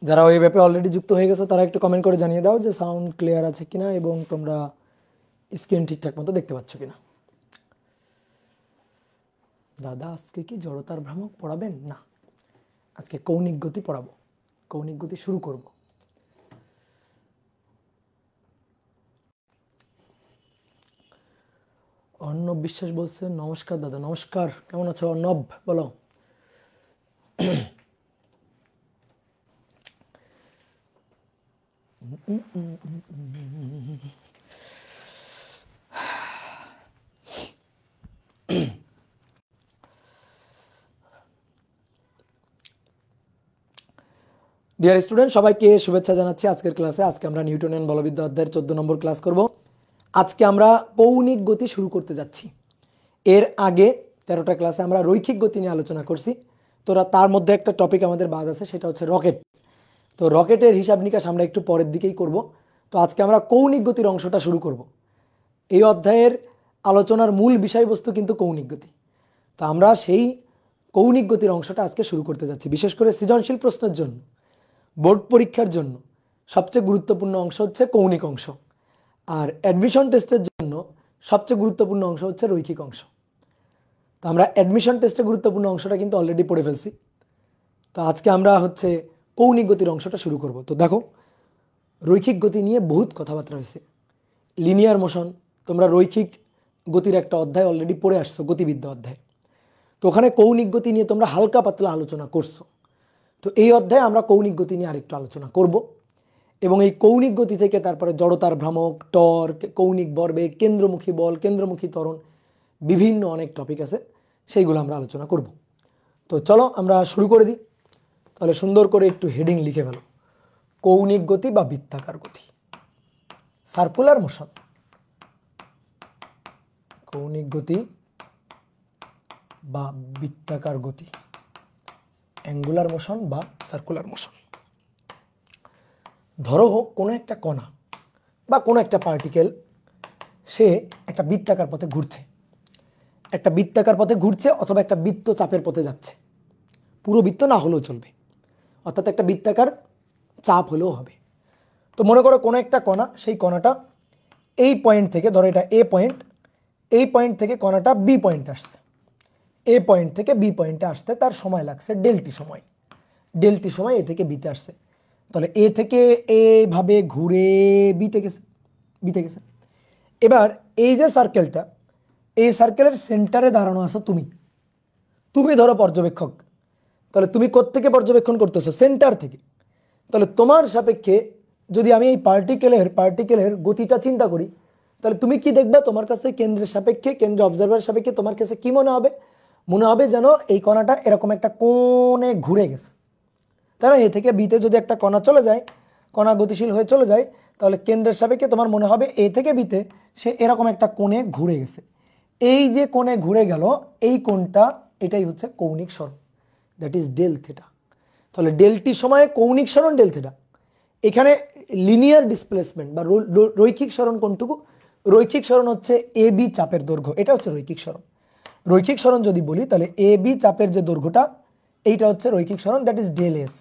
যারা ওই অ্যাপে অলরেডি যুক্ত হয়ে গেছো তারা একটু কমেন্ট করে জানিয়ে দাও যে সাউন্ড ক্লিয়ার আছে কিনা এবং তোমরা স্ক্রিন ঠিকঠাক মতো দেখতে পাচ্ছ কিনা। দাদা আজকে কি জড়তার ভ্রামক পড়াবেন? না, আজকে কৌণিক গতি পড়াবো। কৌণিক গতি শুরু করব। অর্ণব বিশ্বাস বলছে নমস্কার দাদা। নমস্কার, কেমন আছো অর্ণব? বলো। ডিয়ার স্টুডেন্ট, সবাইকে শুভেচ্ছা জানাচ্ছি আজকের ক্লাসে। আজকে আমরা নিউটনিয়ান বলবিদ্যা অধ্যায়ের 14 নম্বর ক্লাস করব। আজকে আমরা কৌণিক গতি শুরু করতে যাচ্ছি। এর আগে 13টা ক্লাসে আমরা রৈখিক গতি নিয়ে আলোচনা করছি। তোরা তার মধ্যে একটা টপিক আমাদের বাদ আছে, সেটা হচ্ছে রকেট। তো রকেটের হিসাব নিকাশ আমরা একটু পরের দিকেই করব। তো আজকে আমরা কৌণিক গতির অংশটা শুরু করব। এই অধ্যায়ের আলোচনার মূল বিষয়বস্তু কিন্তু কৌণিক গতি। তো আমরা সেই কৌণিক গতির অংশটা আজকে শুরু করতে যাচ্ছি। বিশেষ করে সৃজনশীল প্রশ্নের জন্য, বোর্ড পরীক্ষার জন্য সবচেয়ে গুরুত্বপূর্ণ অংশ হচ্ছে কৌণিক অংশ, আর অ্যাডমিশন টেস্টের জন্য সবচেয়ে গুরুত্বপূর্ণ অংশ হচ্ছে রৈখিক অংশ। তো আমরা অ্যাডমিশন টেস্টে গুরুত্বপূর্ণ অংশটা কিন্তু অলরেডি পড়ে ফেলছি। তো আজকে আমরা হচ্ছে কৌণিক গতির অংশটা শুরু করব। তো দেখো, রৈখিক গতি নিয়ে বহুত কথাবার্তা হয়েছে। লিনিয়ার মোশন, তোমরা রৈখিক গতির একটা অধ্যায় অলরেডি পড়ে আসছো, গতিবিদ্যা অধ্যায়। তো ওখানে কৌণিক গতি নিয়ে তোমরা হালকা পাতলা আলোচনা করছো। তো এই অধ্যায়ে আমরা কৌণিক গতি নিয়ে আরেকটু আলোচনা করব, এবং এই কৌণিক গতি থেকে তারপরে জড়তার ভ্রামক, টর্ক, কৌণিক ভরবেগ, কেন্দ্রমুখী বল, কেন্দ্রমুখী ত্বরণ, বিভিন্ন অনেক টপিক আছে, সেইগুলো আমরা আলোচনা করব। তো চলো আমরা শুরু করে দিই। তাহলে সুন্দর করে একটু হেডিং লিখে ফেলো, কৌণিক গতি বা বৃত্তাকার গতি, সার্কুলার মোশন। কৌণিক গতি বা বৃত্তাকার গতি, অ্যাঙ্গুলার মোশন বা সার্কুলার মোশন। ধরো কোনো একটা কণা বা কোনো একটা পার্টিকেল, সে একটা বৃত্তাকার পথে ঘুরছে, একটা বৃত্তাকার পথে ঘুরছে অথবা একটা বৃত্ত চাপের পথে যাচ্ছে। পুরো বৃত্ত না হলেও চলবে, অর্থাৎ একটা বৃত্তাকার চাপ হলেও হবে। তো মনে করো কোনো একটা কণা, সেই কণাটা এই পয়েন্ট থেকে, ধরো এটা এ পয়েন্ট, এই পয়েন্ট থেকে কণাটা বি পয়েন্টে আসছে। এ পয়েন্ট থেকে বি পয়েন্টে আসতে তার সময় লাগছে ডেলটি সময়। ডেলটি সময় এ থেকে বিতে আসছে। তাহলে এ থেকে এভাবে ঘুরে বিতে গেছে, বিতে গেছে। এবার এই যে সার্কেলটা, এই সার্কেলের সেন্টারে দাঁড়ানো আছো তুমি। তুমি ধরো পর্যবেক্ষক, তাহলে তুমি কোত্থেকে পর্যবেক্ষণ করতেছো? সেন্টার থেকে। তাহলে তোমার সাপেক্ষে যদি আমি এই পার্টিকেলের গতিটা চিন্তা করি, তাহলে তুমি কি দেখবে? তোমার কাছে কেন্দ্রের সাপেক্ষে, কেন্দ্রের অবজারভার সাপেক্ষে তোমার কাছে কি মনে হবে? মনে হবে যেন এই কণাটা এরকম একটা কোণে ঘুরে গেছে। তাই না? এ থেকে বিতে যদি একটা কণা চলে যায়, কণা গতিশীল হয়ে চলে যায়, তাহলে কেন্দ্রের সাপেক্ষে তোমার মনে হবে এ থেকে বিতে সে এরকম একটা কোণে ঘুরে গেছে। এই যে কোণে ঘুরে গেল, এই কোণটা, এটাই হচ্ছে কৌণিক সরণ, দ্যাট ইজ ডেল থিটা। তাহলে ডেলটি সময়ে কৌণিক সরণ ডেল থিটা। এখানে লিনিয়ার ডিসপ্লেসমেন্ট বা রৈখিক সরণ কোনটুকু? রৈখিক সরণ হচ্ছে এ বি চাপের দৈর্ঘ্য, এটা হচ্ছে রৈখিক সরণ। রৈখিক সরণ যদি বলি, তাহলে এ বি চাপের যে দৈর্ঘ্যটা, এইটা হচ্ছে রৈখিক সরণ, দ্যাট ইজ ডেল এস।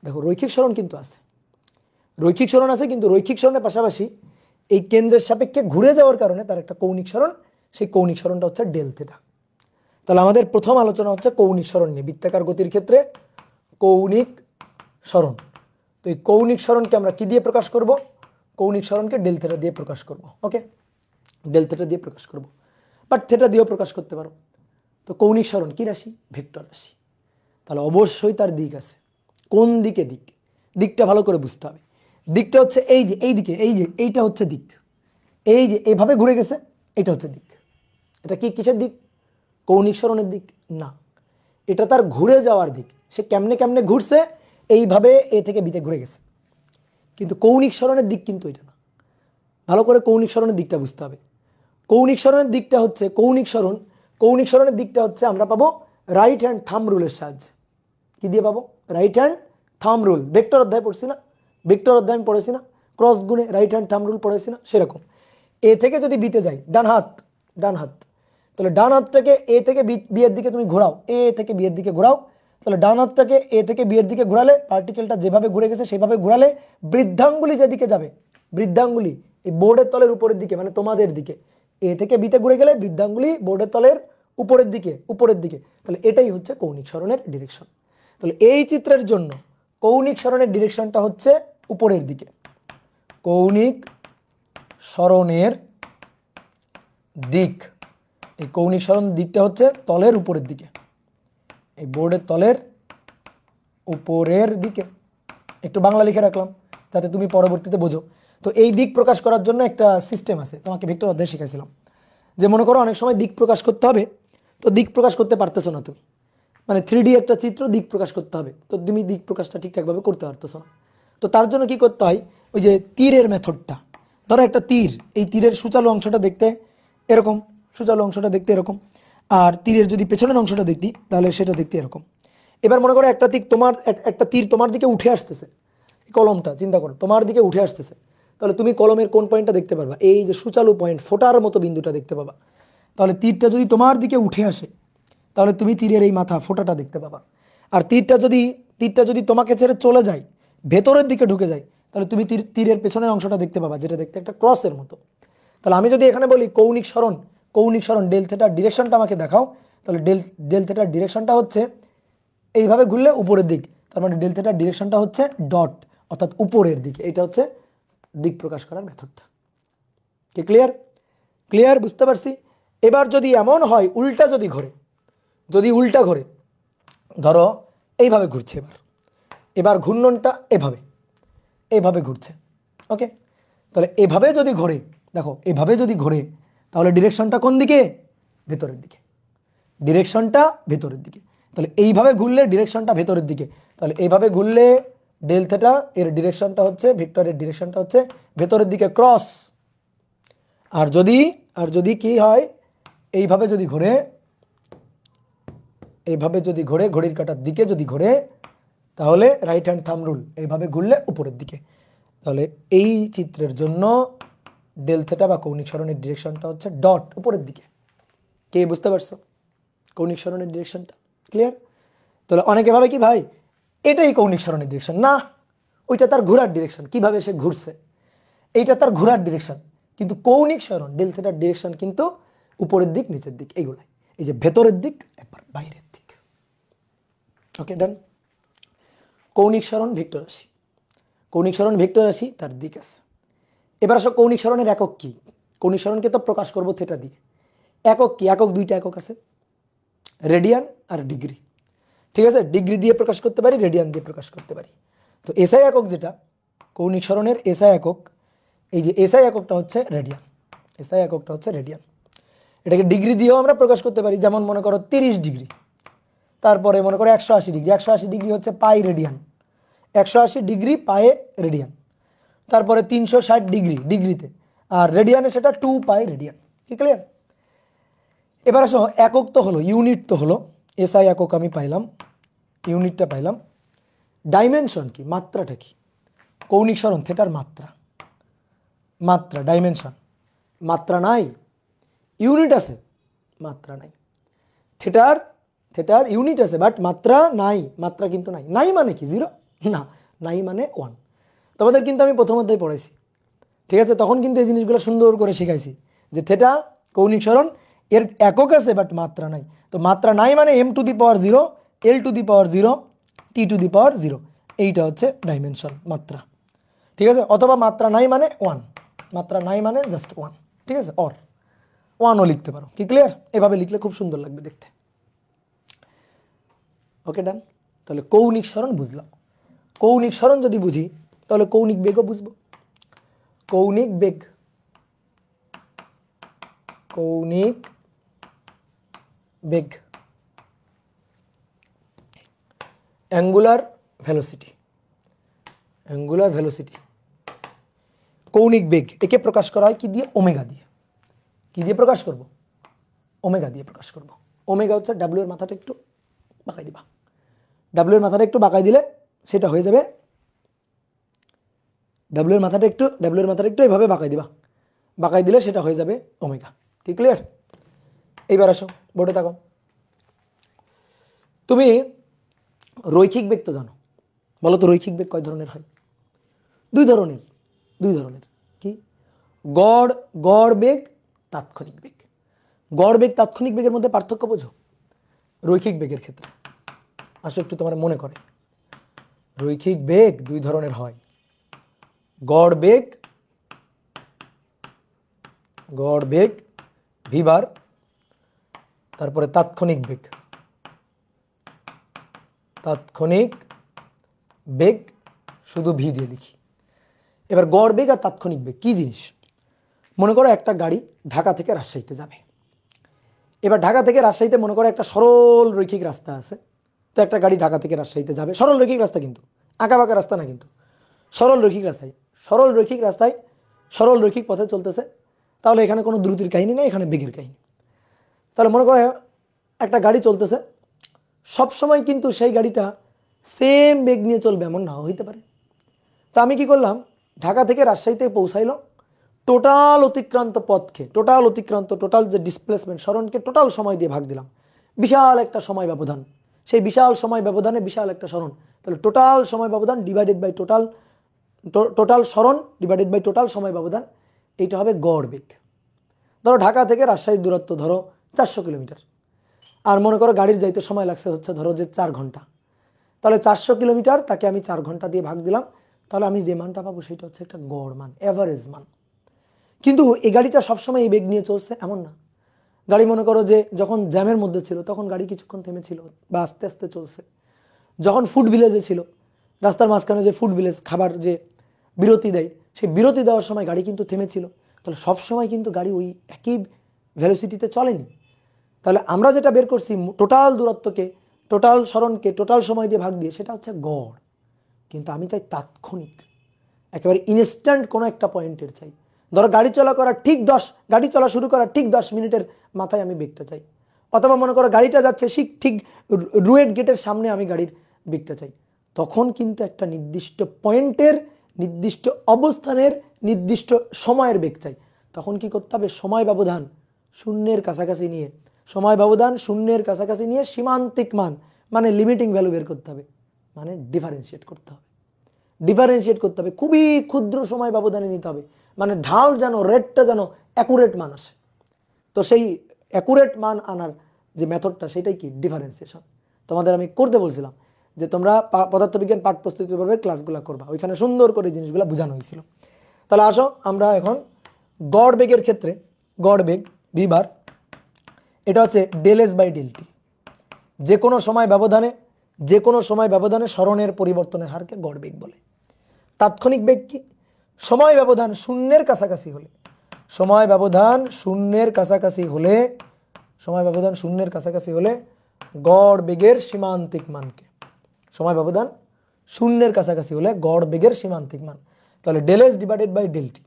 দেখো রৈখিক সরণ কিন্তু আছে, রৈখিক সরণ আছে, কিন্তু রৈখিক সরণের পাশাপাশি এই কেন্দ্রের সাপেক্ষে ঘুরে যাওয়ার কারণে তার একটা কৌণিক সরণ, সেই কৌণিক সরণটা হচ্ছে ডেল থিটা। তাহলে আমাদের প্রথম আলোচনা হচ্ছে কৌণিক সরণ নিয়ে, বৃত্তাকার গতির ক্ষেত্রে কৌণিক সরণ। তো এই কৌণিক সরণকে আমরা কি দিয়ে প্রকাশ করব? কৌণিক সরণকে ডেল থিটা দিয়ে প্রকাশ করব। ওকে, ডেল থিটা দিয়ে প্রকাশ করব, বাট থিটা দিয়েও প্রকাশ করতে পারো। তো কৌণিক সরণ কি রাশি? ভেক্টর রাশি। তাহলে অবশ্যই তার দিক আছে। কোন দিকে দিক? দিকটা ভালো করে বুঝতে হবে। দিকটা হচ্ছে এই যে এই দিকে, এই যে এইটা হচ্ছে দিক, এই যে এভাবে ঘুরে গেছে, এটা হচ্ছে দিক। এটা কি কিসের দিক? কৌণিক সরণের দিক না, এটা তার ঘুরে যাওয়ার দিক। সে কেমনে কেমনে ঘুরছে, এইভাবে এ থেকে বিতে ঘুরে গেছে। কিন্তু কৌণিক সরণের দিক কিন্তু এটা না। ভালো করে কৌণিক সরণের দিকটা বুঝতে হবে। কৌণিক সরণের দিকটা হচ্ছে, কৌণিক সরণের দিকটা হচ্ছে আমরা পাবো রাইট হ্যান্ড থাম রুলের সাহায্যে। কি দিয়ে পাবো? রাইট হ্যান্ড থাম রুল। ভেক্টর অধ্যায় পড়ছি না? ভেক্টর অধ্যায় আমি পড়েছি না? ক্রস গুণে রাইট হ্যান্ড থাম রুল পড়েছি না? সেরকম এ থেকে যদি বিতে যাই, ডান হাত, তাহলে ডান হাতটাকে এ থেকে বি এর দিকে তুমি ঘোরাও, এ থেকে বি এর দিকে ঘোরাও, তাহলে ডান হাতটাকে এ থেকে বি এর দিকে ঘোরালে, পার্টিকেলটা যেভাবে ঘুরে গেছে সেভাবে ঘোরালে বৃদ্ধাঙ্গুলি যেদিকে যাবে, বৃদ্ধাঙ্গুলি এই বোর্ডের তলের উপরের দিকে, মানে তোমাদের দিকে, এ থেকে বিতে ঘুরে গেলে বৃদ্ধাঙ্গুলি বোর্ডের তলের উপরের দিকে, তাহলে এটাই হচ্ছে কৌণিক সরণের ডিরেকশন। তাহলে এই চিত্রের জন্য কৌণিক সরণের ডিরেকশনটা হচ্ছে উপরের দিকে, কৌণিক সরণের দিক, এই কৌণিক সরণ দিকটা হচ্ছে তলের উপরের দিকে, এই বোর্ডের তলের উপরের দিকে। একটু বাংলা লিখে রাখলাম যাতে তুমি পরবর্তীতে বোঝো। তো এই দিক প্রকাশ করার জন্য একটা সিস্টেম আছে, তোমাকে ভেক্টর অধ্যায়ে শিখাইছিলাম, যে মনে করো অনেক সময় দিক প্রকাশ করতে হবে, তো দিক প্রকাশ করতে পারতেছো না তুমি, মানে 3D একটা চিত্র দিক প্রকাশ করতে হবে, তো তুমি দিক প্রকাশটা ঠিকঠাকভাবে করতে পারতেছো না। তো তার জন্য কি করতে হয়, ওই যে তীরের মেথডটা, ধরো একটা তীর, এই তীরের সুচালু অংশটা দেখতে এরকম, সুচালু অংশটা দেখতে এরকম, আর তীরের যদি পেছনের অংশটা দেখতি তাহলে সেটা দেখতে এরকম। এবার মনে করো একটা তীর তোমার দিকে উঠে আসতেছে, কলমটা চিন্তা করো তোমার দিকে উঠে আসতেছে, তাহলে তুমি কলমের কোন পয়েন্টটা দেখতে পারবা, এই যে সুচালু পয়েন্ট, ফোটার মতো বিন্দুটা দেখতে পাবা। তাহলে তীরটা যদি তোমার দিকে উঠে আসে তাহলে তুমি তীরের এই মাথা ফোটাটা দেখতে পাবা। আর তীরটা যদি তোমাকে ছেড়ে চলে যায়, ভেতরের দিকে ঢুকে যায়, তাহলে তুমি তীরের পেছনের অংশটা দেখতে পাবা, যেটা দেখতে একটা ক্রসের মতো। তাহলে আমি যদি এখানে বলি কৌণিক সরণ ডেল থেটার ডিরেকশনটা আমাকে দেখাও, তাহলে ডেল থেটার ডিরেকশনটা হচ্ছে এইভাবে ঘুরলে উপরের দিক, তার মানে ডেল থেটার ডিরেকশনটা হচ্ছে ডট, অর্থাৎ উপরের দিকে। এটা হচ্ছে দিক প্রকাশ করার মেথডটা। কি ক্লিয়ার বুঝতে পারছি? এবার যদি এমন হয় উল্টা যদি ঘোরে, ধরো এইভাবে ঘুরছে, এবার ঘূর্ণনটা এভাবে ঘুরছে, ওকে। তাহলে এভাবে যদি ঘোরে, দেখো এভাবে যদি ঘোরে তাহলে ডিরেকশনটা কোন দিকে, ভেতরের দিকে, তাহলে এইভাবে ঘুরলে ডিরেকশনটা ভেতরের দিকে, তাহলে এইভাবে ঘুরলে ডেল থেটা এর ডিরেকশনটা হচ্ছে, ভেক্টরের ডিরেকশনটা হচ্ছে ভেতরের দিকে ক্রস। আর যদি কি হয়, এইভাবে যদি ঘোরে, ঘড়ির কাঁটার দিকে যদি ঘোরে, তাহলে রাইট হ্যান্ড থাম্ব রুল, এইভাবে ঘুরলে উপরের দিকে। তাহলে এই চিত্রের জন্য ডেল থেটা বা কৌণিক সরণের ডিরেকশনটা হচ্ছে ডট, উপরের দিকে। কে বুঝতে পারছো কৌণিক সরণের ডিরেকশনটা? ক্লিয়ার? তাহলে অনেকে ভাবে কি ভাই এটাই কৌণিক সরণের ডিরেকশন, না, ওইটা তার ঘোরার ডিরেকশন, কিভাবে সে ঘুরছে এইটা তার ঘোরার ডিরেকশন, কিন্তু কৌণিক সরণ ডেল থেটার ডিরেকশন কিন্তু উপরের দিক, নিচের দিক, এইগুলাই, এই যে ভেতরের দিক, একবার বাইরের দিক। ওকে, ডান। কৌণিক সরণ ভেক্টর রাশি, তার দিক আছে। এবার আসো কৌণিক সরণের একক কি? কৌণিক সরণকে তো প্রকাশ করব থেটা দিয়ে। একক কি? দুইটা একক আছে, রেডিয়ান আর ডিগ্রি। ঠিক আছে, ডিগ্রি দিয়ে প্রকাশ করতে পারি, রেডিয়ান দিয়ে প্রকাশ করতে পারি। তো এসআই একক যেটা কৌণিক সরণের এসআই একক, এই যে এসআই এককটা হচ্ছে রেডিয়ান। এটাকে ডিগ্রি দিয়েও আমরা প্রকাশ করতে পারি, যেমন মনে করো 30 ডিগ্রি, তারপরে মনে করো 180 ডিগ্রি, 180 ডিগ্রি হচ্ছে পাই রেডিয়ান, 180 ডিগ্রি পায়ে রেডিয়ান, তারপরে 360 ডিগ্রিতে, আর রেডিয়ানে সেটা 2 পাই রেডিয়ান। কি ক্লিয়ার? এবার আসো একক তো হলো, ইউনিট তো হলো, এসআই একক আমি পাইলাম, ইউনিটটা পাইলাম। ডাইমেনশন কি? মাত্রাটা কি? কৌণিক সরণ থেটার মাত্রা ডাইমেনশন, মাত্রা নাই, ইউনিট আছে, মাত্রা নাই। থেটার ইউনিট আছে বাট মাত্রা নাই, মাত্রা কিন্তু নাই মানে কি 0? না, নাই মানে 1। তোমাদের কিন্তু আমি প্রথম অধ্যায়ে পড়াইছি, ঠিক আছে? তখন কিন্তু এই জিনিসগুলো সুন্দর করে শিখাইছি যে থেটা কৌণিক সরণ এর একক আছে বাট মাত্রা নাই। তো মাত্রা নাই মানে m⁴, l⁴, t⁴, এইটা হচ্ছে ডাইমেনশন, মাত্রা। ঠিক আছে? অথবা মাত্রা নাই মানে 1, মাত্রা নাই মানে জাস্ট 1, ঠিক আছে? অর 1ও লিখতে পারো। কি ক্লিয়ার? এভাবে লিখলে খুব সুন্দর লাগবে দেখতে। ওকে, ডান। তাহলে কৌণিক সরণ বুঝলাম। কৌণিক সরণ যদি বুঝি তাহলে কৌণিক বেগও বুঝবো। কৌণিক বেগ, অ্যাঙ্গুলার ভেলোসিটি, কৌণিক বেগ, একে প্রকাশ করা হয় কি দিয়ে? ওমেগা দিয়ে। কি দিয়ে প্রকাশ করব? ওমেগা দিয়ে প্রকাশ করব। ওমেগা হচ্ছে ডাব্লিউ এর মাথাটা একটু বাঁকাই দিবা, ডাব্লিউ এর মাথাটা একটু বাঁকাই দিলে সেটা হয়ে যাবে, ডাব্লিউ এর মাথাটা একটু এভাবে বাঁকাই দিবা, বাঁকাই দিলে সেটা হয়ে যাবে ওমেগা। ঠিক ক্লিয়ার? এইবার আসো বোর্ডে তাকাও। তুমি রৈখিক বেগ তো জানো, বলো তো রৈখিক বেগ কয় ধরনের হয়? দুই ধরনের। কি? গড় বেগ, তাৎক্ষণিক বেগ। গড় বেগ তাৎক্ষণিক বেগের মধ্যে পার্থক্য বোঝো রৈখিক বেগের ক্ষেত্রে। আসো একটু তোমার মনে করে, রৈখিক বেগ দুই ধরনের হয়, গড় বেগ ভি বার, তারপরে তাৎক্ষণিক বেগ শুধু ভি দিয়ে লিখি। এবার গড় বেগ আর তাৎক্ষণিক বেগ কি জিনিস? মনে করো একটা গাড়ি ঢাকা থেকে রাজশাহীতে যাবে। এবার ঢাকা থেকে রাজশাহীতে মনে করো একটা সরল রৈখিক রাস্তা আছে। তো একটা গাড়ি ঢাকা থেকে রাজশাহীতে যাবে, সরল রৈখিক রাস্তা, কিন্তু আঁকাবাঁকা রাস্তা না, কিন্তু সরল রৈখিক রাস্তায় সরল রৈখিক পথে চলতেছে। তাহলে এখানে কোনো দ্রুতির কাহিনী নেই, এখানে বেগের কাহিনী। তাহলে মনে করো একটা গাড়ি চলতেছে, সবসময় কিন্তু সেই গাড়িটা সেম বেগ নিয়ে চলবে এমন নাও হইতে পারে। তো আমি কি করলাম, ঢাকা থেকে রাজশাহীতে পৌঁছাইলো, টোটাল যে ডিসপ্লেসমেন্ট সরণকে টোটাল সময় দিয়ে ভাগ দিলাম, বিশাল একটা সময় ব্যবধান, সেই বিশাল সময় ব্যবধানে বিশাল একটা সরণ। তাহলে টোটাল সময় ব্যবধান ডিভাইডেড বাই টোটাল সরণ ডিভাইডেড বাই টোটাল সময় ব্যবধান, এইটা হবে গড় বেগ। ধরো ঢাকা থেকে রাজশাহীর দূরত্ব ধরো 400 কিলোমিটার, আর মনে করো গাড়ির যাইতে সময় লাগছে হচ্ছে ধরো যে 4 ঘন্টা। তাহলে 400 কিলোমিটার তাকে আমি 4 ঘন্টা দিয়ে ভাগ দিলাম, তাহলে আমি যে মানটা পাবো সেটা হচ্ছে একটা গড় মান, অ্যাভারেজ মান। কিন্তু এই গাড়িটা সবসময় এই বেগ নিয়ে চলছে এমন না। গাড়ি মনে করো যে যখন জ্যামের মধ্যে ছিল তখন গাড়ি কিছুক্ষণ থেমেছিল বা আস্তে আস্তে চলছে। যখন ফুড ভিলেজে ছিল, রাস্তার মাঝখানে যে ফুড ভিলেজ খাবার যে বিরতি দেয়, সেই বিরতি দেওয়ার সময় গাড়ি কিন্তু থেমেছিল। তাহলে সবসময় কিন্তু গাড়ি ওই একই ভেলোসিটিতে চলেনি। তাহলে আমরা যেটা বের করছি টোটাল দূরত্বকে, টোটাল সরণকে টোটাল সময় দিয়ে ভাগ দিয়ে, সেটা হচ্ছে গড়। কিন্তু আমি চাই তাৎক্ষণিক, একেবারে ইনস্ট্যান্ট কোনো একটা পয়েন্টের চাই। ধরো গাড়ি চলা শুরু করার ঠিক 10 মিনিটের মাথায় আমি বেগটা চাই। অথবা মনে করো গাড়িটা যাচ্ছে ঠিক রুয়েট গেটের সামনে আমি গাড়ির বেগটা চাই। তখন কিন্তু একটা নির্দিষ্ট পয়েন্টের, নির্দিষ্ট অবস্থানের, নির্দিষ্ট সময়ের বেগ চাই। তখন কি করতে হবে, সময় ব্যবধান শূন্যের কাছাকাছি নিয়ে সীমান্তিক মান মানে লিমিটিং ভ্যালু বের করতে হবে, মানে ডিফারেন্সিয়েট করতে হবে, খুবই ক্ষুদ্র সময় ব্যবধানে নিতে হবে, মানে ঢাল যেন, রেটটা যেন অ্যাকুরেট মান আসে। তো সেই অ্যাকুরেট মান আনার যে মেথডটা, সেটাই কি ডিফারেন্সিয়েশন। তোমাদের আমি করতে বলছিলাম যে তোমরা পদার্থবিজ্ঞান পাঠ প্রস্তুতি পর্বের ক্লাসগুলো করবা, ওইখানে সুন্দর করে জিনিসগুলো বোঝানো হয়েছিল। তাহলে আসো আমরা এখন গড় বেগের ক্ষেত্রে, গড় বেগ ভি বার, এটা হচ্ছে del S by del T. যে কোনো সময় ব্যবধানে সরণের পরিবর্তনের হারকে গড় বেগ বলে। তাৎক্ষণিক বেগ কি? সময় ব্যবধান শূন্যের কাছাকাছি হলে গড় বেগের সীমান্তিক মানকে, তাহলে del S divided by del T,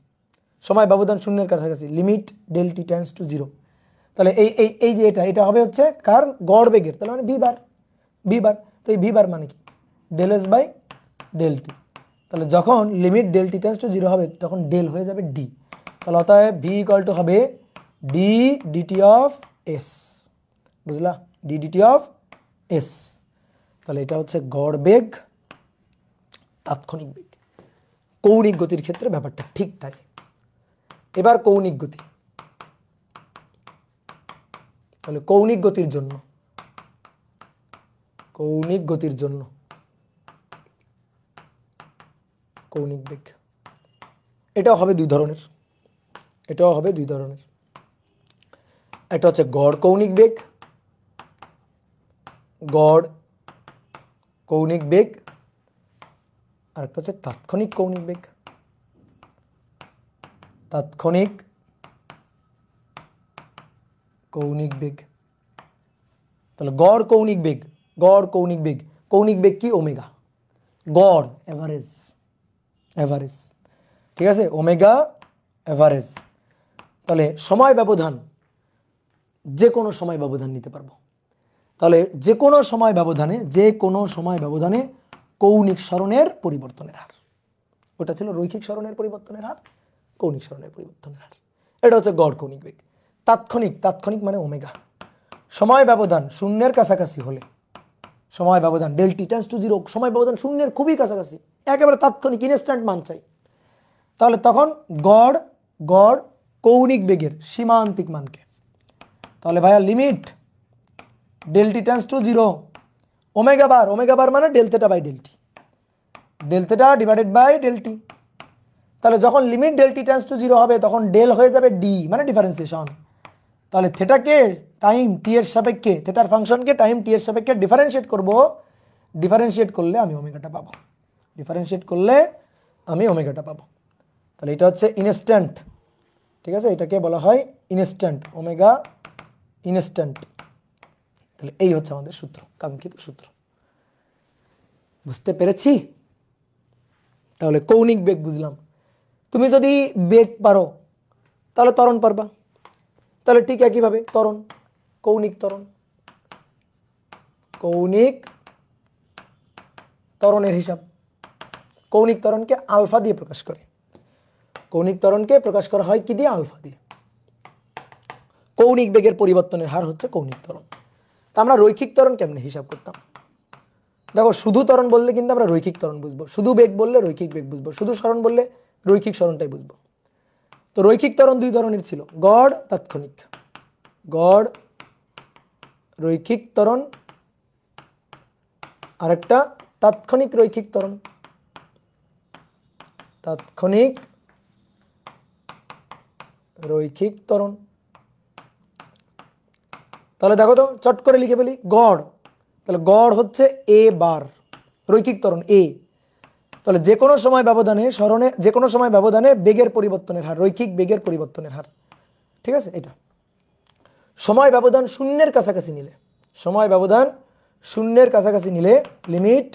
সময় ব্যবধান শূন্যের কাছাকাছি, limit del T tends to 0। তাহলে এই যে এটা হবে হচ্ছে কার, গড় বেগের, তাহলে মানে ভি বার। তো এই ভি বার মানে কি, ডেল এস বাই ডেল টি। তাহলে যখন limit del T tends to 0 হবে তখন ডেল হয়ে যাবে ডি। তাহলে অতএব ভি ইকুয়াল টু হবে ডি ডিটি অফ এস, বুঝলা, ডি ডিটি অফ এস। তাহলে এটা হচ্ছে গড় বেগ, তাৎক্ষণিক বেগ। কৌণিক গতির ক্ষেত্রে ব্যাপারটা ঠিক তাই। এবার কৌণিক গতি, তাহলে কৌণিক গতির জন্য কৌণিক বেগ এটাও হবে দুই ধরনের, একটা হচ্ছে গড় কৌণিক বেগ, আর একটা হচ্ছে তাৎক্ষণিক কৌণিক বেগ। তাহলে গড় কৌণিক বেগ, কৌণিক বেগ কি, ওমেগা, গড় এভারেজ, ঠিক আছে, ওমেগা এভারেজ। তাহলে সময় ব্যবধান, যে কোনো সময় ব্যবধান নিতে পারবো। তাহলে যে কোনো সময় ব্যবধানে কৌণিক সরণের পরিবর্তনের হার, ওটা ছিল রৈখিক সরণের পরিবর্তনের হার, কৌণিক সরণের পরিবর্তনের হার। এটা হচ্ছে গড় কৌণিক বেগ। তাৎক্ষণিক, তাৎক্ষণিক মানে ওমেগা। সময় ব্যবধান শূন্যের কাছাকাছি হলে, সময় ব্যবধান ডেল টি টেন্ডস টু 0, সময় ব্যবধান শূন্যের খুবই কাছাকাছি, একেবারে তাৎক্ষণিক ইনস্ট্যান্ট মান চাই, তাহলে তখন গড় গড় কৌণিক বেগের সীমান্তিক মানকে, তাহলে ভাইয়া limit del T tends to 0 omega bar মানে del theta by del t, del theta divided by del টি। তাহলে যখন limit del T tends to 0 হবে তখন ডেল হয়ে যাবে ডি মানে ডিফারেন্সিয়েশন। তাহলে থেটাকে টাইম টি এর সাপেক্ষে, থেটার ফাংশনকে টাইম টি এর সাপেক্ষে ডিফারেন্সিয়েট করব, ডিফারেন্সিয়েট করলে আমি ওমেগাটা পাবো, ডিফারেন্সিয়েট করলে আমি ওমেগাটা পাবো। তাহলে এটা হচ্ছে ইনস্ট্যান্ট, ঠিক আছে, এটাকে বলা হয় ইনস্ট্যান্ট, ওমেগা ইনস্ট্যান্ট। তাহলে এই হচ্ছে আমাদের সূত্র, কাঙ্ক্ষিত সূত্র। বুঝতে পেরেছি? তাহলে কৌণিক বেগ বুঝলাম। তুমি যদি বেগ পারো তাহলে ত্বরণ পারবা। তাহলে ঠিক একইভাবে ত্বরণ, কৌণিক ত্বরণ, কৌণিক ত্বরণের হিসাব, কৌণিক ত্বরণকে আলফা দিয়ে প্রকাশ করে, কৌণিক ত্বরণকে প্রকাশ করা হয় কি দিয়ে? আলফা দিয়ে। কৌণিক বেগের পরিবর্তনের হার হচ্ছে কৌণিক ত্বরণ। তা আমরা রৈখিক ত্বরণ কেমনে হিসাব করতাম? দেখো, শুধু ত্বরণ বললে কিন্তু আমরা রৈখিক ত্বরণ বুঝবো, শুধু বেগ বললে রৈখিক বেগ বুঝবো, শুধু সরণ বললে রৈখিক সরণটাই বুঝবো। তো রৈখিক ত্বরণ দুই ধরনের ছিল, গড় তাৎক্ষণিক, গড় রৈখিক ত্বরণ, আর একটা তাৎক্ষণিক রৈখিক ত্বরণ, তাৎক্ষণিক রৈখিক ত্বরণ। তাহলে দেখো তো, চট করে লিখে ফেলি গড়, তাহলে গড় হচ্ছে এ বার, রৈখিক ত্বরণ এ। তাহলে যে কোনো সময় ব্যবধানে সরণে, যে কোনো সময় ব্যবধানে বেগের পরিবর্তনের হার, রৈখিক বেগের পরিবর্তনের হার, ঠিক আছে। এটা সময় ব্যবধান শূন্যের কাছাকাছি নিলে, সময় ব্যবধান শূন্যের কাছাকাছি নিলে limit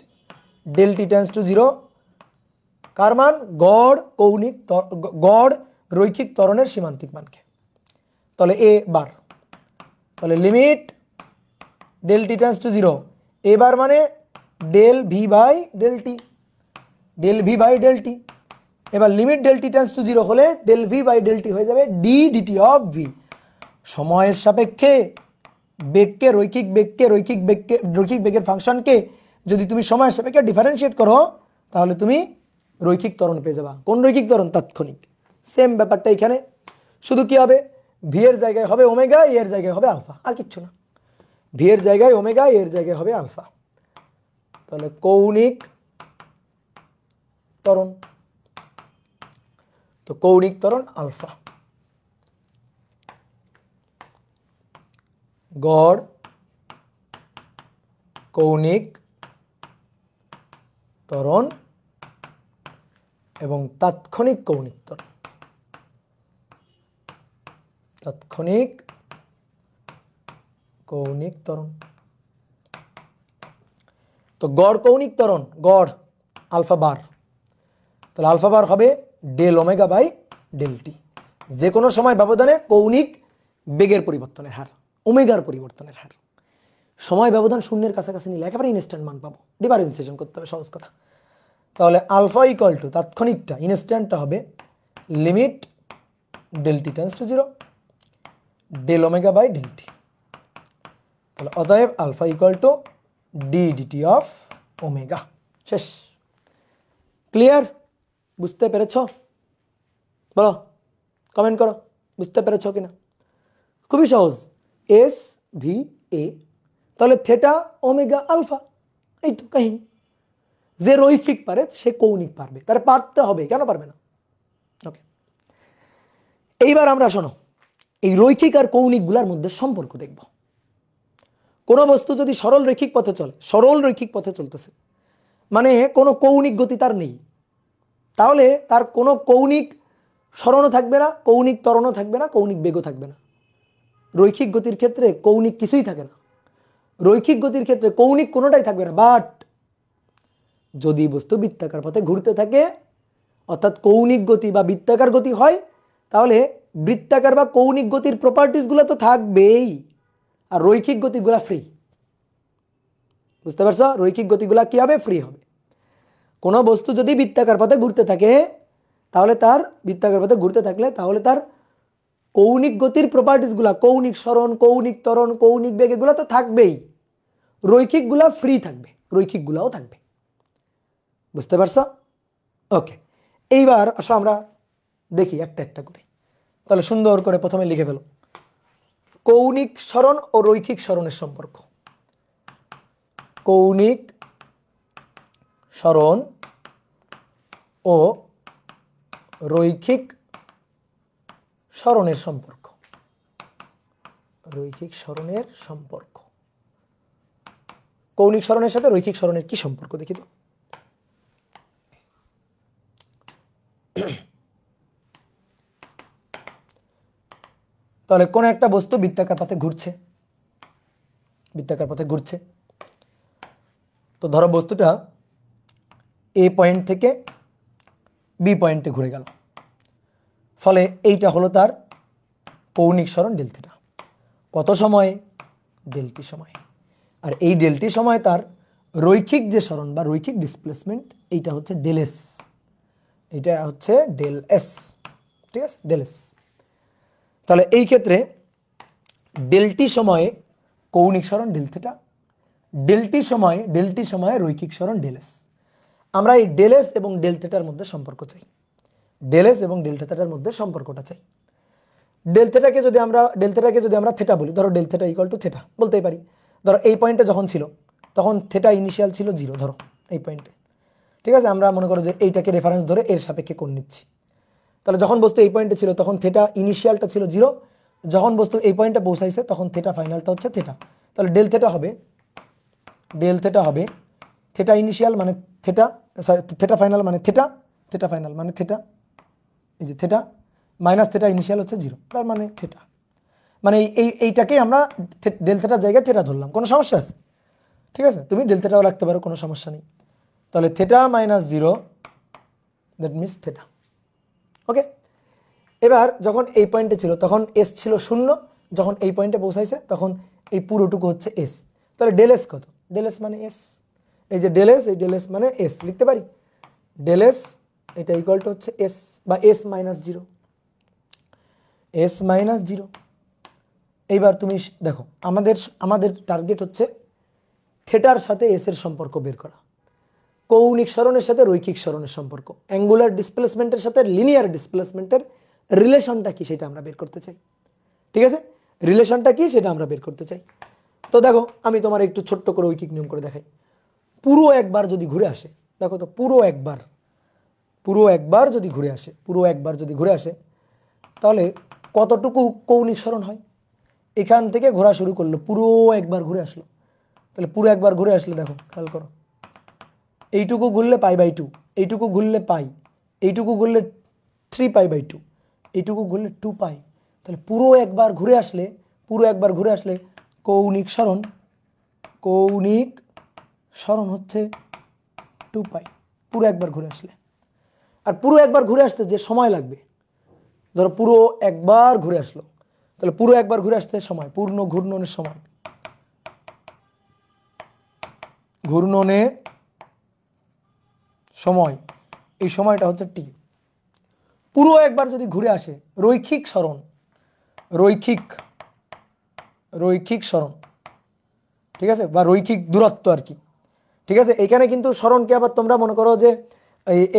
del T tends to 0 কার মান? গড় কৌণিক, গড় রৈখিক ত্বরণের সীমান্তিক মানকে। তাহলে এ বার, তাহলে limit del T tends to 0, a bar মানে del v by del t, del v by del t. এবার limit del T tends to 0 হলে del v by del t হয়ে যাবে ডি ডিটি অফ ভি। সময়ের সাপেক্ষে বেগকে, রৈখিক বেগকে, রৈখিক বেগের ফাংশনকে যদি তুমি সময়ের সাপেক্ষে ডিফারেন্সিয়েট করো তাহলে তুমি রৈখিক ত্বরণ পেয়ে যাবা। কোন রৈখিক ত্বরণ? তাৎক্ষণিক। সেম ব্যাপারটা এখানে, শুধু কি হবে? ভি এর জায়গায় হবে ওমেগা, এ এর জায়গায় হবে আলফা, আর কিচ্ছু না। ভি এর জায়গায় ওমেগা, এর জায়গায় হবে আলফা। তাহলে কৌণিক ত্বরণ, তো কৌণিক ত্বরণ আলফা, গড় কৌণিক ত্বরণ এবং তাৎক্ষণিক কৌণিক ত্বরণ, তাৎক্ষণিক কৌণিক ত্বরণ। তো গড় কৌণিক ত্বরণ, গড় আলফা বার, তাহলে আলফা বার হবে del omega by del T. যে কোনো সময় ব্যবধানে কৌণিক বেগের পরিবর্তনের হার, ওমেগার পরিবর্তনের হার। সময় ব্যবধান শূন্যের কাছাকাছি নিলে একেবারে ইনস্ট্যান্ট মান পাবো, ডিফারেন্সিয়েশন করতে হবে, সহজ কথা। তাহলে আলফা ইকুয়াল টু তাৎক্ষণিকটা, ইনস্ট্যান্টটা হবে limit del T tends to 0 del omega by del টি। তাহলে অতএব alpha equal to D DT of omega. শেষ। ক্লিয়ার? বুঝতে পেরেছ? বলো, কমেন্ট করো বুঝতে পেরেছ কিনা। খুবই সহজ, এস ভি এ, তাহলে থেটা ওমেগা আলফা, এই তো কাহিনী। যে রৈখিক পারে সে কৌণিক পারবে, তার পারতে হবে, কেন পারবে না? ওকে, এইবার আমরা শোনো এই রৈখিক আর কৌণিকগুলোর মধ্যে সম্পর্ক দেখব। কোন বস্তু যদি সরল রৈখিক পথে চলে, সরল রৈখিক পথে চলতেছে মানে কোনো কৌণিক গতি তার নেই, তাহলে তার কোনো কৌণিক সরণও থাকবে না, কৌণিক ত্বরণও থাকবে না, কৌণিক বেগও থাকবে না। রৈখিক গতির ক্ষেত্রে কৌণিক কিছুই থাকে না, রৈখিক গতির ক্ষেত্রে কৌণিক কোনোটাই থাকবে না। বাট যদি বস্তু বৃত্তাকার পথে ঘুরতে থাকে, অর্থাৎ কৌণিক গতি বা বৃত্তাকার গতি হয়, তাহলে বৃত্তাকার বা কৌণিক গতির প্রপার্টিসগুলো তো থাকবেই, আর রৈখিক গতিগুলা ফ্রি। বুঝতে পারছো? রৈখিক গতিগুলা কি হবে? ফ্রি হবে। কোনো বস্তু যদি বৃত্তাকার পথে ঘুরতে থাকে তাহলে তার, বৃত্তাকার পথে ঘুরতে থাকলে তাহলে তার কৌণিক গতির প্রপার্টিসগুলা, কৌণিক সরণ, কৌণিক ত্বরণ, কৌণিক বেগ, এগুলো তো থাকবেই, রৈখিকগুলা ফ্রি থাকবে, রৈখিকগুলাও থাকবে। বুঝতে পারছো? ওকে, এইবার আসো আমরা দেখি একটা একটা করে। তাহলে সুন্দর করে প্রথমে লিখে ফেলো কৌণিক সরণ ও রৈখিক সরণের সম্পর্ক। কৌণিক সরণ ও রৈখিক সরণের সম্পর্ক। রৈখিক সরণের সম্পর্ক, কৌণিক সরণের সাথে রৈখিক সরণের কি সম্পর্ক দেখি তো। তাহলে কোন একটা বস্তু বৃত্তাকার পথে ঘুরছে, বৃত্তাকার পথে ঘুরছে। তো ধরো বস্তুটা এ পয়েন্ট থেকে বি পয়েন্টে ঘুরে গেল, ফলে এইটা হলো তার কৌণিক সরণ ডেল থিটা। কত সময়? ডেলটি সময়। আর এই ডেলটি সময় তার রৈখিক যে সরণ বা রৈখিক ডিসপ্লেসমেন্ট, এইটা হচ্ছে ডেল এস, এইটা হচ্ছে ডেল এস। ঠিক আছে, ডেল এস। তাহলে এই ক্ষেত্রে ডেলটি সময়ে কৌণিক সরণ ডেল থিটা, ডেলটি সময়ে রৈখিক সরণ ডেল এস। আমরা এই ডেল এস এবং ডেল থিটার মধ্যে সম্পর্ক চাই, ডেল এস এবং ডেল থিটার মধ্যে সম্পর্কটা চাই। ডেল থিটাকে যদি আমরা থিটা বলি, ধরো del theta equal to theta বলতেই পারি। ধরো এই পয়েন্টে যখন ছিল তখন থিটা ইনিশিয়াল ছিল 0, ধরো এই পয়েন্টে। ঠিক আছে, আমরা মনে করো যে এইটাকে রেফারেন্স ধরে এর সাপেক্ষে কোণ নিচ্ছি। তাহলে যখন বস্তু এই পয়েন্টে ছিল তখন থিটা ইনিশিয়ালটা ছিল 0, যখন বস্তু এই পয়েন্টে পৌঁছাইছে তখন থিটা ফাইনালটা হচ্ছে থিটা। তাহলে ডেল থিটা হবে থিটা ইনিশিয়াল মানে থিটা, সরি থিটা ফাইনাল মানে থিটা, থিটা ফাইনাল মানে থিটা, এই যে থিটা মাইনাস থিটা ইনিশিয়াল হচ্ছে 0, তার মানে থিটা। মানে এইটাকে আমরা ডেল থিটার জায়গায় থিটা ধরলাম, কোনো সমস্যা আছে? ঠিক আছে, তুমি ডেল থিটাও রাখতে পারো, কোনো সমস্যা নেই। তাহলে theta minus 0 that means theta. Okay, এবার যখন এই পয়েন্টে ছিল তখন এস ছিল 0, যখন এই পয়েন্টে পৌঁছাইছে তখন এই পুরোটুকু হচ্ছে এস। তাহলে ডেল এস কত? ডেল এস মানে এস, এই যে ডেল এস, এই ডেল এস মানে এস লিখতে পারি। ডেল এস এটা ইকুয়াল টু হচ্ছে এস বা এস মাইনাস 0, এস মাইনাস 0। এইবার তুমি দেখো আমাদের টার্গেট হচ্ছে থিটার সাথে এস এর সম্পর্ক বের করা, কৌণিক সরণের সাথে রৈখিক সরণের সম্পর্ক, অ্যাঙ্গুলার ডিসপ্লেসমেন্টের সাথে লিনিয়ার ডিসপ্লেসমেন্টের রিলেশনটা কি সেটা আমরা বের করতে চাই। ঠিক আছে, রিলেশনটা কি সেটা আমরা বের করতে চাই। তো দেখো আমি তোমার একটু ছোট্ট করে ঐকিক নিয়ম করে দেখাই। পুরো একবার যদি ঘুরে আসে, দেখো তো পুরো একবার যদি ঘুরে আসে তাহলে কতটুকু কৌণিক সরণ হয়? এখান থেকে ঘোরা শুরু করলো, পুরো একবার ঘুরে আসলো। তাহলে পুরো একবার ঘুরে আসলে দেখো খেয়াল করো, এইটুকু ঘুরলে π/2, এইটুকু ঘুরলে পাই, এইটুকু ঘুরলে 3π/2, এইটুকু ঘুরলে 2π। তাহলে পুরো একবার ঘুরে আসলে কৌণিক সরণ হচ্ছে 2π, পুরো একবার ঘুরে আসলে। আর পুরো একবার ঘুরে আসতে যে সময় লাগবে, ধরো পুরো একবার ঘুরে আসলো, তাহলে পুরো একবার ঘুরে আসতে সময়, পূর্ণ ঘূর্ণনের সময়, এই সময়টা হচ্ছে টি। পুরো একবার যদি ঘুরে আসে রৈখিক সরণ, ঠিক আছে, বা রৈখিক দূরত্ব আর কি। ঠিক আছে, এখানে কিন্তু সরণকে আবার তোমরা মনে করো যে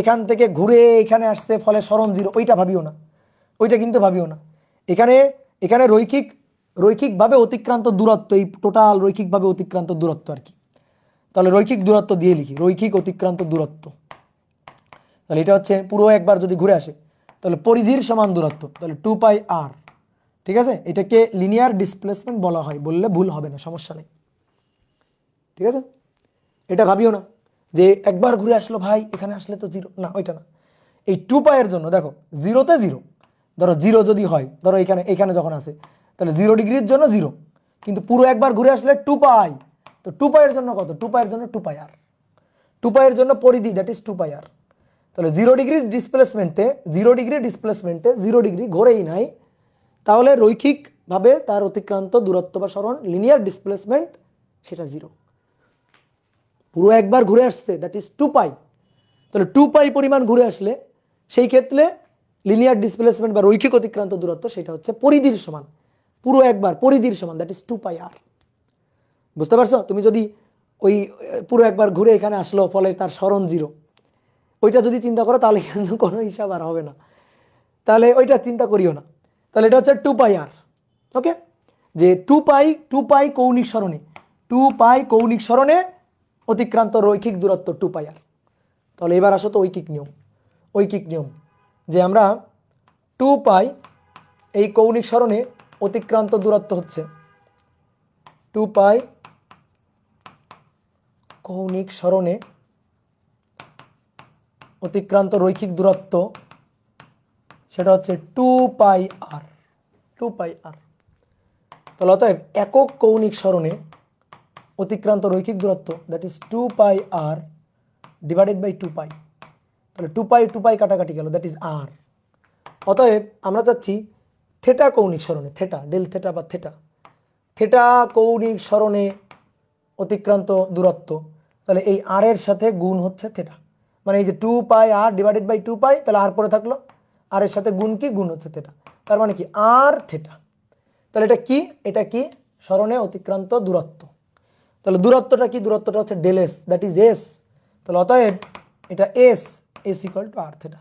এখান থেকে ঘুরে এখানে আসছে ফলে সরণ 0, ওইটা ভাবিও না। এখানে রৈখিকভাবে অতিক্রান্ত দূরত্ব, এই টোটাল রৈখিকভাবে অতিক্রান্ত দূরত্ব আর কি। তাহলে রৈখিক দূরত্ব দিয়ে লিখি, রৈখিক অতিক্রান্ত দূরত্ব। তাহলে এটা হচ্ছে পুরো একবার যদি ঘুরে আসে তাহলে পরিধির সমান দূরত্ব, তাহলে 2πr। ঠিক আছে, এটাকে লিনিয়ার ডিসপ্লেসমেন্ট বলা হয়, বললে ভুল হবে না, সমস্যা নেই। ঠিক আছে, এটা ভাবিও না যে একবার ঘুরে আসলো ভাই এখানে আসলে তো 0, না ওইটা না। এই 2π এর জন্য দেখো 0-তে 0, ধরো 0 যদি হয়, ধরো এখানে যখন আসে তাহলে 0 ডিগ্রির জন্য 0, কিন্তু পুরো একবার ঘুরে আসলে 2π। তো 2π এর জন্য কত? 2π এর জন্য 2πr, 2π এর জন্য পরিধি দ্যাট ইজ 2πr। তাহলে 0 ডিগ্রি ডিসপ্লেসমেন্টে 0 ডিগ্রি ঘোরেই নাই, তাহলে রৈখিকভাবে তার অতিক্রান্ত দূরত্ব বা সরণ লিনিয়ার ডিসপ্লেসমেন্ট সেটা 0। পুরো একবার ঘুরে আসছে দ্যাট ইজ 2π। তাহলে 2π পরিমাণ ঘুরে আসলে সেই ক্ষেত্রে লিনিয়ার ডিসপ্লেসমেন্ট বা রৈখিক অতিক্রান্ত দূরত্ব সেটা হচ্ছে পরিধির সমান, পুরো একবার পরিধির সমান, দ্যাট ইজ 2πr। বুঝতে পারছো? তুমি যদি ওই পুরো একবার ঘুরে এখানে আসলো, ফলে তার সরণ 0, ওইটা যদি চিন্তা করো তাহলে কিন্তু কোনো হিসাব আর হবে না, তাহলে ওইটা চিন্তা করিও না। তাহলে এটা হচ্ছে 2πr। ওকে, যে 2π কৌণিক সরণে, 2π কৌণিক সরণে অতিক্রান্ত রৈখিক দূরত্ব 2πr। তাহলে এবার আসো তো ঐকিক নিয়ম, যে আমরা 2π এই কৌণিক সরণে অতিক্রান্ত দূরত্ব হচ্ছে 2π কৌণিক সরণে অতিক্রান্ত রৈখিক দূরত্ব, সেটা হচ্ছে 2πr। তাহলে অতএব একক কৌণিক সরণে অতিক্রান্ত রৈখিক দূরত্ব, that is 2πr divided by 2π। তাহলে 2π কাটাকাটি গেল, দ্যাট ইজ r। অতএব আমরা চাচ্ছি থেটা কৌণিক সরণে, থেটা ডেল থেটা বা থেটা কৌণিক সরণে অতিক্রান্ত দূরত্ব, তাহলে এই r এর সাথে গুণ হচ্ছে থেটা, মানে এই যে 2πr ডিভাইডেড বাই 2π, তাহলে r পরে থাকলো, r এর সাথে গুণ কি, গুণ হচ্ছে থেটা, তার মানে কি r থেটা। তাহলে এটা কি সরণে অতিক্রান্ত দূরত্ব। তাহলে দূরত্বটা কি, দূরত্বটা হচ্ছে del s, that is s। তাহলে অতএব এটা s equal to r theta.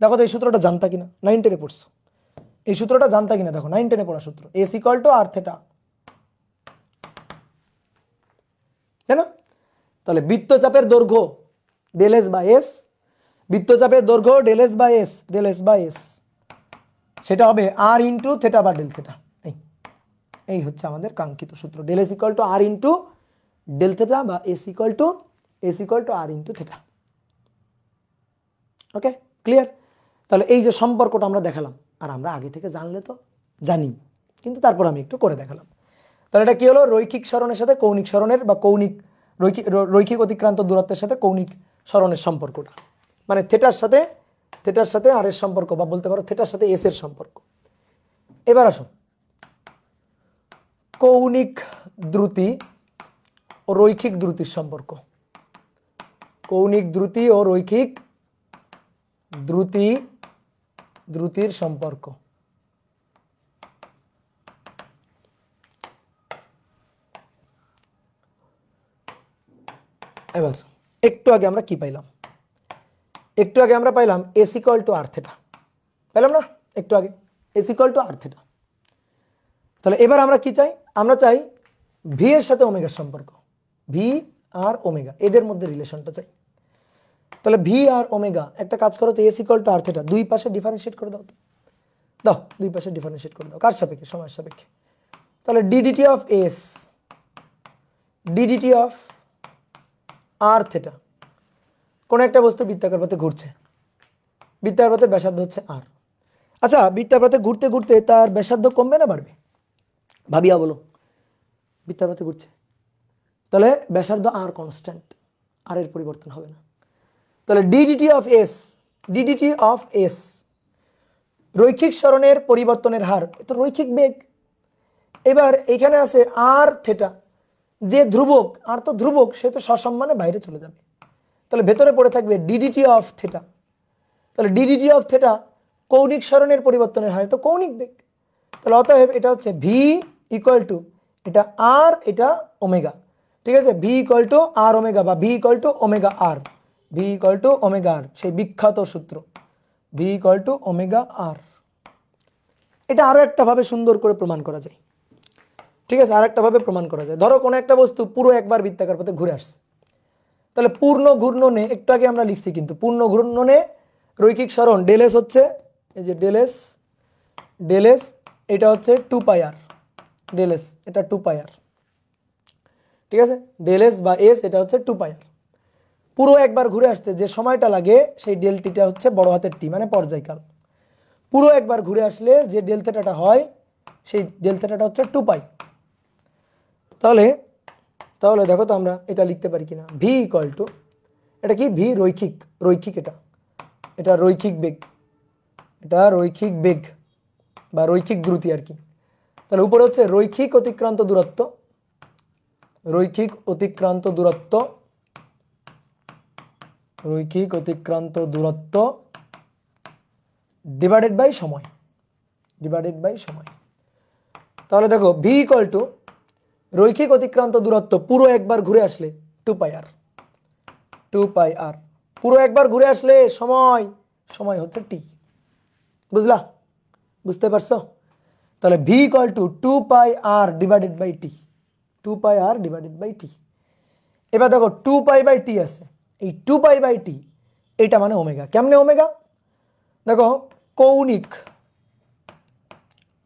দেখো তো এই সূত্রটা জানতা কিনা, 9 10-এ পড়ছো, এই সূত্রটা জানতা কিনা, দেখো 9 10-এ পড়া সূত্র, s equal to r theta, তাই না? তাহলে বৃত্তচাপের দৈর্ঘ্য ডেল s বাই s, বৃত্তচাপের দৈর্ঘ্য ডেল s বাই s, সেটা হবে r ইন্টু থেটা বা ডেল থেটা। এই হচ্ছে আমাদের কাঙ্ক্ষিত সূত্র, del s equal to r into del theta বা s equal to r into theta. Okay, clear? তাহলে এই যে সম্পর্কটা আমরা দেখালাম, আর আমরা আগে থেকে জানলে তো জানি, কিন্তু তারপর আমি একটু করে দেখালাম। তাহলে এটা কি হলো, রৈখিক সরণের সাথে কৌণিক সরণের বা রৈখিক অতিক্রান্ত দূরত্বের সাথে কৌণিক সরণের সম্পর্কটা, মানে থেটার সাথে আর এর সম্পর্ক, বা বলতে পারো থেটার সাথে এস এর সম্পর্ক। এবার আসো কৌণিক দ্রুতি ও রৈখিক দ্রুতির সম্পর্ক, কৌণিক দ্রুতি ও রৈখিক দ্রুতির সম্পর্ক। এবার একটু আগে আমরা কি পাইলাম, একটু আগে আমরা পাইলাম s equal to r theta, পাইলাম না একটু আগে, s equal to r theta. তাহলে এবার আমরা কি চাই, আমরা চাই v এর সাথে ওমেগার সম্পর্ক, v আর ওমেগা এদের মধ্যে রিলেশনটা চাই। তাহলে v আর ওমেগা, একটা কাজ করো তো, s equal to r theta দুই পাশে ডিফারেন্সিয়েট করে দাও তো, দাও দুই পাশে ডিফারেন্সিয়েট করে দাও, কার সাপেক্ষে, সময়ের সাপেক্ষে। তাহলে ddt of s ddt of r theta, কোন একটা বস্তু বৃত্তাকার পথে ঘুরছে, বৃত্তাকার পথে ব্যাসার্ধ হচ্ছে r। আচ্ছা, বৃত্তাকার পথে ঘুরতে ঘুরতে তার ব্যাসার্ধ কমবে না বাড়বে, ভাবিয়া বলো। বৃত্তাকার পথে ঘুরছে, তাহলে ব্যাসার্ধ r কনস্ট্যান্ট, r এর পরিবর্তন হবে না। তাহলে ddt অফ s রৈখিক সরণের পরিবর্তনের হার, তো রৈখিক বেগ। এবার এখানে আছে r থেটা, যে ধ্রুবক, আর তো ধ্রুবক, সে তো সসম্মানে বাইরে চলে যাবে, তাহলে ভেতরে পড়ে থাকবে ddt অফ থেটা। তাহলে ddt অফ থেটা কৌণিক সরণের পরিবর্তনের হার, তো কৌণিক বেগ। তাহলে অতএব এটা হচ্ছে v ইকুয়াল টু, এটা r এটা ওমেগা, ঠিক আছে, v equal to r omega বা v equal to omega r, v equal to omega r, সেই বিখ্যাত সূত্র v equal to omega r। এটা আরো একটা ভাবে সুন্দর করে প্রমাণ করা যায়, ঠিক আছে, আর একটা ভাবে প্রমাণ করা যায়। ধরো কোনো একটা বস্তু পুরো একবার বৃত্তাকার পথে ঘুরে আসছে, তাহলে পূর্ণ ঘূর্ণনে, একটু আগে আমরা লিখছি কিন্তু, পূর্ণ ঘূর্ণনে রৈখিক সরণ ডেল এস হচ্ছে, এই যে ডেল এস এটা হচ্ছে 2πr, ডেল এস এটা 2πr, ঠিক আছে, ডেল এস বা এস এটা হচ্ছে 2πr। পুরো একবার ঘুরে আসতে যে সময়টা লাগে সেই ডেল টিটা হচ্ছে বড় হাতের টি, মানে পর্যায়কাল। পুরো একবার ঘুরে আসলে যে ডেল থেটাটা হয়, সেই ডেল থেটাটা হচ্ছে 2π। তাহলে দেখো তো আমরা এটা লিখতে পারি কিনা, v ইকুয়াল টু, এটা কি, v রৈখিক এটা রৈখিক বেগ, এটা রৈখিক বেগ বা রৈখিক দ্রুতি আর কি। তাহলে উপরে হচ্ছে রৈখিক অতিক্রান্ত দূরত্ব, রৈখিক অতিক্রান্ত দূরত্ব ডিভাইডেড বাই সময়, ডিভাইডেড বাই সময়। তাহলে দেখো ভি ইকুয়াল টু রৈখিক অতিক্রান্ত দূরত্ব পুরো একবার ঘুরে আসলে 2πr, 2πr পুরো একবার ঘুরে আসলে সময়, সময় হচ্ছে টি। বুঝলা? বুঝতে পারছো? তাহলে V equal to 2πr divided by t, 2πr divided by t. এবার দেখো 2π/t আছে, এই 2π/t এটা মানে ওমেগা। কেমনে ওমেগা? দেখো কৌণিক,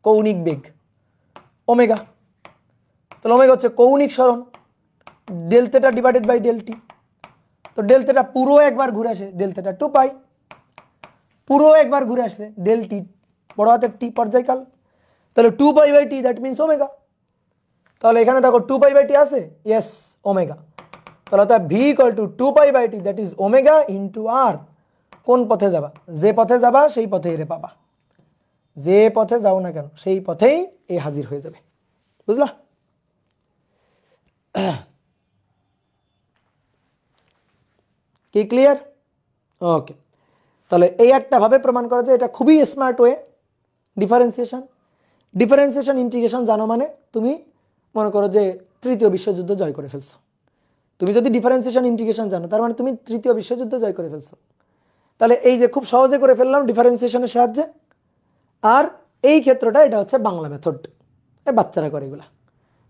কৌণিক বেগ ওমেগা, তাহলে ওমেগা হচ্ছে কৌণিক সরণ, del theta divided by del T. তো ডেল থেটা পুরো একবার ঘুরে আসে, ডেল থেটা 2π, পুরো একবার ঘুরে আসলে ডেল টি বড় হাতের টি পর্যায়কাল, তাহলে 2π/t দ্যাট মিনস ওমেগা। তাহলে এখানে দেখো 2π/t আছে, ইয়েস ওমেগা। তাহলে তা v equal to 2π/t that is omega into r. কোন পথে যাবা? যে পথে যাবা সেই পথে এরে পাবা, যে পথে যাও না কেন সেই পথেই এ হাজির হয়ে যাবে। বুঝলা? কি ক্লিয়ার? ওকে, তাহলে এই একটা ভাবে প্রমাণ করা যায়, এটা খুবই smart way. Differentiation, differentiation integration জানো মানে তুমি মনে করো যে তৃতীয় বিশ্বযুদ্ধ জয় করে ফেলছো। তুমি যদি ডিফারেন্সিয়েশন ইন্টিগ্রেশন জানো তার মানে তুমি তৃতীয় বিশ্বযুদ্ধ জয় করে ফেলছো। তাহলে এই যে খুব সহজে করে ফেললাম ডিফারেন্সিয়েশনের সাহায্যে। আর এই ক্ষেত্রটা এটা হচ্ছে বাংলা মেথড, বাচ্চারা করে এগুলা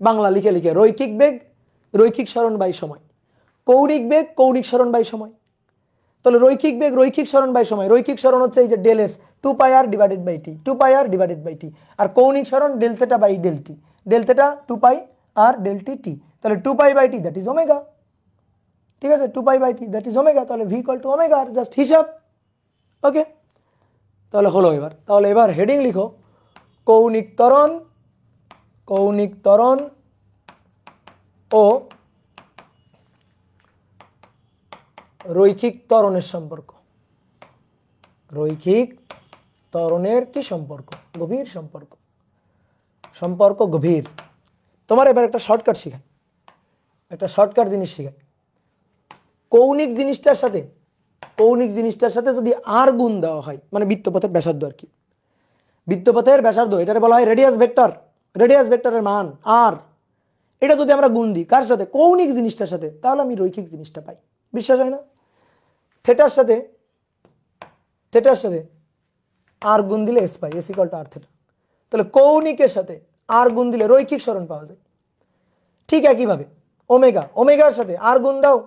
বাংলা লিখে লিখে। রৈখিক বেগ রৈখিক সরণ বাই সময়, কৌণিক বেগ কৌণিক সরণ বাই সময়। তাহলে রৈখিক বেগ রৈখিক সরণ বাই সময়, রৈখিক সরণ হচ্ছে এই যে del s 2πr divided by t, 2πr divided by t. আর কৌণিক সরণ del theta by del t, del theta 2πr del t t. তাহলে 2π/t দ্যাট ইজ ওমেগা। ঠিক আছে, 2π/t দ্যাট ইজ ওমেগা। তাহলে V equal to omega, just হিসাব। Okay, তাহলে হলো এবার। তাহলে এবার হেডিং লিখো কৌণিক ত্বরণ, কৌণিক ত্বরণ ও রৈখিক ত্বরণের সম্পর্ক। রৈখিক ত্বরণের কি সম্পর্ক? গভীর সম্পর্ক, সম্পর্ক গভীর। তোমার এবার একটা শর্টকাট শিখাই, একটা শর্টকাট জিনিস শিখাই। কৌণিক জিনিসটার সাথে, কৌণিক জিনিসটার সাথে যদি আর গুণ দেওয়া হয়, মানে বৃত্তপথের ব্যাসার্ধ আর কি, বৃত্তপথের ব্যাসার্ধ, এটারে বলা হয় রেডিয়াস ভেক্টর। রেডিয়াস ভেক্টরের মান আর, এটা যদি আমরা গুণ দিই কার সাথে? কৌণিক জিনিসটার সাথে, তাহলে আমি রৈখিক জিনিসটা পাই। বিশ্বাস হয় না? থেটার সাথে, থেটার সাথে আর গুণ দিলে এস পাই, S equal to R theta. তাহলে কৌণিকের সাথে আর গুণ দিলে রৈখিক সরণ পাওয়া যায়। ঠিক একইভাবে ওমেগা, ওমেগার সাথে আর গুণ দাও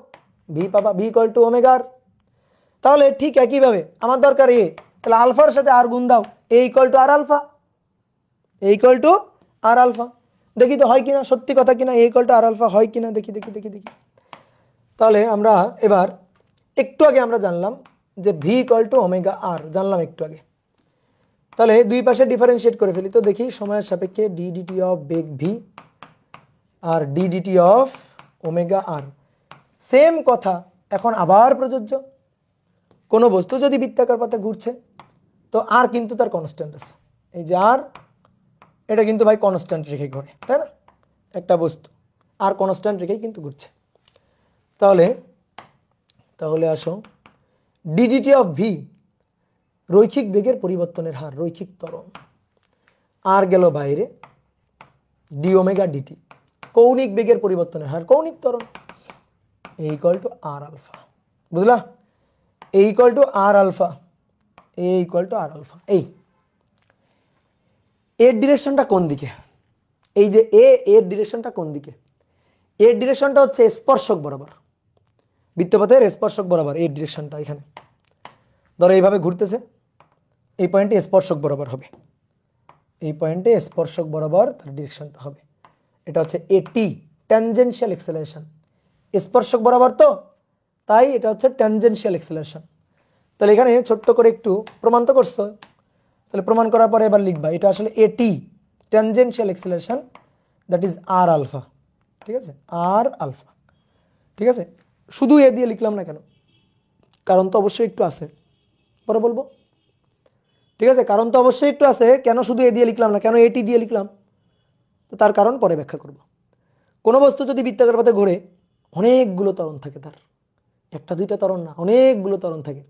ভি পাবা, ভি ইকুয়াল টু ওমেগার। তাহলে ঠিক একইভাবে আমার দরকার এ, তাহলে আলফার সাথে আর গুণ দাও, a equal to r alpha, a equal to r alpha. দেখি তো হয় কিনা, সত্যি কথা কিনা, a equal to r alpha হয় কিনা, দেখি দেখি দেখি দেখি। তাহলে আমরা এবার একটু আগে আমরা জানলাম যে ভি ইকুয়াল টু ওমেগা আর, জানলাম একটু আগে। তাহলে দুই পাশে ডিফারেন্সিয়েট করে ফেলি তো দেখি, সময়ের সাপেক্ষে ডি ডিটি অফ বেগ ভি আর D DT of omega R. Same কথা এখন আবার প্রযোজ্য। কোনো বস্তু যদি বৃত্তাকার পথে ঘুরছে তো আর কিন্তু তার কনস্ট্যান্ট আছে, এই যে আর, এটা কিন্তু ভাই কনস্ট্যান্ট রেখে ঘোরে, তাই না? একটা বস্তু আর কনস্ট্যান্ট রেখেই কিন্তু ঘুরছে। তাহলে তাহলে আসো ডিডিটি অফ ভি রৈখিক বেগের পরিবর্তনের হার, রৈখিক ত্বরণ। আর গেল বাইরে, ডি ওমেগা ডিটি কৌণিক বেগের পরিবর্তনের হার, কৌণিক ত্বরণ, a equal to r alpha. বুঝলা? A equal to r alpha, a equal to r alpha. এই এর ডিরেকশনটা কোন দিকে? এই যে এ, এর ডিরেকশনটা কোন দিকে? এর ডিরেকশনটা হচ্ছে স্পর্শক বরাবর, বৃত্তপথের স্পর্শক বরাবর এর ডিরেকশনটা। এখানে ধরো এইভাবে ঘুরতেছে, এই পয়েন্টে স্পর্শক বরাবর হবে, এই পয়েন্টে স্পর্শক বরাবর তার ডিরেকশনটা হবে। এটা হচ্ছে এটি, ট্যানজেনশিয়াল এক্সেলারেশন। স্পর্শক বরাবর তো, তাই এটা হচ্ছে ট্যানজেনশিয়াল এক্সেলারেশন। তাহলে এখানে ছোট্ট করে একটু প্রমাণ তো করছো, তাহলে প্রমাণ করার পরে এবার লিখবা এটা আসলে এটি, tangential acceleration, that is R alpha. ঠিক আছে, আর আলফা। ঠিক আছে, শুধু এ দিয়ে লিখলাম না কেন? কারণ তো অবশ্যই একটু আছে, পরে বলবো। ঠিক আছে, কারণ তো অবশ্যই একটু আছে, কেন শুধু এ দিয়ে লিখলাম না, কেন এটি দিয়ে লিখলাম, তো তার কারণ পরে ব্যাখ্যা করব। কোনো বস্তু যদি বৃত্তাকার পথে ঘোরে, অনেকগুলো ত্বরণ থাকে তার, একটা দুইটা ত্বরণ না, অনেকগুলো ত্বরণ থাকে।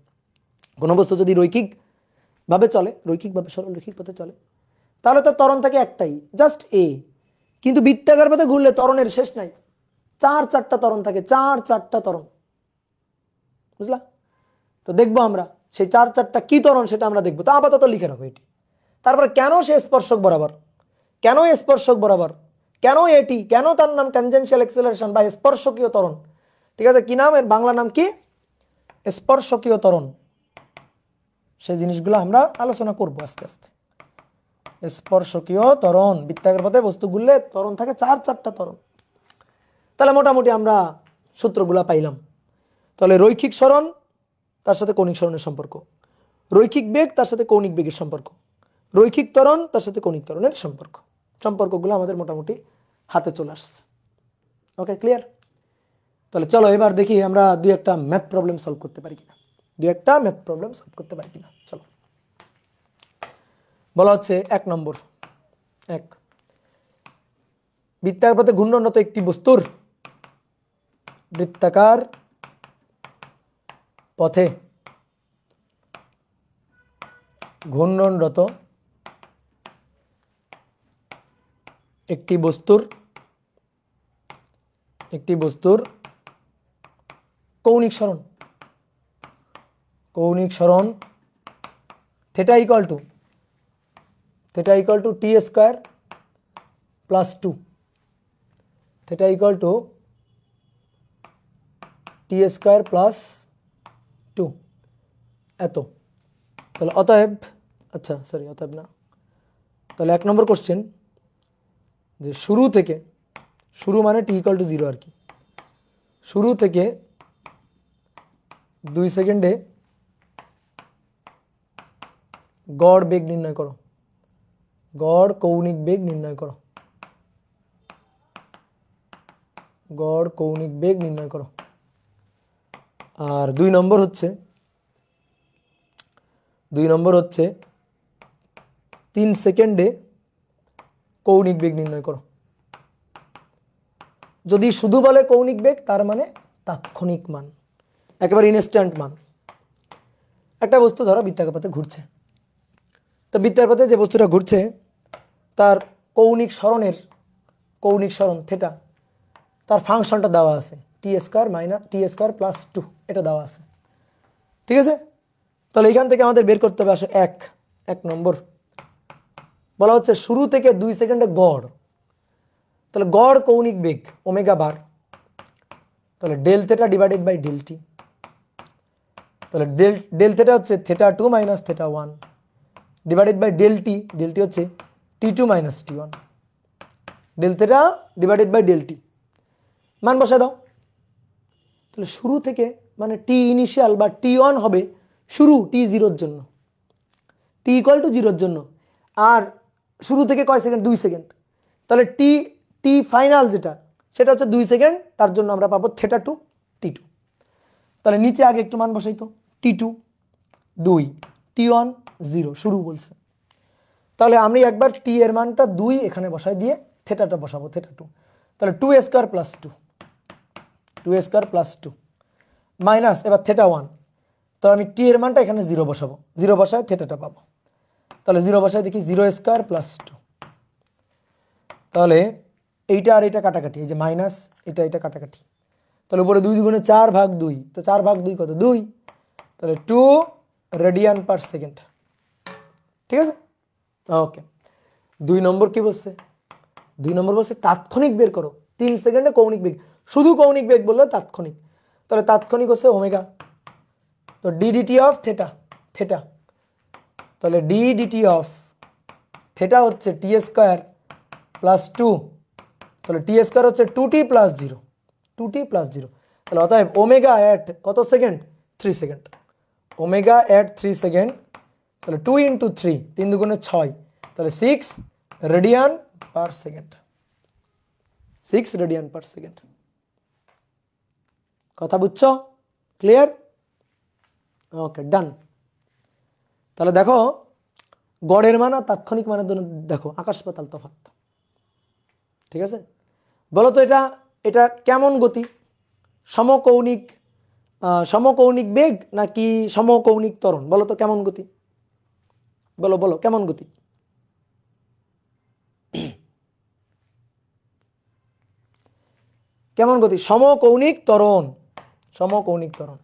কোনো বস্তু যদি রৈখিক ভাবে চলে, রৈখিকভাবে সরল রৈখিক পথে চলে, তাহলে তো ত্বরণ থাকে একটাই, জাস্ট এ। কিন্তু বৃত্তাকার পথে ঘুরলে ত্বরণের শেষ নাই, 4-4টা ত্বরণ থাকে, 4-4টা ত্বরণ, বুঝলা? তো দেখবো আমরা সেই 4-4টা কি ত্বরণ সেটা আমরা দেখবো। তো আপাতত লিখে রাখো এটি। তারপর কেন সে স্পর্শক বরাবর, কেন স্পর্শক বরাবর, কেন এটি, কেন তার নাম ট্যানজেনশিয়াল অ্যাক্সিলারেশন বা স্পর্শকীয় ত্বরণ। ঠিক আছে, কি নাম এর বাংলা নাম কি? স্পর্শকীয় ত্বরণ। সেই জিনিসগুলো আমরা আলোচনা করব আস্তে আস্তে। স্পর্শকীয় ত্বরণ, বৃত্তাকার পথে বস্তু ঘুরলে ত্বরণ থাকে 4-4টা ত্বরণ। তাহলে মোটামুটি আমরা সূত্রগুলা পাইলাম। তাহলে রৈখিক সরণ তার সাথে কৌণিক সরণের সম্পর্ক, রৈখিক বেগ তার সাথে কৌণিক বেগের সম্পর্ক, রৈখিক ত্বরণ তার সাথে কৌণিক ত্বরণের সম্পর্ক, সম্পর্কগুলো আমাদের মোটামুটি হাতে চলে আসছে। ওকে, ক্লিয়ার? তাহলে চলো এবার দেখি আমরা দুই একটা ম্যাথ প্রবলেম সলভ করতে পারি কিনা, দুই একটা ম্যাথ প্রবলেম সলভ করতে পারি কিনা। চলো, বলা হচ্ছে 1 নম্বর, বৃত্তাকার পথে ঘূর্ণনরত একটি বস্তুর, বৃত্তাকার পথে ঘূর্ণনরত একটি বস্তুর কৌণিক সরণ, থিটা ইকুয়াল টু টি square plus 2, theta equal two টি স্কয়ার প্লাস 2 এত। তাহলে অতএব, আচ্ছা সরি অতএব না, তাহলে 1 নম্বর কোশ্চেন যে শুরু মানে টি ইকুয়াল টু 0 আর কি, শুরু থেকে 2 সেকেন্ডে গড় বেগ নির্ণয় করো, গড় কৌণিক বেগ নির্ণয় করো, গড় কৌণিক বেগ নির্ণয় করো। আর 2 নম্বর হচ্ছে 3 সেকেন্ডে কৌণিক বেগ নির্ণয় করো। যদি শুধু বলে কৌণিক বেগ তার মানে তাৎক্ষণিক মান, একেবারে ইনস্ট্যান্ট মান। একটা বস্তু ধরো বৃত্তাকার পথে ঘুরছে, তো বৃত্তাকার পথে যে বস্তুটা ঘুরছে তার কৌণিক সরণ থিটা, তার ফাংশনটা দেওয়া আছে টি স্কয়ার প্লাস 2, এটা দেওয়া আছে। ঠিক আছে, তাহলে এখান থেকে আমাদের বের করতে হবে আসো 1 নম্বর বলা হচ্ছে শুরু থেকে 2 সেকেন্ডে গড়, তাহলে গড় কৌণিক বেগ ওমেগা বার, তাহলে del theta divided by del টি, তাহলে ডেল থিটা হচ্ছে theta 2 minus theta 1 divided by del T হচ্ছে t2 minus t1, del theta divided by del T মান বসায় দাও। তাহলে শুরু থেকে মানে টি ইনিশিয়াল বা t1 হবে শুরু t0 জন্য, t ইকুয়াল টু 0 জন্য, আর শুরু থেকে কয় সেকেন্ড? 2 সেকেন্ড, তাহলে টি ফাইনাল সেটা হচ্ছে 2 সেকেন্ড, তার জন্য আমরা পাবো থিটা 2 t2। তাহলে নিচে আগে একটু মান বসাই তো, t2 2, t1 0, শুরু বলছে। তাহলে আমি একবার টি এর মানটা 2 এখানে বসাই দিয়ে থিটাটা বসাবো থিটা 2, তাহলে 2 স্কয়ার প্লাস 2 মাইনাস এবার থিটা 1, তো আমি টি এর মানটা এখানে 0 বসাবো, 0 বসায় থিটাটা পাবো, তাহলে 0 বসায় দেখি 0 স্কয়ার প্লাস 2, তাহলে এইটা আর এটা কাটাকাটি, এই যে মাইনাস এটা কাটাকাটি, তাহলে উপরে 2 দুগুণে 4 ভাগ 2, তো 4 ভাগ 2 কত? 2, তাহলে 2 রেডিয়ান পার সেকেন্ড। ঠিক আছে, ওকে। 2 নম্বর কি বলছে? 2 নম্বর বলছে তাৎক্ষণিক বের করো, 3 সেকেন্ডে কৌণিক বেগ, শুধু কৌণিক বেগ বললে তাৎক্ষণিক, তাহলে তাৎক্ষণিক হচ্ছে ওমেগা, তো ডিডিটি অফ থিটা, তাহলে ডিডিটি অফ থিটা হচ্ছে টি স্কয়ার প্লাস 2, তাহলে টি স্কয়ার হচ্ছে 2t প্লাস 0, তাহলে অতএব ওমেগা এট কত সেকেন্ড? 3 সেকেন্ড, ওমেগা এট 3 সেকেন্ড, তাহলে 2 ইন্টু 3, 3 দুগুণে 6, তাহলে 6 radian per second, 6 radian per second. কথা বুঝছো? ক্লিয়ার? ওকে, ডান। তাহলে দেখো গড়ের মান আর তাৎক্ষণিক মানের জন্য দেখো আকাশ পাতাল তফাৎ। ঠিক আছে, বলো তো এটা কেমন গতি? সমকৌণিক বেগ নাকি সমকৌণিক ত্বরণ? বলো তো কেমন গতি? বলো বলো কেমন গতি? কেমন গতি? সমকৌণিক ত্বরণ, সমকৌণিক ত্বরণ।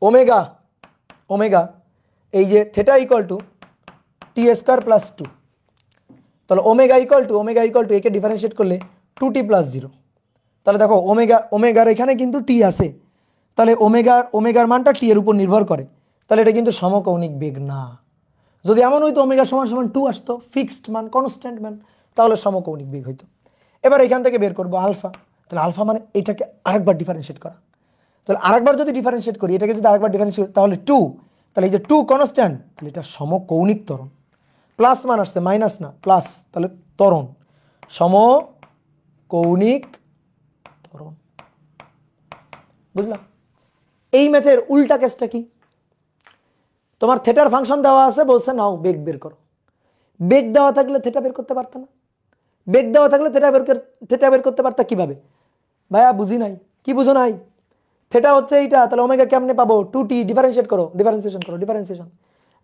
ওমেগা, ওমেগা এই যে থেটা ইকুয়াল টু টি স্কোয়ার প্লাস 2, তাহলে ওমেগা ইকুয়াল টু একে ডিফারেন্সিয়েট করলে 2t প্লাস 0। তাহলে দেখো ওমেগার এখানে কিন্তু টি আছে, তাহলে ওমেগার মানটা টি এর উপর নির্ভর করে, তাহলে এটা কিন্তু সমকৌণিক বেগ না। যদি এমন হইতো ওমেগা সমান সমান 2 আসতো, ফিক্সড মান, কনস্ট্যান্ট মান, তাহলে সমকৌণিক বেগ হইতো। এবার এখান থেকে বের করবো আলফা, তাহলে আলফা মানে এটাকে আরেকবার ডিফারেন্সিয়েট করা, তাহলে আরেকবার যদি ডিফারেন্সিয়েট করি, এটাকে যদি আরেকবার ডিফারেন্সিয়েট, তাহলে 2, তাহলে এই যে 2 কনস্ট্যান্ট, তাহলে এটা সমকৌণিক ত্বরণ। প্লাস মান আসছে, মাইনাস না, প্লাস, তাহলে ত্বরণ, সমকৌণিক ত্বরণ। বুঝলাম? এই ম্যাথের উল্টা কেসটা কি? তোমার থেটার ফাংশন দেওয়া আছে, বলছে নাও বেগ বের করো। বেগ দেওয়া থাকলে থেটা বের করতে পারত না? বেগ দেওয়া থাকলে থেটা বের করতে পারতা কিভাবে? ভাইয়া বুঝি নাই। কি বুঝো নাই? থেটা হচ্ছে এইটা, তাহলে ওমেগা কেমনে পাবো? 2t, ডিফারেন্সিয়েট করো, ডিফারেন্সিয়েশন করো,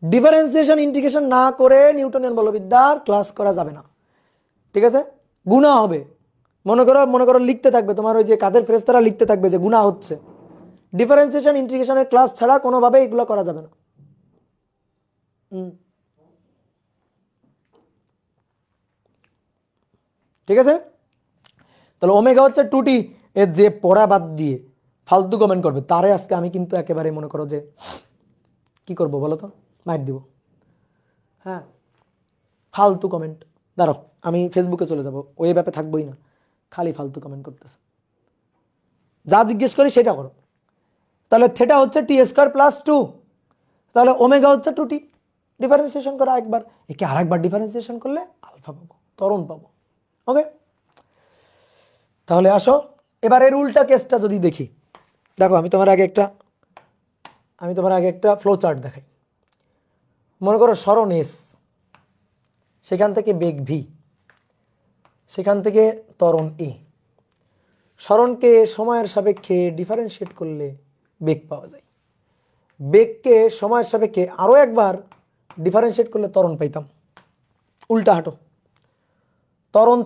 ডিফারেন্সিয়েশন ইন্টিগ্রেশন না করে নিউটনিয়ান বলবিদ্যার ক্লাস করা যাবে না, ঠিক আছে? গুণা হবে। মনে করো লিখতে থাকবে, তোমার ওই যে কাদের ফেরেশতারা লিখতে থাকবে যে গুণা হচ্ছে। ডিফারেন্সিয়েশন ইন্টিগ্রেশনের ক্লাস ছাড়া কোনোভাবে এগুলো করা যাবে না। ঠিক আছে? তাহলে ওমেগা হচ্ছে 2t। এর যে পড়া বাদ দিয়ে ফালতু কমেন্ট করবে তারে আজকে আমি কিন্তু একেবারে মনে করো যে কি করব বলো তো, মাইট দিব। হ্যাঁ, ফালতু কমেন্ট। দাঁড়াও, আমি ফেসবুকে চলে যাব, ওই ব্যাপে থাকবোই না, খালি ফালতু কমেন্ট করতেছে। যা জিজ্ঞেস করি সেটা করো। তাহলে থেটা হচ্ছে টি স্কোয়ার প্লাস 2, তাহলে ওমেগা হচ্ছে 2t। ডিফারেন্সিয়েশন করা একবার, একে আরেকবার ডিফারেন্সিয়েশন করলে আলফা পাবো, ত্বরণ পাবো। ওকে, তাহলে আসো এবার এর উল্টা কেসটা যদি দেখি। দেখো আমি তোমার আগে একটা ফ্লো চার্ট দেখাই। মনে করো সরণ এস, সেখান থেকে বেগ ভি, সেখান থেকে ত্বরণ এ। সরণকে সময়ের সাপেক্ষে ডিফারেন্সিয়েট করলে বেগ পাওয়া যায়। বেগকে সময়ের সাপেক্ষে আরও একবার ডিফারেন্সিয়েট করলে ত্বরণ পাইতাম। উল্টা হাঁটো, ত্বরণ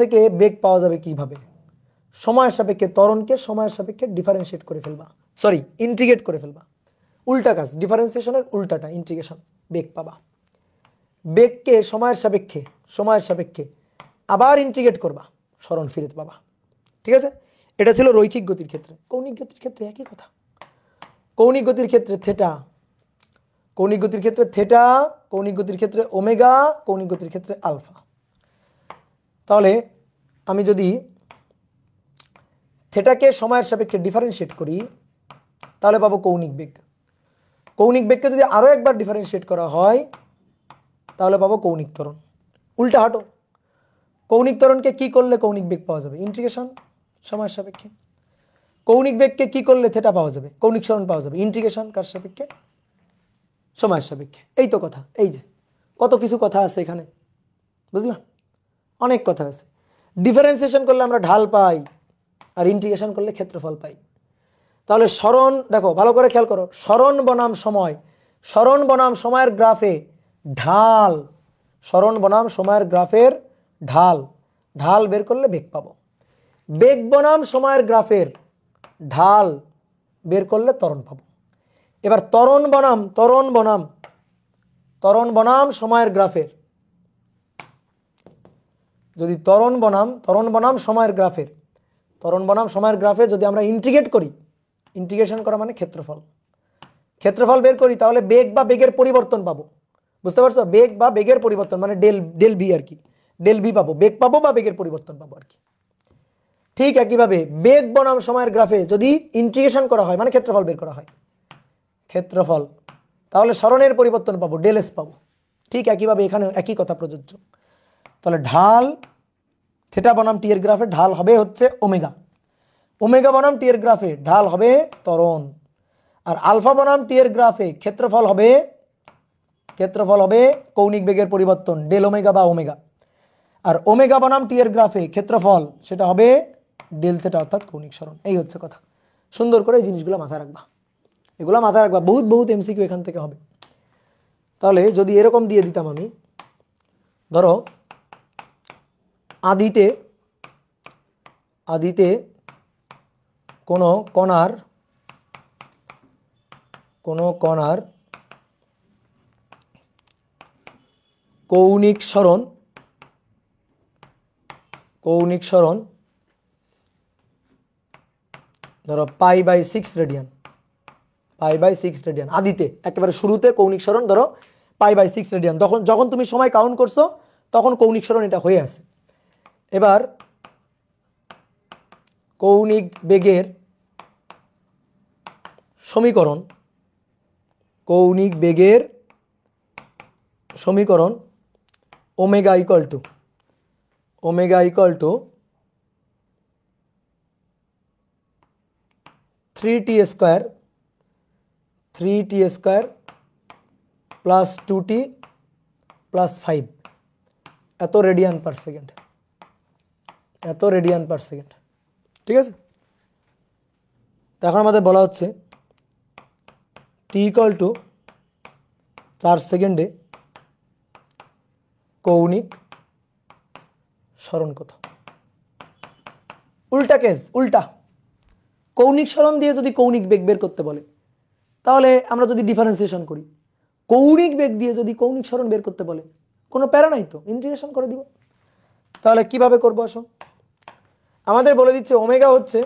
থেকে বেগ পাওয়া যাবে কিভাবে? সময়ের সাপেক্ষে ত্বরণকে সময়ের সাপেক্ষে ডিফারেন্সিয়েট করে ফেলবা, সরি ইন্টিগ্রেট করে ফেলবা। উল্টা কাজ, ডিফারেন্সিয়েশনের উল্টাটা ইন্টিগ্রেশন, বেগ পাবা। বেগকে সময়ের সাপেক্ষে আবার ইন্টিগ্রেট করবা, সরণ ফিরে পাবা। ঠিক আছে? এটা ছিল রৈখিক গতির ক্ষেত্রে। কৌণিক গতির ক্ষেত্রে একই কথা। কৌণিক গতির ক্ষেত্রে থেটা, কৌণিক গতির ক্ষেত্রে থেটা, কৌণিক গতির ক্ষেত্রে ওমেগা, কৌণিক গতির ক্ষেত্রে আলফা। তাহলে আমি যদি থেটাকে সময়ের সাপেক্ষে ডিফারেন্সিয়েট করি তাহলে পাবো কৌণিক বেগ। কৌণিক বেগকে যদি আরও একবার ডিফারেন্সিয়েট করা হয় তাহলে পাবো কৌণিক ত্বরণ। উল্টা হাঁটো, কৌণিক ত্বরণকে কি করলে কৌণিক বেগ পাওয়া যাবে? ইন্টিগ্রেশন, সময়ের সাপেক্ষে। কৌণিক বেগকে কি করলে থেটা পাওয়া যাবে? কৌণিক সরণ পাওয়া যাবে। ইন্টিগ্রেশন কার সাপেক্ষে? সময়ের সাপেক্ষে। এই তো কথা, এই যে কত কিছু কথা আছে এখানে, বুঝলাম? অনেক কথা আছে। ডিফারেন্সিয়েশন করলে আমরা ঢাল পাই, আর ইন্টিগ্রেশন করলে ক্ষেত্রফল পাই। তাহলে সরণ, দেখো ভালো করে খেয়াল করো, সরণ বনাম সময়ের গ্রাফে ঢাল, সরণ বনাম সময়ের গ্রাফের ঢাল বের করলে বেগ পাবো। বেগ বনাম সময়ের গ্রাফের ঢাল বের করলে ত্বরণ পাবো। এবার ত্বরণ বনাম সময়ের গ্রাফের, যদি ত্বরণ বনাম সময়ের গ্রাফে যদি আমরা ইন্টিগ্রেট করি, ইন্টিগ্রেশন করা মানে ক্ষেত্রফল বের করি, তাহলে বেগ বা বেগের পরিবর্তন পাবো। বুঝতে পারছো? বেগ বা বেগের পরিবর্তন মানে ডেল ভি আর কি, ডেল ভি পাবো, বেগ পাবো বা বেগের পরিবর্তন পাবো আর কি। ঠিক একইভাবে বেগ বনাম সময়ের গ্রাফে যদি ইন্টিগ্রেশন করা হয় মানে ক্ষেত্রফল বের করা হয়, ক্ষেত্রফল, তাহলে সরণের পরিবর্তন পাবো, ডেল এস পাবো। ঠিক একইভাবে এখানে একই কথা প্রযোজ্য। তাহলে ঢাল, থেটা বনাম টি এর গ্রাফে ঢাল হবে হচ্ছে ওমেগা, ওমেগা বনাম টি এর গ্রাফে ঢাল হবে ত্বরণ, আর আলফা বনাম টি এর গ্রাফে ক্ষেত্রফল হবে কৌণিক বেগের পরিবর্তন, ডেল ওমেগা বা ওমেগা। আর ওমেগা বনাম টি এর গ্রাফে ক্ষেত্রফল সেটা হবে ডেল থেটা অর্থাৎ কৌণিক সরণ। এই হচ্ছে কথা। সুন্দর করে এই জিনিসগুলো মাথায় রাখবা, এগুলো মাথায় রাখবা, বহুত এমসিকিউ এখান থেকে হবে। তাহলে যদি এরকম দিয়ে দিতাম আমি, ধরো আদিতে কোনো কণার কৌণিক সরণ ধরো π/6 রেডিয়ান, আদিতে একেবারে শুরুতে কৌণিক সরণ ধরো π/6 রেডিয়ান। যখন তুমি সময় কাউন্ট করছো তখন কৌণিক সরণ এটা হয়ে আছে। এবার কৌণিক বেগের সমীকরণ omega equal two 3t square plus 2t plus 5 এত রেডিয়ান পার সেকেন্ড, ঠিক আছে। তো এখন আমাদের বলা হচ্ছে t ইকুয়াল টু 4 সেকেন্ডে কৌণিক সরণ কত। উল্টা কেস, কৌণিক সরণ দিয়ে যদি কৌণিক বেগ বের করতে বলে তাহলে আমরা যদি ডিফারেন্সিয়েশন করি, কৌণিক বেগ দিয়ে যদি কৌণিক সরণ বের করতে বলে কোনো প্যারা নাই তো, ইন্টিগ্রেশন করে দিব। তাহলে কিভাবে করবো আসো, আমাদের বলে দিচ্ছে ওমেগা হচ্ছে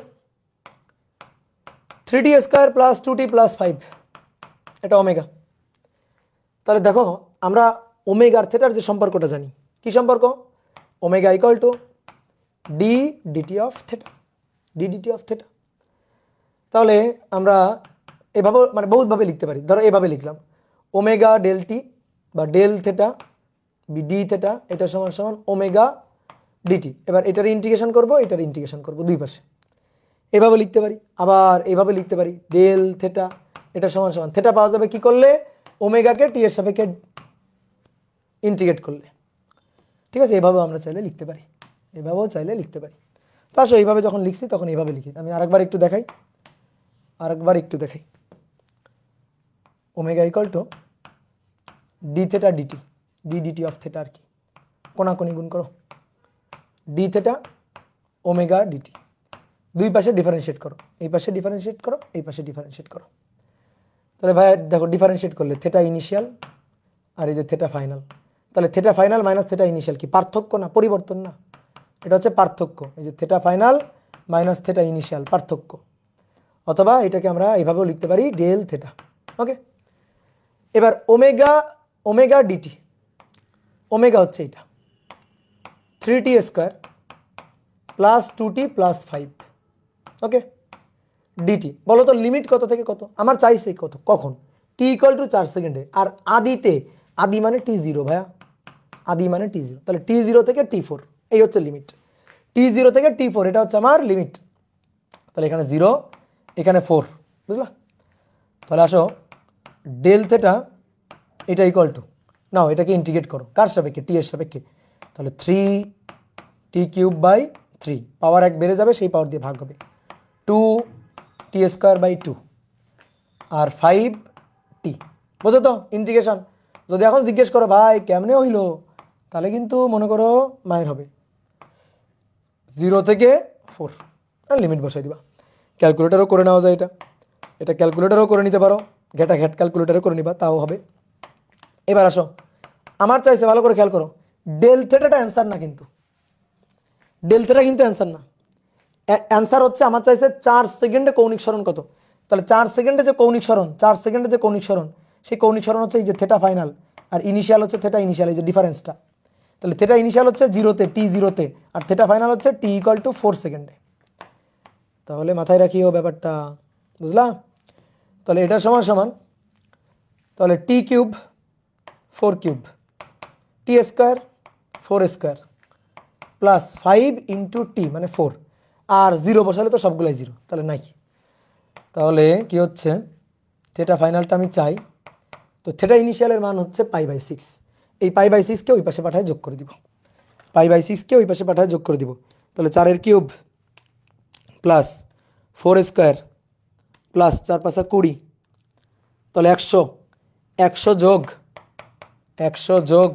3t square plus 2t plus 5, এটা ওমেগা। তাহলে দেখো আমরা ওমেগার থেটার যে সম্পর্কটা জানি, কি সম্পর্ক, omega equal to D DT of theta. তাহলে আমরা এভাবে মানে বহুতভাবে লিখতে পারি। ধরো এভাবে লিখলাম ওমেগা ডেল টি বা ডেল থেটা ডি থেটা এটা সমান সমান ওমেগা ডিটি। এবার এটার ইন্টিগ্রেশন করব দুই পাশে, এভাবে লিখতে পারি। আবার এভাবে লিখতে পারি ডেল থেটা এটা সমান সমান থেটা পাওয়া যাবে কি করলে, ওমেগাকে টি এর সাপেক্ষে ইন্টিগ্রেট করলে, ঠিক আছে। এভাবেও আমরা চাইলে লিখতে পারি, তো আসলে এইভাবে যখন লিখছি তখন এইভাবে লিখি। আমি আরেকবার একটু দেখাই, omega equal to d theta dt of theta, আর কি কোনাকুনি গুণ করো, ডি থেটা ওমেগা ডিটি, দুই পাশে ডিফারেন্সিয়েট করো, এই পাশে ডিফারেন্সিয়েট করো, এই পাশে ডিফারেন্সিয়েট করো। তাহলে ভাই দেখো ডিফারেন্সিয়েট করলে থেটা ইনিশিয়াল আর এই যে থেটা ফাইনাল, তাহলে theta final minus theta initial কি পার্থক্য না, পরিবর্তন না, এটা হচ্ছে পার্থক্য। এই যে theta final minus theta initial পার্থক্য। অথবা এটাকে আমরা এইভাবেও লিখতে পারি ডেল থেটা, ওকে। এবার ওমেগা ডিটি, ওমেগা হচ্ছে এটা 3t square plus 2t plus 5, ওকে। ডিটি বলো তো লিমিট কত থেকে কত আমার চাইছে, কত কখন, t ইকুয়াল টু 4 সেকেন্ডে। আর আদি মানে t0 ভাইয়া, তাহলে t0 থেকে t4 এই হচ্ছে লিমিট, t0 থেকে t4 এটা হচ্ছে আমার লিমিট। তাহলে এখানে 0 এখানে 4, বুঝলা। তাহলে আসো ডেল থেটা এটা ইকুয়াল টু, নাও এটাকে ইন্টিগ্রেট করো কার সাপেক্ষে, টি এর সাপেক্ষে। তাহলে 3t³/3 পাওয়ার 1 বেড়ে যাবে, সেই পাওয়ার দিয়ে ভাগ হবে, 2t²/2 আর 5t, বুঝো তো ইন্টিগ্রেশন। যদি এখন জিজ্ঞেস করো ভাই কেমনে হইলো, তাহলে কিন্তু মনে করো মায়ের হবে 0 থেকে 4 লিমিট বসাই দিবা। ক্যালকুলেটারও করে নেওয়া যায়, এটা ক্যালকুলেটারও করে নিতে পারো, ঘেট ক্যালকুলেটারও করে নিবা, তাও হবে। এবার আসো আমার চাইছে, ভালো করে খেয়াল করো, ডেল থেটাটা অ্যান্সার না, কিন্তু ডেল থেটা কিন্তু অ্যান্সার না, অ্যান্সার হচ্ছে আমার চাইছে 4 সেকেন্ডে কৌণিক সরণ কত। তাহলে 4 সেকেন্ডে যে কৌণিক সরণ, সেই কৌণিক সরণ হচ্ছে এই যে থেটা ফাইনাল আর ইনিশিয়াল হচ্ছে থেটা ইনিশিয়াল, এই যে ডিফারেন্সটা। তাহলে থেটা ইনিশিয়াল হচ্ছে 0-তে t0-তে আর থেটা ফাইনাল হচ্ছে t ইকুয়াল টু 4 সেকেন্ডে। তাহলে মাথায় রাখিও ব্যাপারটা, বুঝলা। তাহলে এটা সমান তাহলে t³ 4³ t² 4² plus 5 into T মানে 4, আর 0 বসালে তো সবগুলাই 0, তাহলে নাই। তাহলে কি হচ্ছে, থেটা ফাইনালটা আমি চাই, তো থেটা ইনিশিয়ালের মান হচ্ছে π/6, এই π/6কে ওই পাশে পাঠায় যোগ করে দিব, তাহলে 4³ প্লাস 4² প্লাস 4×5 = 20, তাহলে 100 যোগ 100 যোগ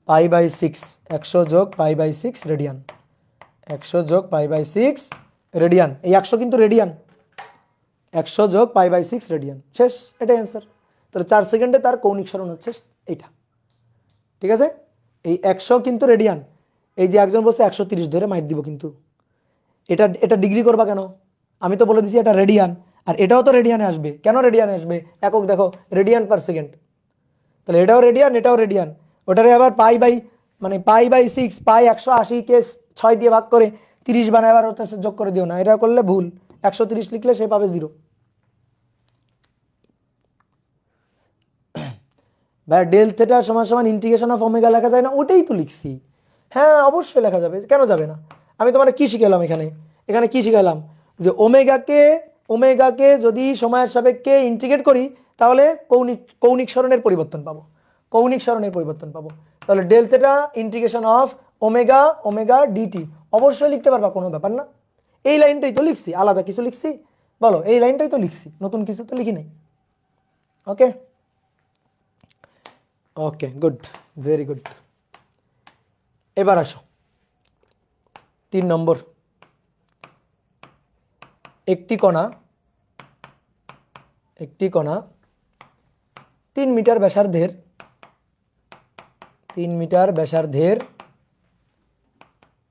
π/6, 100 যোগ π/6 রেডিয়ান, 100 যোগ π/6 রেডিয়ান। এই 100 কিন্তু রেডিয়ান, 100 যোগ π/6 রেডিয়ান, শেষ, এটাই অ্যান্সার। তাহলে 4 সেকেন্ডে তার কৌণিক সরণ হচ্ছে এইটা, ঠিক আছে। এই 100 কিন্তু রেডিয়ান, এই যে একজন বলছে 130 ধরে মাইর দিব, কিন্তু এটা এটা ডিগ্রি করবা কেন? আমি তো বলে দিছি এটা রেডিয়ান, আর এটাও তো রেডিয়ানে আসবে। কেন রেডিয়ানে আসবে? একক দেখো, রেডিয়ান পার সেকেন্ড, তাহলে এটাও রেডিয়ান, এটাও রেডিয়ান। ওটারে আবার π/6, পাই 180 কে 6 দিয়ে ভাগ করে 30 বানায়, আবার ওটা যোগ করে দিও না, এটা করলে ভুল। 130 লিখলে সে পাবে 0। ভাই ডেল থিটা সমান সমান ইন্টিগ্রেশন অফ ওমেগা লেখা যায় না? ওটাই তো লিখছি। হ্যাঁ অবশ্যই লেখা যাবে, কেন যাবে না? আমি তোমার কি শিখালাম এখানে? এখানে কি শিখালাম? যে ওমেগাকে যদি সময়ের সাপেক্ষে ইন্টিগ্রেট করি তাহলে কৌণিক সরণের পরিবর্তন পাবো, কৌণিক সরণের পরিবর্তন পাবো। তাহলে del theta integration of omega DT অবশ্যই লিখতে পারবা, কোনো ব্যাপার না। এই লাইনটাই তো লিখছি, আলাদা কিছু লিখছি? বলো, এই লাইনটাই তো লিখছি, নতুন কিছু তো লিখি নাই। ওকে ওকে, গুড, ভেরি গুড। এবার আসো 3 নম্বর। একটি কণা 3 মিটার ব্যাসার্ধের, 3 মিটার ব্যাসার্ধের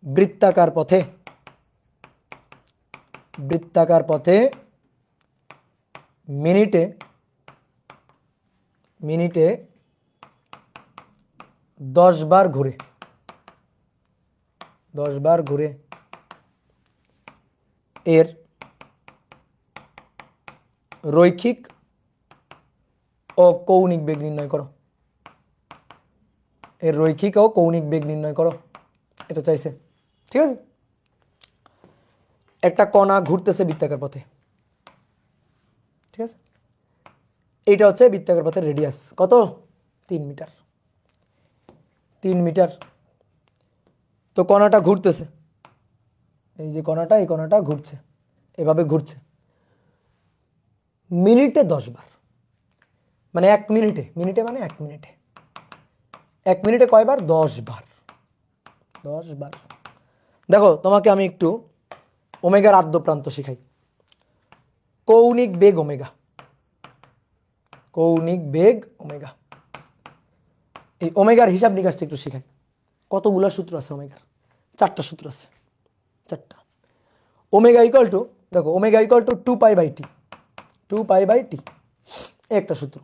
বৃত্তাকার পথে মিনিটে 10 বার ঘুরে, 10 বার ঘুরে এর রৈখিক ও কৌণিক বেগ নির্ণয় করো। এর রৈখিক ও কৌণিক বেগ নির্ণয় করো, এটা চাইছে, ঠিক আছে। একটা কণা ঘুরতেছে বৃত্তাকার পথে, ঠিক আছে। এইটা হচ্ছে বৃত্তাকার পথের রেডিয়াস, কত? 3 মিটার, 3 মিটার। তো কণাটা ঘুরতেছে, এই যে কণাটা, এই কণাটা ঘুরছে, এভাবে ঘুরছে মিনিটে 10 বার, মানে 1 মিনিটে, মানে 1 মিনিটে, 1 মিনিটে কয়বার? 10 বার, 10 বার। দেখো তোমাকে আমি একটু ওমেগার আদ্য প্রান্ত শিখাই। কৌণিক বেগ ওমেগা, কৌণিক বেগ ওমেগা, এই ওমেগার হিসাব নিকাশটা একটু শিখাই। কতগুলো সূত্র আছে ওমেগার? 4টা সূত্র আছে, 4টা। ওমেগা ইকুয়াল টু, দেখো omega equal to 2π/t, 2π/t, একটা সূত্র,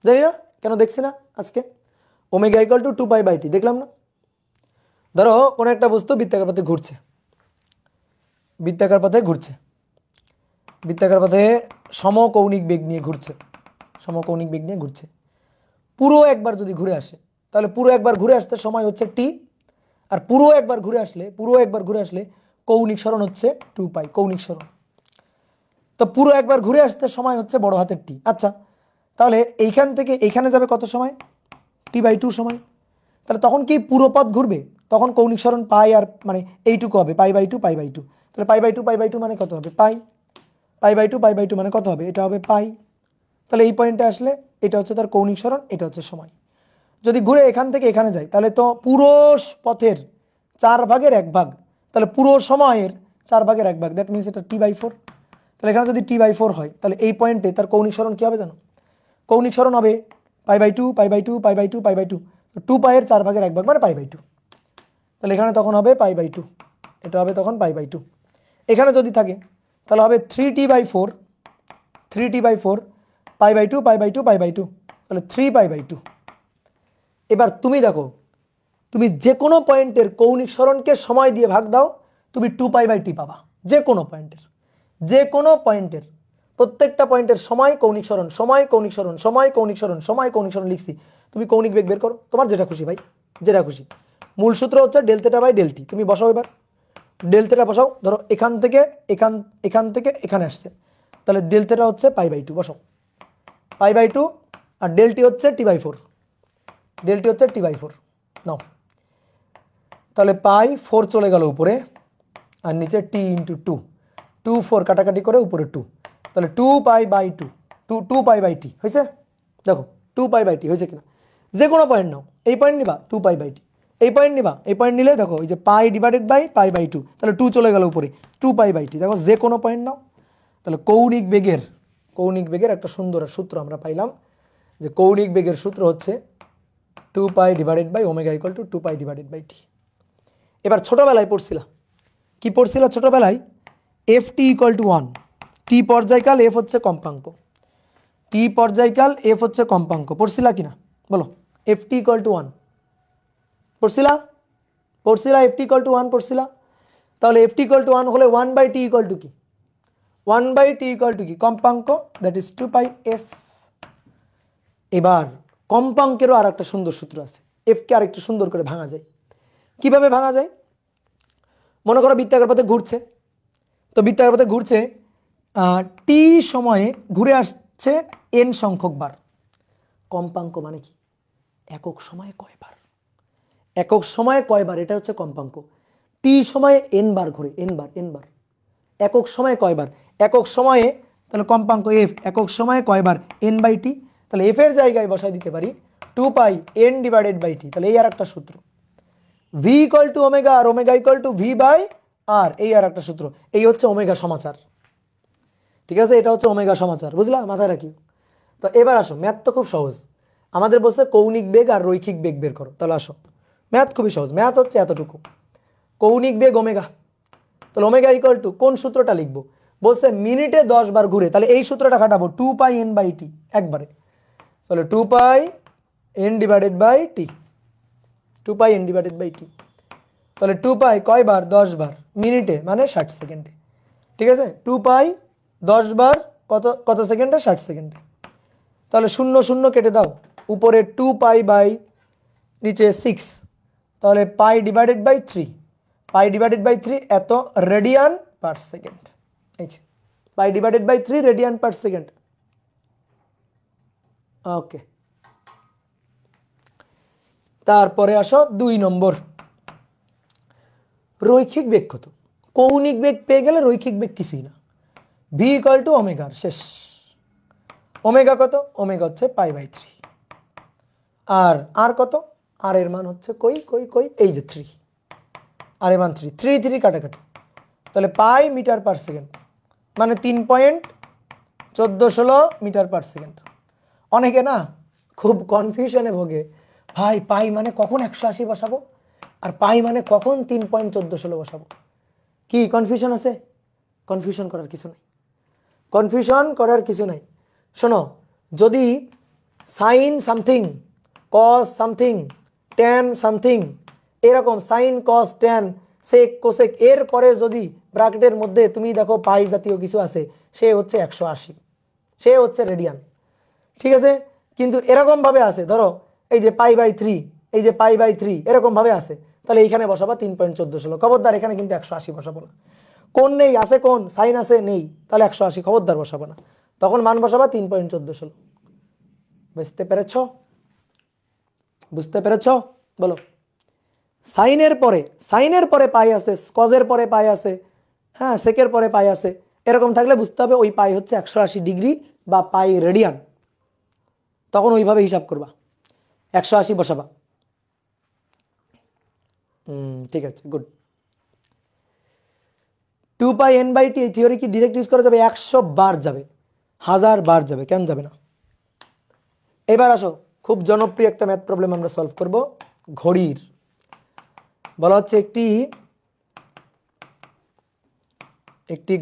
জানি না কেন দেখছি না আজকে। ওমেগা ইকুয়াল টু 2π/t দেখলাম না? ধরো কোনো একটা বস্তু বৃত্তাকার পথে ঘুরছে, বৃত্তাকার পথে ঘুরছে, বৃত্তাকার পথে সমকৌণিক বেগ নিয়ে ঘুরছে, সমকৌণিক বেগ নিয়ে ঘুরছে। পুরো একবার যদি ঘুরে আসে তাহলে পুরো একবার ঘুরে আসতে সময় হচ্ছে t, আর পুরো একবার ঘুরে আসলে কৌণিক সরণ হচ্ছে 2π, কৌণিক সরণ। তো পুরো একবার ঘুরে আসতে সময় হচ্ছে বড় হাতের t। আচ্ছা, তাহলে এইখান থেকে এইখানে যাবে কত সময়? t/2 সময়। তাহলে তখন কি পুরো পথ ঘুরবে? তখন কৌণিক সরণ পাই, আর মানে এইটুকু হবে π/2, π/2। তাহলে π/2 মানে কত হবে? পাই। π/2 মানে কত হবে? এটা হবে পাই। তাহলে এই পয়েন্টে আসলে এটা হচ্ছে তার কৌণিক সরণ, এটা হচ্ছে সময়। যদি ঘুরে এখান থেকে এখানে যায় তাহলে তো পুরো পথের 4/1 ভাগ, তাহলে পুরো সময়ের 4/1 ভাগ, দ্যাট মিনস এটা t/4। তাহলে এখানে যদি t/4 হয় তাহলে এই পয়েন্টে তার কৌণিক সরণ কী হবে জানো? কৌণিক সরণ হবে π/2, π/2, π/2, π/2, 2π এর 4/1 ভাগ মানে π/2। তাহলে এখানে তখন হবে π/2, এটা হবে তখন π/2। এখানে যদি থাকে তাহলে হবে 3t/4, 3t/4, π/2, π/2, π/2, তাহলে 3π/2। এবার তুমি দেখো, তুমি যে কোনো পয়েন্টের কৌণিক সরণকে সময় দিয়ে ভাগ দাও, তুমি 2π/t পাবা। যে কোনো পয়েন্টের প্রত্যেকটা পয়েন্টের সময় কৌণিক সরণ, সময় কৌণিক সরণ, সময় কৌণিক সরণ, সময় কৌণিক সরণ লিখছি। তুমি কৌণিক বেগ বের করো, তোমার যেটা খুশি ভাই, যেটা খুশি। মূল সূত্র হচ্ছে del theta by del T. তুমি বসাও, এবার ডেল থিটা বসাও। ধরো এখান থেকে এখানে আসছে, তাহলে ডেল থিটা হচ্ছে π/2, বসাও π/2, আর ডেল টি হচ্ছে t/4, ডেল টি হচ্ছে t/4 নাও। তাহলে π/4 চলে গেল উপরে, আর নিচে t × 2, 2 4 কাটাকাটি করে উপরে 2, তাহলে 2π/2, 2π/t হয়েছে। দেখো 2π/t হয়েছে কিনা? যে কোনো পয়েন্ট নাও, এই পয়েন্ট নিবা 2π/t, এই পয়েন্ট নিবা, এই পয়েন্ট নিলে দেখো এই যে π/π/2, তাহলে 2 চলে গেল উপরে, 2π/t। দেখো যে কোনো পয়েন্ট নাও, তাহলে কৌণিক বেগের একটা সুন্দর সূত্র আমরা পাইলাম, যে কৌণিক বেগের সূত্র হচ্ছে 2π/ω = 2π/t। এবার ছোটবেলায় পড়ছিলা, কি পড়ছিলা ছোটবেলায়? ft = 1, টি পর্যায়কাল, f হচ্ছে কম্পাঙ্ক, টি পর্যায়কাল, f হচ্ছে কম্পাঙ্ক, পড়ছিলা কিনা বলো? ft = 1 পড়ছিলা? ft = 1 পড়ছিলা? তাহলে ft = 1 হলে 1/t = কি? 1/t = কি? কম্পাঙ্ক, দ্যাট ইজ 2πf। এবার কম্পাঙ্কেরও আর একটা সুন্দর সূত্র আছে, f কে আরেকটু সুন্দর করে ভাঙা যায়। কিভাবে ভাঙা যায়? মনে করো বৃত্তাকার পথে ঘুরছে, তো বৃত্তাকার পথে ঘুরছে, টি সময়ে ঘুরে আসছে n সংখ্যক বার। কম্পাঙ্ক মানে কি? একক সময়ে কয়বার, একক সময়ে কয়বার, এটা হচ্ছে কম্পাঙ্ক। টি সময়ে n বার ঘুরে, n বার। একক সময়ে কয়বার, একক সময়ে, তাহলে কম্পাঙ্ক f, একক সময়ে কয়বার, n/t। তাহলে f এর জায়গায় বসাই দিতে পারি 2πn/t। তাহলে এই আর একটা সূত্র, v = ω আর ω = v/r, এই আর একটা সূত্র। এই হচ্ছে ওমেগা সমাচার, ঠিক আছে? এটা হচ্ছে ওমেগা সমাচার, বুঝলা? মাথায় রাখিও। তো এবার আসো, ম্যাথ তো খুব সহজ, আমাদের বলছে কৌণিক বেগ আর রৈখিক বেগ বের করো। তাহলে আসো, ম্যাথ খুবই সহজ, ম্যাথ হচ্ছে এতটুকু, কৌণিক বেগ ওমেগা, তাহলে ω = কোন সূত্রটা লিখবো? বলছে মিনিটে 10 বার ঘুরে, তাহলে এই সূত্রটা খাটাবো 2πn/t একবারে, তাহলে 2πn/t, 2πn/t। তাহলে 2π কয়বার? 10 বার, মিনিটে মানে 60 সেকেন্ডে, ঠিক আছে? 2π 10 বার কত সেকেন্ডে? 60 সেকেন্ডে। তাহলে 0 0 কেটে দাও, উপরে 2π নিচে 6, তাহলে π/3, π/3 এত রেডিয়ান পার সেকেন্ড, এই যে π/3 রেডিয়ান পার সেকেন্ড। ওকে, তারপরে আসো 2 নম্বর, রৈখিক বেগ কত? কৌণিক বেগ পেয়ে গেলে রৈখিক বেগ কিছুই না, v = ω, শেষ। ওমেগা কত? ওমেগা হচ্ছে π/3। আর কত? আর এর মান হচ্ছে কই, এই যে 3, আর এর মান 3 কাটাকাটি, তাহলে পাই মিটার পার সেকেন্ড, মানে 3.1416 মিটার পার সেকেন্ড। অনেকে না খুব কনফিউশনে ভোগে, ভাই পাই মানে কখন 180 বসাবো, আর পাই মানে কখন 3.1416 বসাবো। কি কনফিউশন আছে? কনফিউশন করার কিছু নাই, শোনো, যদি sine something, cos something, tan something, এরকম sine cos tan sec cosec, এর পরে যদি ব্র্যাকেটের মধ্যে তুমি দেখো পাই জাতীয় কিছু আছে, সে হচ্ছে 180, সে হচ্ছে রেডিয়ান, ঠিক আছে? কিন্তু এরকম ভাবে আছে, ধরো এই যে π/3, এই যে π/3 এরকম ভাবে আছে, তাহলে এইখানে বসাবা 3.1416। খবরদার এখানে কিন্তু 180 বসাবো না। কোন নেই, আছে কোন? সাইন আছে, নেই, তাহলে 180 খবরদার বসাবো না, তখন মান বসাবা 3.1416। বুঝতে পেরেছ? বলো। সাইনের পরে পাই আছে, কজের পরে পাই আছে, হ্যাঁ, সেকের পরে পাই আছে, এরকম থাকলে বুঝতে হবে ওই পাই হচ্ছে 180 ডিগ্রি বা পাই রেডিয়ান, তখন ওইভাবে হিসাব করবা, 180 বসাবা। ঠিক আছে, গুড। 2πn/t এই থিওরি কি ডিরেক্ট ইউজ করা যাবে? 100 বার যাবে, 1000 বার যাবে, কেন যাবে না? এবার আসো, খুব জনপ্রিয় একটা ম্যাথ প্রবলেম আমরা সলভ করব, ঘড়ির। বলা হচ্ছে একটি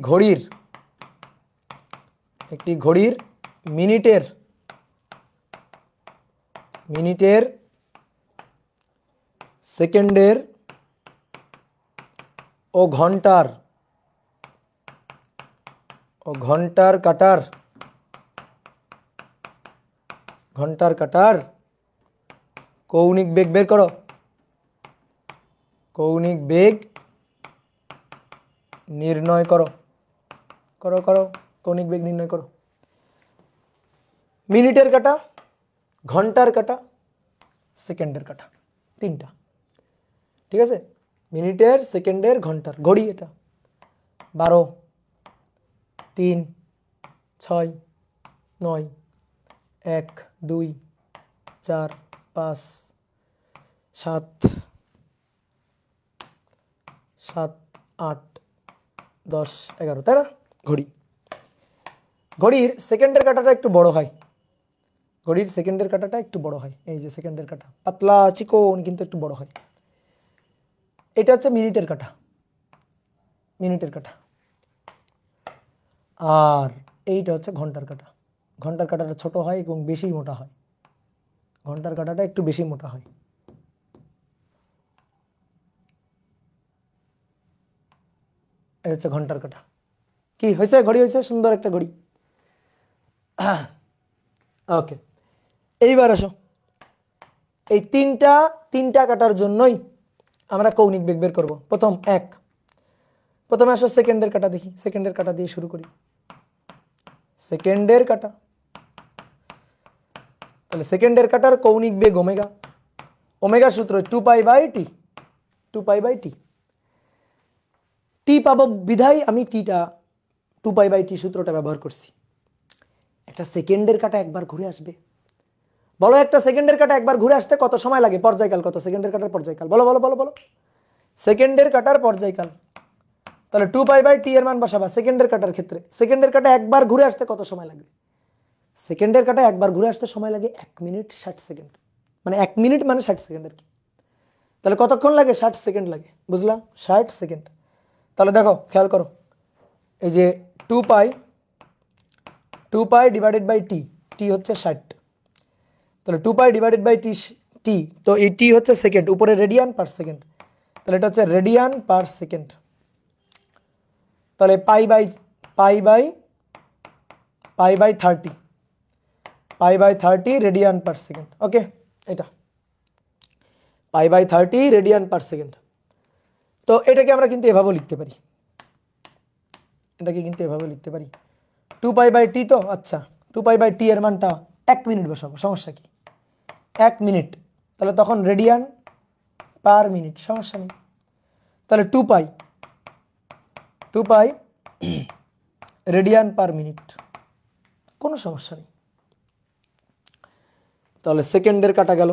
ঘড়ির মিনিটের, সেকেন্ডের ও ঘন্টার কাটার কৌণিক বেগ বের করো। কৌণিক বেগ নির্ণয় করো। কৌণিক বেগ নির্ণয় করো। মিনিটের কাটা, ঘন্টার কাটা, সেকেন্ডের কাটা, তিনটা, ঠিক আছে? মিনিটের, সেকেন্ডের, ঘন্টার, ঘড়ি এটা। 12, 3, 6, 9, 1, 2, 4, 5 7 7 8 10 11, তাই না? ঘড়ি, ঘড়ির সেকেন্ডের কাঁটাটা একটু বড় হয়, ঘড়ির সেকেন্ডের কাঁটাটা একটু বড় হয়, এই যে সেকেন্ডের কাঁটা পাতলা চিকন কিন্তু একটু বড় হয়। এটা হচ্ছে মিনিটের কাঁটা, মিনিটের কাঁটা। আর এইটা হচ্ছে ঘন্টার কাঁটা, ঘন্টার কাঁটাটা ছোট হয় এবং বেশি মোটা হয়, ঘন্টার কাঁটাটা একটু বেশি মোটা হয়। এটা হচ্ছে ঘন্টার কাঁটা। কি হয়েছে? ঘড়ি হয়েছে, সুন্দর একটা ঘড়ি। ওকে, এইবার আসো, এই তিনটা কাটার জন্যই আমরা কৌণিক বেগ বের করব। প্রথমে আসো সেকেন্ডের কাটা দেখি, সেকেন্ডের কাটা দিয়ে শুরু করি। সেকেন্ডের কাটা, তাহলে সেকেন্ডের কাটার কৌণিক বেগ ওমেগা, ওমেগা সূত্র 2π/t, 2π/t। টি পাবো বিধায় আমি টিটা 2π/t সূত্রটা ব্যবহার করছি। একটা সেকেন্ডের কাটা একবার ঘুরে আসবে, বলো একটা সেকেন্ডের কাটা একবার ঘুরে আসতে কত সময় লাগে? পর্যায়কাল কত সেকেন্ডের কাটার পর্যায়কাল? বলো বলো বলো বলো, সেকেন্ডের কাটার পর্যায়কাল। তাহলে 2π/t এর মান বসাবা সেকেন্ডের কাটার ক্ষেত্রে। সেকেন্ডের কাটা একবার ঘুরে আসতে কত সময় লাগবে? সেকেন্ডের কাটা একবার ঘুরে আসতে সময় লাগে 1 মিনিট 60 সেকেন্ড, মানে 1 মিনিট মানে 60 সেকেন্ড আর কি। তাহলে কতক্ষণ লাগে? 60 সেকেন্ড লাগে, বুঝলা? 60 সেকেন্ড। তাহলে দেখো, খেয়াল করো, এই যে 2π ডিভাইডেড বাই টি, টি হচ্ছে 60, তাহলে 2π ডিভাইডেড বাই টি, তো এই টি হচ্ছে সেকেন্ড, উপরে রেডিয়ান পার সেকেন্ড, তাহলে এটা হচ্ছে রেডিয়ান পার সেকেন্ড। তাহলে pi by 30, π/30 radian per second. Okay, এটা π/30 রেডিয়ান পার সেকেন্ড। তো এটাকে আমরা কিন্তু এভাবেও লিখতে পারি, এটাকে কিন্তু এভাবে লিখতে পারি 2π/t। তো আচ্ছা, 2π/t এর মানটা 1 মিনিট বসাবো, সমস্যা কি? 1 মিনিট, তাহলে তখন রেডিয়ান পার মিনিট, সমস্যা নেই। তাহলে 2π রেডিয়ান পার মিনিট, কোনো সমস্যা নেই। তাহলে সেকেন্ডের কাটা গেল,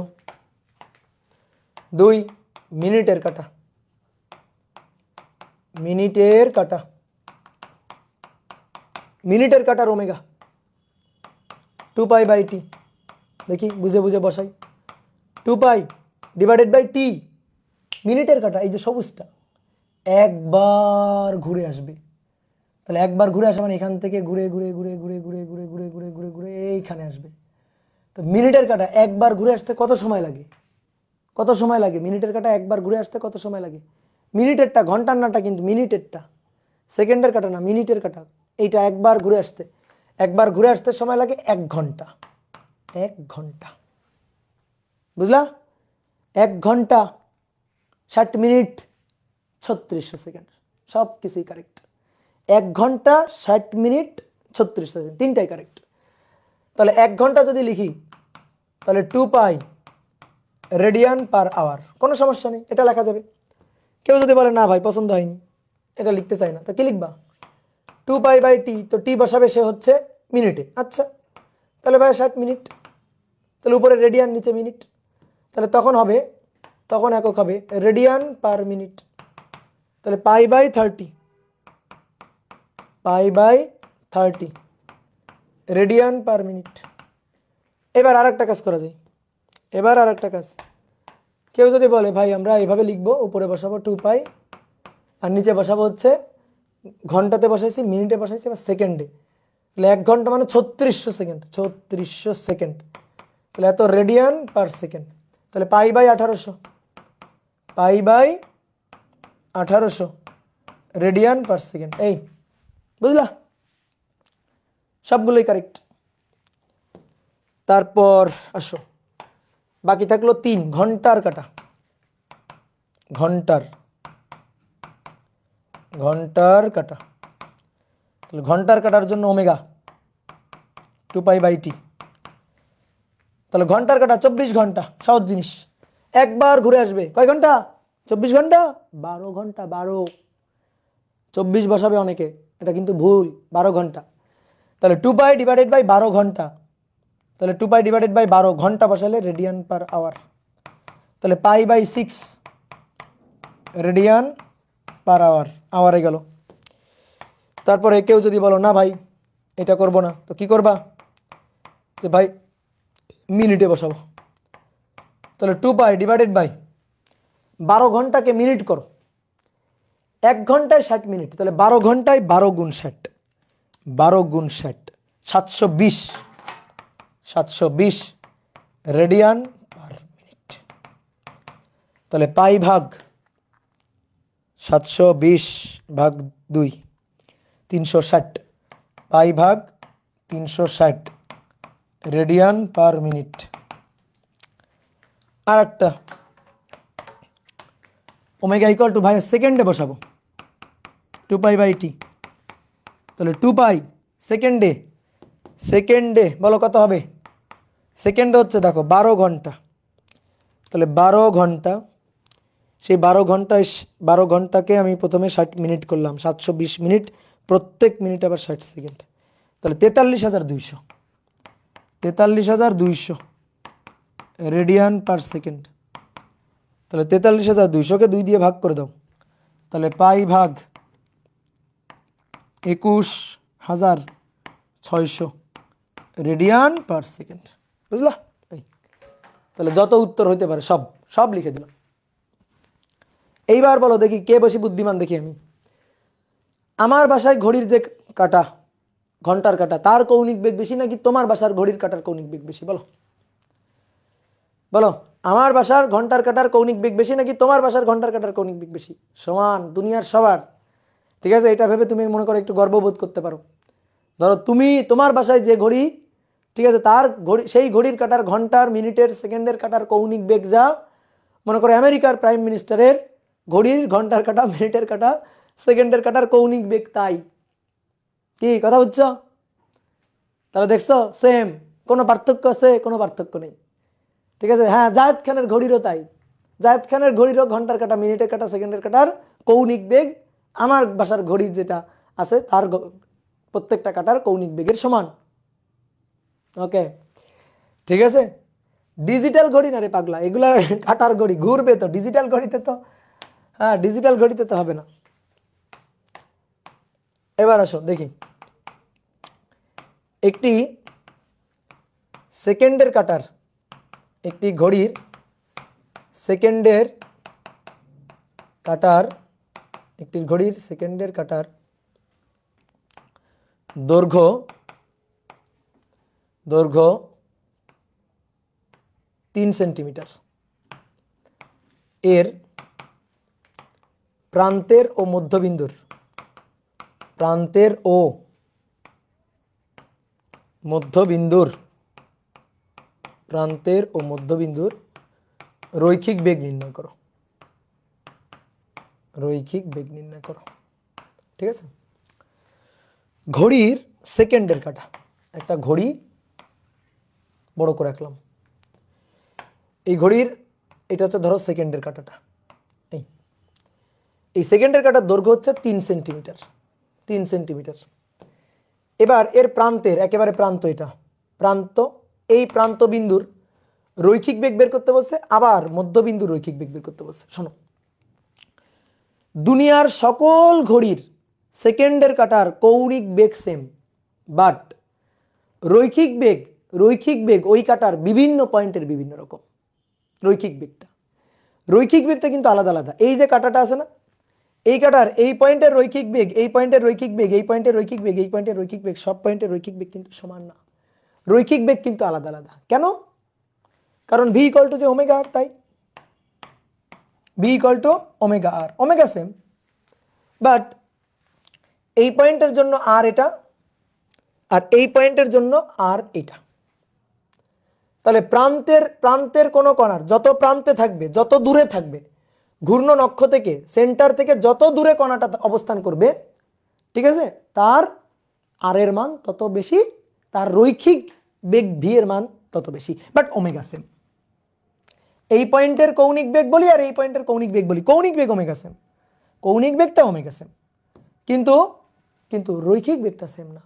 2 মিনিটের কাটা, মিনিটের কাটা, মিনিটের কাটার ওমেগা 2π/t, দেখি বুঝে বুঝে বসাই। 2π ডিভাইডেড বাই টি, মিনিটের কাটা, এই যে সবুজটা একবার ঘুরে আসবে, তাহলে একবার ঘুরে আসে মানে এখান থেকে ঘুরে ঘুরে ঘুরে ঘুরে ঘুরে ঘুরে ঘুরে ঘুরে ঘুরে ঘুরে এইখানে আসবে। তো মিনিটের কাটা একবার ঘুরে আসতে কত সময় লাগে? কত সময় লাগে মিনিটের কাটা একবার ঘুরে আসতে? কত সময় লাগে? মিনিটেরটা, ঘন্টার নাটা কিন্তু মিনিটেরটা, সেকেন্ডের কাটা না, মিনিটের কাটা। এইটা একবার ঘুরে আসতে সময় লাগে 1 ঘন্টা, 1 ঘন্টা, বুঝলা? 1 ঘন্টা 60 মিনিট 3600 সেকেন্ড, সব কিছুই কারেক্ট। 1 ঘন্টা 60 মিনিট 3600 সেকেন্ড, তিনটাই কারেক্ট। তাহলে 1 ঘন্টা যদি লিখি, তাহলে 2π রেডিয়ান পার আওয়ার, কোনো সমস্যা নেই, এটা লেখা যাবে। কেউ যদি বলে না ভাই পছন্দ হয়নি, এটা লিখতে চাই না, তো কি লিখবা? 2π/t, তো টি বসাবে সে হচ্ছে মিনিটে, আচ্ছা তাহলে ভাই 60 মিনিট, তাহলে উপরে রেডিয়ান নিচে মিনিট, তাহলে তখন একক হবে রেডিয়ান পার মিনিট, তাহলে π/30 রেডিয়ান পার মিনিট। এবার আর একটা কাজ করা যায়, কেউ যদি বলে ভাই আমরা এভাবে লিখবো, উপরে বসাবো 2π আর নিচে বসাবো হচ্ছে, ঘন্টাতে বসাইছি, মিনিটে বসাইছি বা সেকেন্ডে, তাহলে 1 ঘন্টা মানে 3600 সেকেন্ড, 3600 সেকেন্ড, তাহলে এত রেডিয়ান পার সেকেন্ড, তাহলে π/1800 রেডিয়ান পার সেকেন্ড। এই বুঝলা, সবগুলোই কারেক্ট। তারপর আসো, বাকি থাকলো 3 ঘন্টার কাটা, ঘন্টার কাটা, তাহলে ঘন্টার কাটার জন্য ওমেগা 2π/t, তাহলে ঘন্টার কাটা 24 ঘন্টা, সহজ জিনিস, একবার ঘুরে আসবে। কয় ঘন্টা? 24 ঘন্টা, 12 ঘন্টা, 12, 24 বসাবে অনেকে, এটা কিন্তু ভুল, 12 ঘন্টা। তাহলে 2π ডিভাইডেড বাই 12 ঘন্টা, তাহলে 2 পাই ডিভাইডেড বাই 12 ঘন্টা বসালে রেডিয়ান পার আওয়ার, তাহলে pi by 6 radian per hour, আওয়ারে গেল। তারপরে কেউ যদি বলো না ভাই এটা করব না, তো কি করবা? যে ভাই মিনিটে বসাবো, তাহলে 2 পাই ডিভাইডেড বাই 12 ঘন্টাকে মিনিট করো, 1 ঘন্টায় 60 মিনিট, তাহলে 12 ঘন্টায় 12 গুণ 60, 12 গুণ 60 720 রেডিয়ান পার মিনিট। তাহলে পাই ভাগ 720 ভাগ 2 360, পাই ভাগ 360 রেডিয়ান পার মিনিট। আর একটা ওমেগা ইকুয়াল টু ভাই সেকেন্ডে বসাবো 2 পাই বাই টি, তাহলে 2 পাই সেকেন্ডে, সেকেন্ডে বলো কত হবে? সেকেন্ডে হচ্ছে দেখো 12 ঘন্টা, তাহলে 12 ঘন্টা, সেই 12 ঘন্টাকে আমি প্রথমে 60 মিনিট করলাম, 720 মিনিট, প্রত্যেক মিনিট আবার 60 সেকেন্ড, তাহলে 43,200 রেডিয়ান পার সেকেন্ড। তাহলে 43,200কে 2 দিয়ে ভাগ করে দাও, তাহলে পাই ভাগ 21,600 রেডিয়ান পার সেকেন্ড, বুঝলা? তাহলে যত উত্তর হইতে পারে সব সব লিখে দিলাম। এইবার বলো দেখি কে বেশি বুদ্ধিমান, দেখি আমি। আমার বাসায় ঘড়ির যে কাটা, ঘন্টার কাটা, তার কৌণিক বেগ বেশি নাকি তোমার বাসার ঘড়ির কাটার কৌণিক বেগ বেশি? বলো বলো, আমার বাসার ঘন্টার কাটার কৌণিক বেগ বেশি নাকি তোমার বাসার ঘন্টার কাটার কৌণিক বেগ বেশি? সমান, দুনিয়ার সবার। ঠিক আছে, এটা ভেবে তুমি মনে করো একটু গর্ববোধ করতে পারো। ধরো তুমি তোমার বাসায় যে ঘড়ি, ঠিক আছে, তার ঘড়ি, সেই ঘড়ির কাটার ঘন্টার, মিনিটের, সেকেন্ডের কাটার কৌণিক বেগ যা, মনে করো আমেরিকার প্রাইম মিনিস্টারের ঘড়ির ঘন্টার কাটা, মিনিটের কাটা, সেকেন্ডের কাটার কৌণিক বেগ তাই। কি কথা বুঝছো? তাহলে দেখছো সেম, কোনো পার্থক্য আছে? কোনো পার্থক্য নেই। ঠিক আছে, হ্যাঁ, জায়েদ খানের ঘড়িরও তাই। জায়েদ খানের ঘড়িরও ঘন্টার কাটা, মিনিটের কাটা, সেকেন্ডের কাটার কৌণিক বেগ আমার বাসার ঘড়ির যেটা আছে তার প্রত্যেকটা কাটার কৌণিক বেগের সমান। ওকে, ঠিক আছে। ডিজিটাল ঘড়ি না রে পাগলা, এগুলা কাটার ঘড়ি ঘুরবে তো, ডিজিটাল ঘড়িতে তো, হ্যাঁ ডিজিটাল ঘড়িতে তো হবে না। এবার আসো দেখি, একটি সেকেন্ডের কাটার, একটি ঘড়ির সেকেন্ডের কাটার, একটি ঘড়ির সেকেন্ডের কাটার দৈর্ঘ্য 3 সেন্টিমিটার, এর প্রান্তের ও মধ্যবিন্দুর, প্রান্তের ও মধ্যবিন্দুর, প্রান্তের ও মধ্যবিন্দুর রৈখিক বেগ নির্ণয় করো, রৈখিক বেগ নির্ণয় করো। ঠিক আছে, ঘড়ির সেকেন্ডের কাটা, একটা ঘড়ি বড় করে রাখলাম, এই ঘড়ির এটা হচ্ছে ধরো সেকেন্ডের কাটাটা, এই সেকেন্ডের কাটার দৈর্ঘ্য হচ্ছে 3 সেন্টিমিটার, 3 সেন্টিমিটার। এবার এর প্রান্তের, একেবারে প্রান্ত, এটা প্রান্ত, এই প্রান্ত বিন্দুর রৈখিক বেগ বের করতে বলছে, আবার মধ্যবিন্দুর রৈখিক বেগ বের করতে বলছে। শোনো, দুনিয়ার সকল ঘড়ির সেকেন্ডের কাটার কৌণিক বেগ সেম, বাট রৈখিক বেগ, রৈখিক বেগ ওই কাটার বিভিন্ন পয়েন্টের বিভিন্ন রকম। রৈখিক বেগটা কিন্তু আলাদা আলাদা। এই যে কাটাটা আছে না, এই কাটার এই পয়েন্টের রৈখিক বেগ, এই পয়েন্টের রৈখিক বেগ, এই পয়েন্টের রৈখিক বেগ, এই পয়েন্টের রৈখিক বেগ, সব পয়েন্টের রৈখিক বেগ কিন্তু সমান না, রৈখিক বেগ কিন্তু আলাদা আলাদা। কেন? কারণ ভি ইকুয়াল টু যে ওমেগা আর, তাই V equal to omega R, omega same, but এই পয়েন্টের জন্য আর এটা, আর এই পয়েন্টের জন্য আর এটা। তাহলে প্রান্তের কোনো কণার যত প্রান্তে থাকবে, যত দূরে থাকবে, ঘূর্ণন অক্ষ থেকে, সেন্টার থেকে যত দূরে কণাটা অবস্থান করবে, ঠিক আছে, তার আর এর মান তত বেশি, তার রৈখিক বেগ ভি এর মান তত বেশি, বাট ওমেগা সেম। এই পয়েন্টের কৌণিক বেগ বলি আর এই পয়েন্টের কৌণিক বেগ বলি, কৌণিক বেগ ওমেগা সেম, কৌণিক বেগটা ওমেগা সেম, কিন্তু রৈখিক বেগটা সেম না।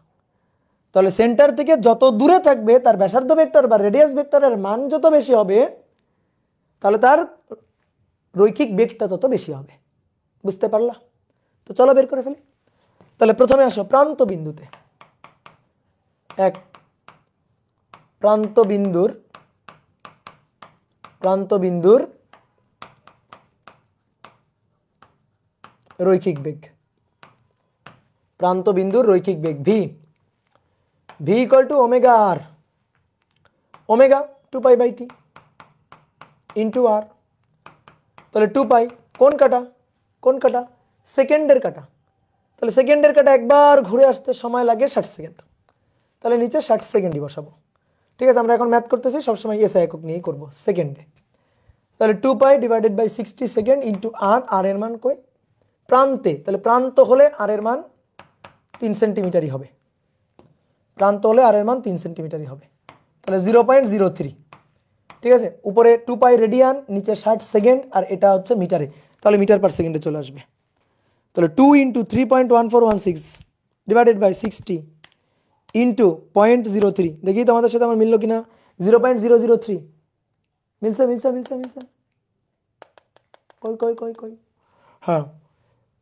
তাহলে সেন্টার থেকে যত দূরে থাকবে তার ব্যাসার্ধ ভেক্টর বা রেডিয়াস ভেক্টরের মান যত বেশি হবে তাহলে তার রৈখিক বেগটা তত বেশি হবে। বুঝতে পারলা? তো চলো বের করে ফেলি। তাহলে প্রথমে আসো প্রান্ত বিন্দুতে। এক প্রান্ত বিন্দুর রৈখিক বেগ। প্রান্ত বিন্দুর রৈখিক বেগ v equal to omega R, omega 2π/t into r. তাহলে 2π কোন কাটা? সেকেন্ডের কাটা। তাহলে সেকেন্ডের কাটা একবার ঘুরে আসতে সময় লাগে 60 সেকেন্ড। তাহলে নিচে 60 সেকেন্ডই বসাবো। ঠিক আছে, আমরা এখন ম্যাথ করতেছি, সবসময় এসআই একক নিয়েই করবো, সেকেন্ডে। তাহলে 2π ডিভাইডেড বাই 60 সেকেন্ড ইন্টু আর এর মান কই? প্রান্তে। তাহলে প্রান্ত হলে আর এর মান 3 সেন্টিমিটারই হবে। প্রান্ত হলে আর এর মান 3 সেন্টিমিটারই হবে। তাহলে 0.03। ঠিক আছে, উপরে 2π রেডিয়ান, নিচে 60 সেকেন্ড, আর এটা হচ্ছে মিটারে। তাহলে মিটার পার সেকেন্ডে চলে আসবে। তাহলে 2 ইন্টু 3.1416 ডিভাইডেড বাই 60 ইন্টু 0.03। দেখি তোমাদের সাথে আমার মিললো কিনা? 0.003 মিলছে। কই? হ্যাঁ,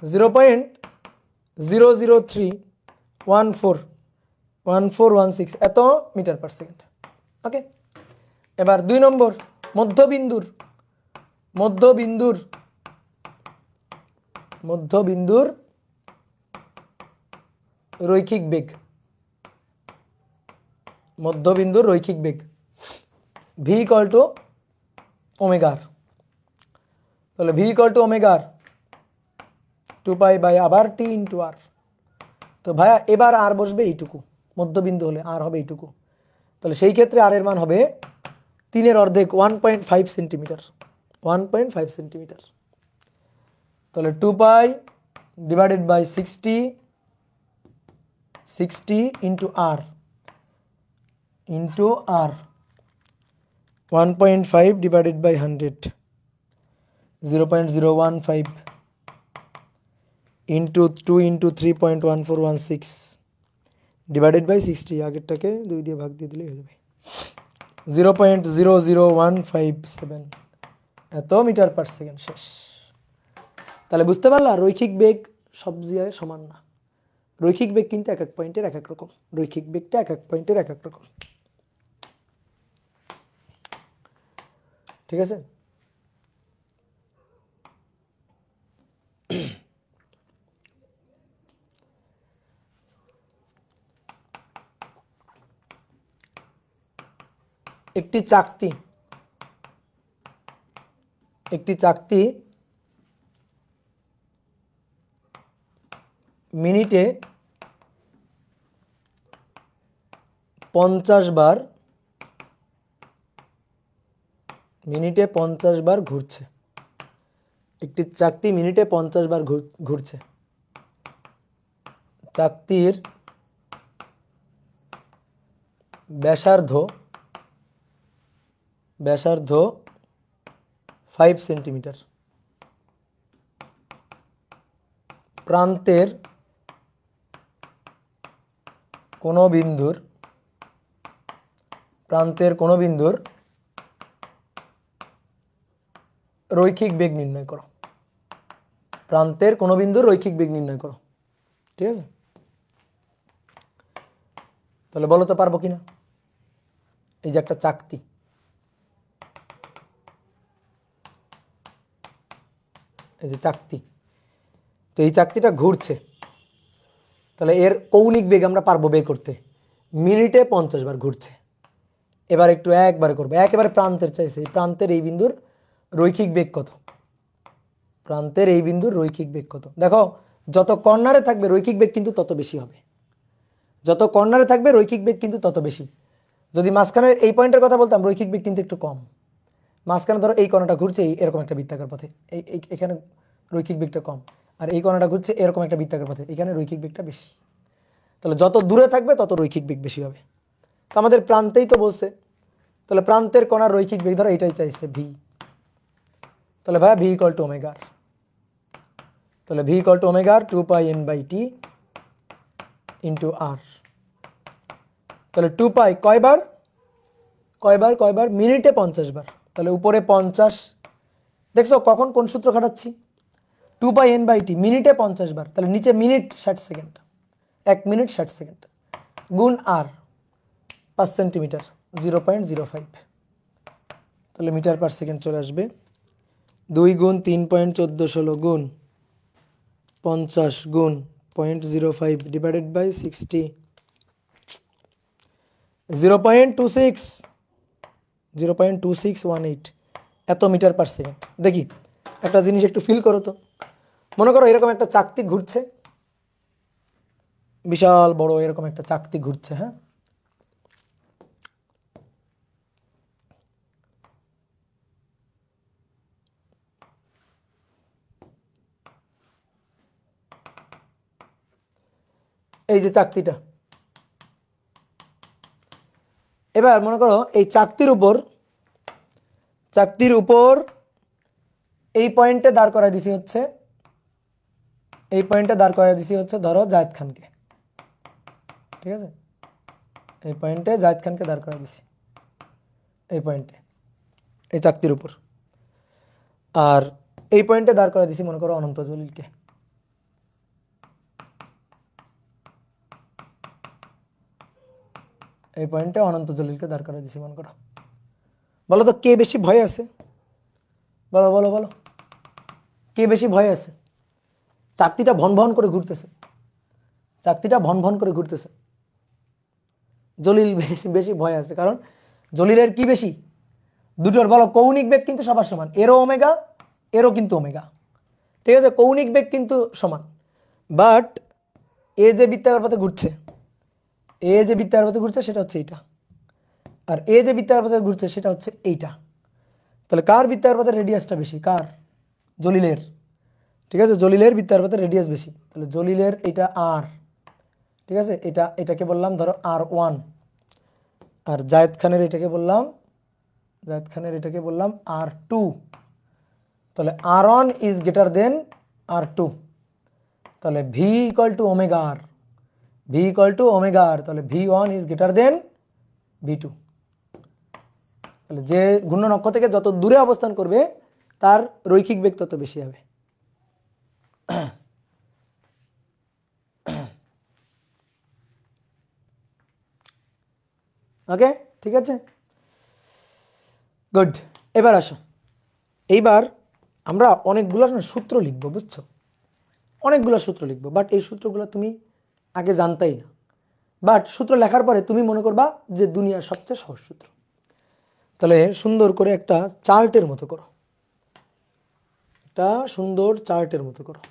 0.0031416 এত মিটার পার সেকেন্ড। ওকে, এবার 2 নম্বর মধ্যবিন্দুর রৈখিক বেগ। মধ্যবিন্দুর রৈখিক বেগ v equal to omega r. তাহলে V equal to omega r 2π by আবার টি ইন্টু আর। তো ভাইয়া এবার আর বসবে এইটুকু, মধ্যবিন্দু হলে আর হবে এইটুকু। তাহলে সেই ক্ষেত্রে আর এর মান হবে 3 অর্ধেক 1.5 সেন্টিমিটার। 1.5 সেন্টিমিটার। তাহলে 2π divided by 60 into r 1.5 divided by 100 0.015 into 2 into 3.1416 divided by 60। আগেরটাকে 2 দিয়ে ভাগ দিয়ে দিলে হয়ে যাবে 0.00157 এত মিটার পার সেকেন্ড। শেষ। তাহলে বুঝতে পারলা রৈখিক বেগ সব জায়গায় সমান না। রৈখিক বেগ কিন্তু এক এক পয়েন্টের এক এক রকম। রৈখিক বেগটা এক এক পয়েন্টের এক এক রকম। ঠিক আছে, একটি চাকতি মিনিটে 50 বার ঘুরছে। একটি চাকতি মিনিটে 50 বার ঘুরছে। চাকতির ব্যাসার্ধ 5 সেন্টিমিটার। প্রান্তের কোনো বিন্দুর রৈখিক বেগ নির্ণয় করো। প্রান্তের কোনো বিন্দুর রৈখিক বেগ নির্ণয় করো। ঠিক আছে, তাহলে বলো তো পারবো কিনা? এই যে একটা চাকতি, এই যে চাকতি, তো এই চাকতিটা ঘুরছে। তাহলে এর কৌণিক বেগ আমরা পারবো বের করতে। মিনিটে 50 বার ঘুরছে। এবার একটু একবারে করবো, একেবারে প্রান্তের চাইছে। প্রান্তের এই বিন্দুর রৈখিক বেগ কত? প্রান্তের এই বিন্দুর রৈখিক বেগ কত? দেখো, যত কর্নারে থাকবে রৈখিক বেগ কিন্তু তত বেশি হবে। যত কর্নারে থাকবে রৈখিক বেগ কিন্তু তত বেশি। যদি মাঝখানের এই পয়েন্টের কথা বলতাম, রৈখিক বেগ কিন্তু একটু কম। মাঝখানে ধরো এই কণাটা ঘুরছে এরকম একটা বৃত্তাকার পথে, এখানে রৈখিক বেগটা কম। আর এই কণাটা ঘুরছে এরকম একটা বৃত্তাকার পথে, এখানে রৈখিক বেগটা বেশি। তাহলে যত দূরে থাকবে তত রৈখিক বেগ বেশি হবে। তো আমাদের প্রান্তেই তো বলছে, তাহলে প্রান্তের কণার রৈখিক বেগ ধরো এটাই চাইছে ভি। তাহলে ভাইয়া v equal to omega r. তাহলে V equal to omega r 2πn/t into r. তাহলে 2 পাই কয়বার মিনিটে 50 বার, তাহলে উপরে 50। দেখছো কখন কোন সূত্র খাটাচ্ছি? 2 পাই n বাই টি মিনিটে 50 বার, তাহলে নিচে মিনিট 60 সেকেন্ড, 1 মিনিট 60 সেকেন্ড গুণ আর 5 সেন্টিমিটার 0.05, তাহলে মিটার পার সেকেন্ড চলে আসবে। 2 গুণ 3.1416 গুণ 50 গুণ 0.05 ডিভাইডেড বাই 60, 0.2618 এত মিটার পার সেকেন্ড। দেখি একটা জিনিস একটু ফিল করো তো, মনে করো এরকম একটা চাকতি ঘুরছে, বিশাল বড় এরকম একটা চাকতি ঘুরছে। হ্যাঁ, এই যে চাকতিটা, এবার মনে করো এই চাকতির উপর এই পয়েন্টে দাঁড় করায় দিছি হচ্ছে, এই পয়েন্টে দাঁড় করায় দিছি হচ্ছে ধরো জায়েদ খানকে, ঠিক আছে, এই পয়েন্টে জায়েদ খানকে দাঁড় করায় দিছি, এই পয়েন্টে, এই চাকতির উপর। আর এই পয়েন্টে দাঁড় করায় দিছি মনে করো অনন্ত জলিলকে, এই পয়েন্টে অনন্ত জলিলকে দাঁড় করায় দিছি মনে করো। বলো তো কে বেশি ভয় আছে? বলো বলো বলো, কে বেশি ভয় আছে? চাকতিটা ভন ভন করে ঘুরতেছে, চাকতিটা ভন ভন করে ঘুরতেছে, জলিল বেশি ভয় আছে, কারণ জলিলের কি বেশি? দুটোর বলো কৌণিক বেগ কিন্তু সবার সমান, এরও ওমেগা এরও কিন্তু ওমেগা, ঠিক আছে, কৌণিক বেগ কিন্তু সমান, বাট এ যে বৃত্তাকার পথে ঘুরছে, সেটা হচ্ছে এইটা, আর এ যে বৃত্তাকার পথে ঘুরছে সেটা হচ্ছে এইটা। তাহলে কার বৃত্তাকার পথের রেডিয়াসটা বেশি? কার? জলিলের, ঠিক আছে, জলিলের বৃত্তাকার পথের রেডিয়াস বেশি। তাহলে জলিলের এটা আর, ঠিক আছে, এটাকে বললাম ধরো R1, আর জায়েদ খানের এটাকে বললাম R2। তাহলে R1 is greater than R2, তাহলে V equal to omega r, তাহলে V1 is greater than V2। তাহলে যে ঘূর্ণন অক্ষ থেকে যত দূরে অবস্থান করবে তার রৈখিক বেগ তত বেশি হবে। ওকে, ঠিক আছে, গুড। এবার আসো, এইবার আমরা অনেকগুলো সূত্র লিখবো, বুঝছো, অনেকগুলো সূত্র লিখবো, বাট এই সূত্রগুলো তুমি আগে জানতাই না, বাট সূত্র লেখার পরে তুমি মনে করবা যে দুনিয়ার সবচেয়ে সহজ সূত্র। তাহলে সুন্দর করে একটা চার্টের মতো করো, একটা সুন্দর চার্টের মতো করো।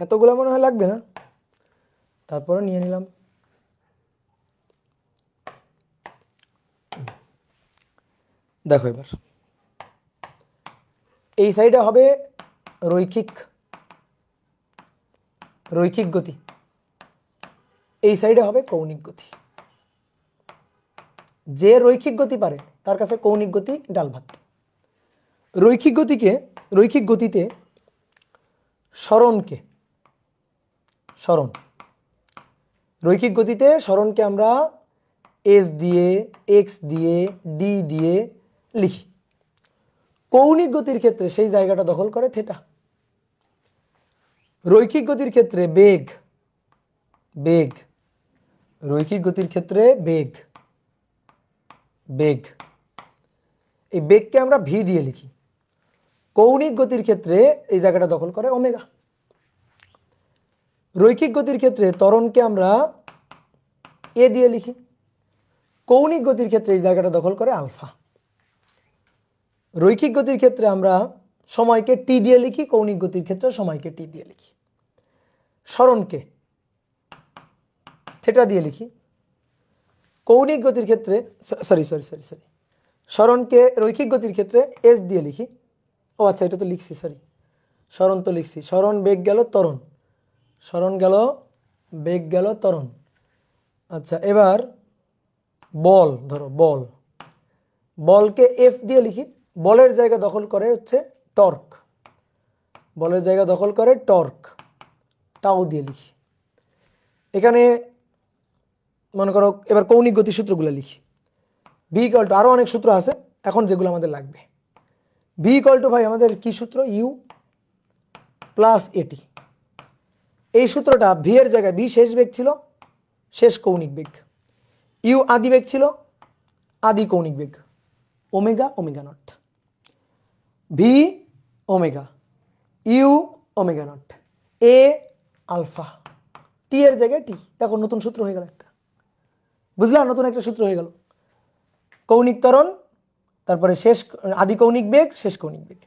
এতগুলো মনে হয় লাগবে না, তারপরে নিয়ে নিলাম। দেখো এবার এই সাইডে হবে রৈখিক গতি, এই সাইডে হবে কৌণিক গতি। যে রৈখিক গতি পারে তার কাছে কৌণিক গতি ডাল ভাত। রৈখিক গতিতে রৈখিক গতিতে সরণকে আমরা এস দিয়ে, এক্স দিয়ে, ডি দিয়ে লিখি। কৌণিক গতির ক্ষেত্রে সেই জায়গাটা দখল করে থেটা। রৈখিক গতির ক্ষেত্রে বেগ, রৈখিক গতির ক্ষেত্রে বেগ, এই বেগকে আমরা ভি দিয়ে লিখি। কৌণিক গতির ক্ষেত্রে এই জায়গাটা দখল করে ওমেগা। রৈখিক গতির ক্ষেত্রে ত্বরণকে আমরা এ দিয়ে লিখি, কৌণিক গতির ক্ষেত্রে এই জায়গাটা দখল করে আলফা। রৈখিক গতির ক্ষেত্রে আমরা সময়কে টি দিয়ে লিখি, কৌণিক গতির ক্ষেত্রে সময়কে টি দিয়ে লিখি। সরণকে থেটা দিয়ে লিখি, কৌণিক গতির ক্ষেত্রে সরি সরণকে রৈখিক গতির ক্ষেত্রে এস দিয়ে লিখি। ও আচ্ছা, এটা তো লিখছি, সরি, সরণ তো লিখছি। সরণ বেগ গেল ত্বরণ, সরণ গেল বেগ গেল ত্বরণ। আচ্ছা, এবার বল, ধরো বল, বলকে এফ দিয়ে লিখি। বলের জায়গা দখল করে হচ্ছে টর্ক, বলের জায়গা দখল করে টর্ক, টাউ দিয়ে লিখি। এখানে মনে করো এবার কৌণিক গতি সূত্রগুলো লিখি। ভি ইকুয়াল টু, আরও অনেক সূত্র আছে, এখন যেগুলো আমাদের লাগবে। ভি ইকুয়াল টু ভাই আমাদের কি সূত্র, ইউ প্লাস এটি। এই সূত্রটা ভি এর জায়গায়, ভি শেষ বেগ ছিল, শেষ কৌণিক বেগ, ইউ আদি বেগ ছিল, আদি কৌণিক বেগ, omega omega nought, v omega, u omega nought, a alpha, t এর জায়গায় টি। দেখো নতুন সূত্র হয়ে গেল একটা, বুঝলাম, নতুন একটা সূত্র হয়ে গেল। কৌণিক ত্বরণ, তারপরে শেষ আদি কৌণিক বেগ, শেষ কৌণিক বেগ।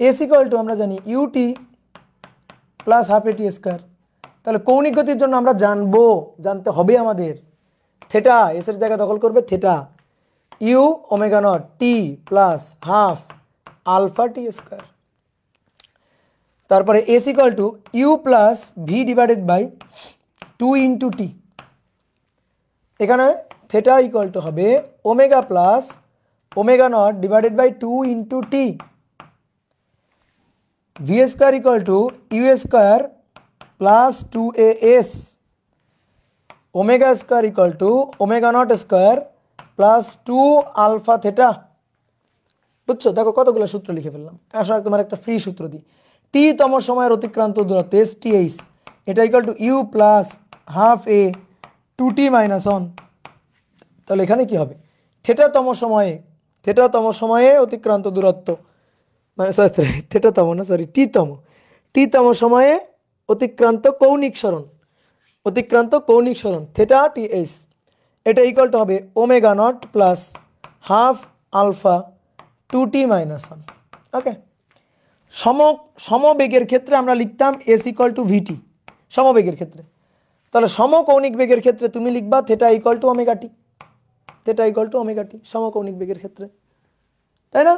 এস ইকুয়াল টু আমরা জানি UT plus half a t square. তাহলে কৌণিক গতির জন্য আমরা জানতে হবে আমাদের থেটা, এস এর জায়গা দখল করবে theta, u omega nought t plus half alpha t square. তারপরে s equal to you plus v divided by 2 into t. এখানে থেটা ইকুয়াল টু হবে omega plus omega nought divided by 2 into t. V square equal to u square plus 2as, omega square equal to omega nought square plus 2 alpha theta. বুঝছো? দেখো কতগুলো সূত্র লিখে ফেললাম। আসলে তোমার একটা ফ্রি সূত্র দিই, টি তম সময়ের অতিক্রান্ত দূরত্ব এস টি এইচ, এটা equal to you plus half A 2t minus 1। তাহলে এখানে কি হবে, থেটাতম সময়ে অতিক্রান্ত দূরত্ব, মানে থেটাতম না, সরি টিতম সময়ে অতিক্রান্ত কৌণিক সরণ থেটা টি এইচ, এটা ইকুয়াল টু হবে omega not plus half alpha 2t minus 1। Okay, সমবেগের ক্ষেত্রে আমরা লিখতাম এস ইকুয়াল টু ভিটি, সমবেগের ক্ষেত্রে। তাহলে সমকৌণিক বেগের ক্ষেত্রে তুমি লিখবা theta equal to omega T, সমকৌণিক বেগের ক্ষেত্রে, তাই না?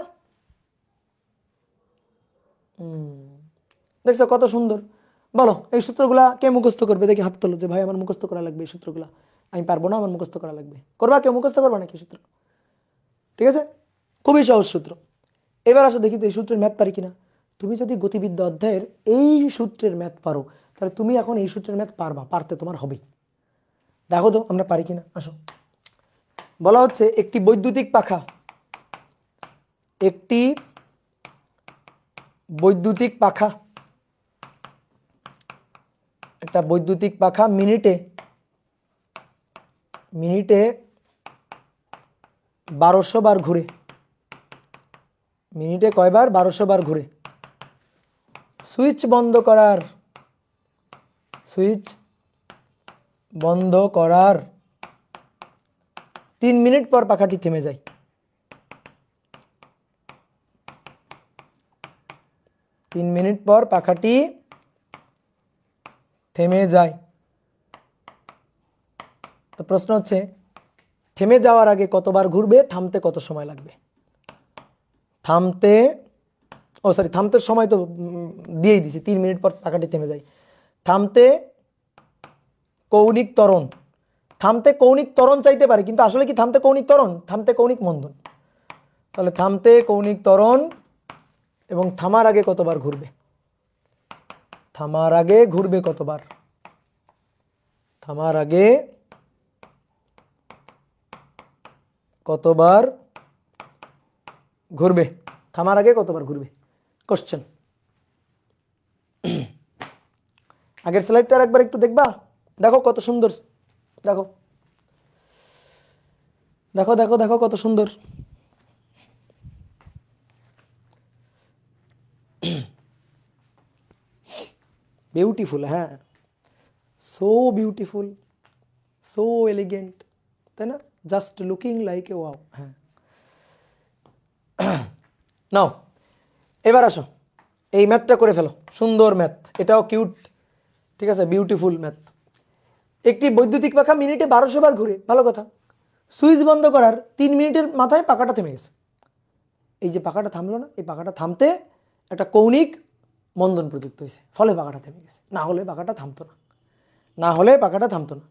দেখছো কত সুন্দর। বলো এই সূত্রগুলা কে মুখস্থ করবে, দেখি হাত তোলো যে ভাই আমার মুখস্থ করা লাগবে এই সূত্রগুলা, আমি পারবো না, আমার মুখস্থ করা লাগবে। করবা কেউ, মুখস্থ করবা নাকি সূত্র? ঠিক আছে, খুবই সহজ সূত্র। এবার আসো দেখি তো এই সূত্রের ম্যাথ পারি কিনা। তুমি যদি গতিবিদ্যা অধ্যায়ের এই সূত্রের ম্যাথ পারো, তাহলে তুমি এখন এই সূত্রের ম্যাথ পারতে তোমার হবেই। দেখো তো আমরা পারি কিনা। আসো, বলা হচ্ছে একটি বৈদ্যুতিক পাখা, একটা বৈদ্যুতিক পাখা মিনিটে 1200 বার ঘুরে। মিনিটে কয়বার? 1200 বার ঘুরে। সুইচ বন্ধ করার 3 মিনিট পর পাখাটি থেমে যায়। 3 মিনিট পর পাখাটি থেমে যায়। তো প্রশ্ন হচ্ছে থেমে যাওয়ার আগে কতবার ঘুরবে, থামতে কত সময় লাগবে। থামতে সময় তো দিয়েই দিছি, 3 মিনিট পর পাখাটি থেমে যায়। থামতে কৌণিক ত্বরণ চাইতে পারে, কিন্তু আসলে কি থামতে কৌণিক ত্বরণ? থামতে কৌণিক মন্দন। তাহলে থামতে কৌণিক ত্বরণ এবং থামার আগে কতবার ঘুরবে, কতবার ঘুরবে কোশ্চেন। আগের স্লাইডটা একবার একটু দেখবা, দেখো কত সুন্দর, দেখো কত সুন্দর। বিউটিফুল, হ্যাঁ সো বিউটিফুল, সো এলিগেন্ট, তাই না? Just looking like a wow. হ্যাঁ, নাও এবার আসো, এই ম্যাথটা করে ফেলো, সুন্দর ম্যাথ, এটাও কিউট, ঠিক আছে, বিউটিফুল ম্যাথ। একটি বৈদ্যুতিক পাখা মিনিটে 1200 বার ঘুরে, ভালো কথা। সুইচ বন্ধ করার 3 মিনিটের মাথায় পাখাটা থেমে গেছে। এই যে পাখাটা থামলো না, এই পাখাটা থামতে একটা কৌণিক মন্দন প্রযুক্ত হয়েছে, ফলে পাখাটা থেমে গেছে, না হলে পাখাটা থামতো না, না হলে পাখাটা থামতো না।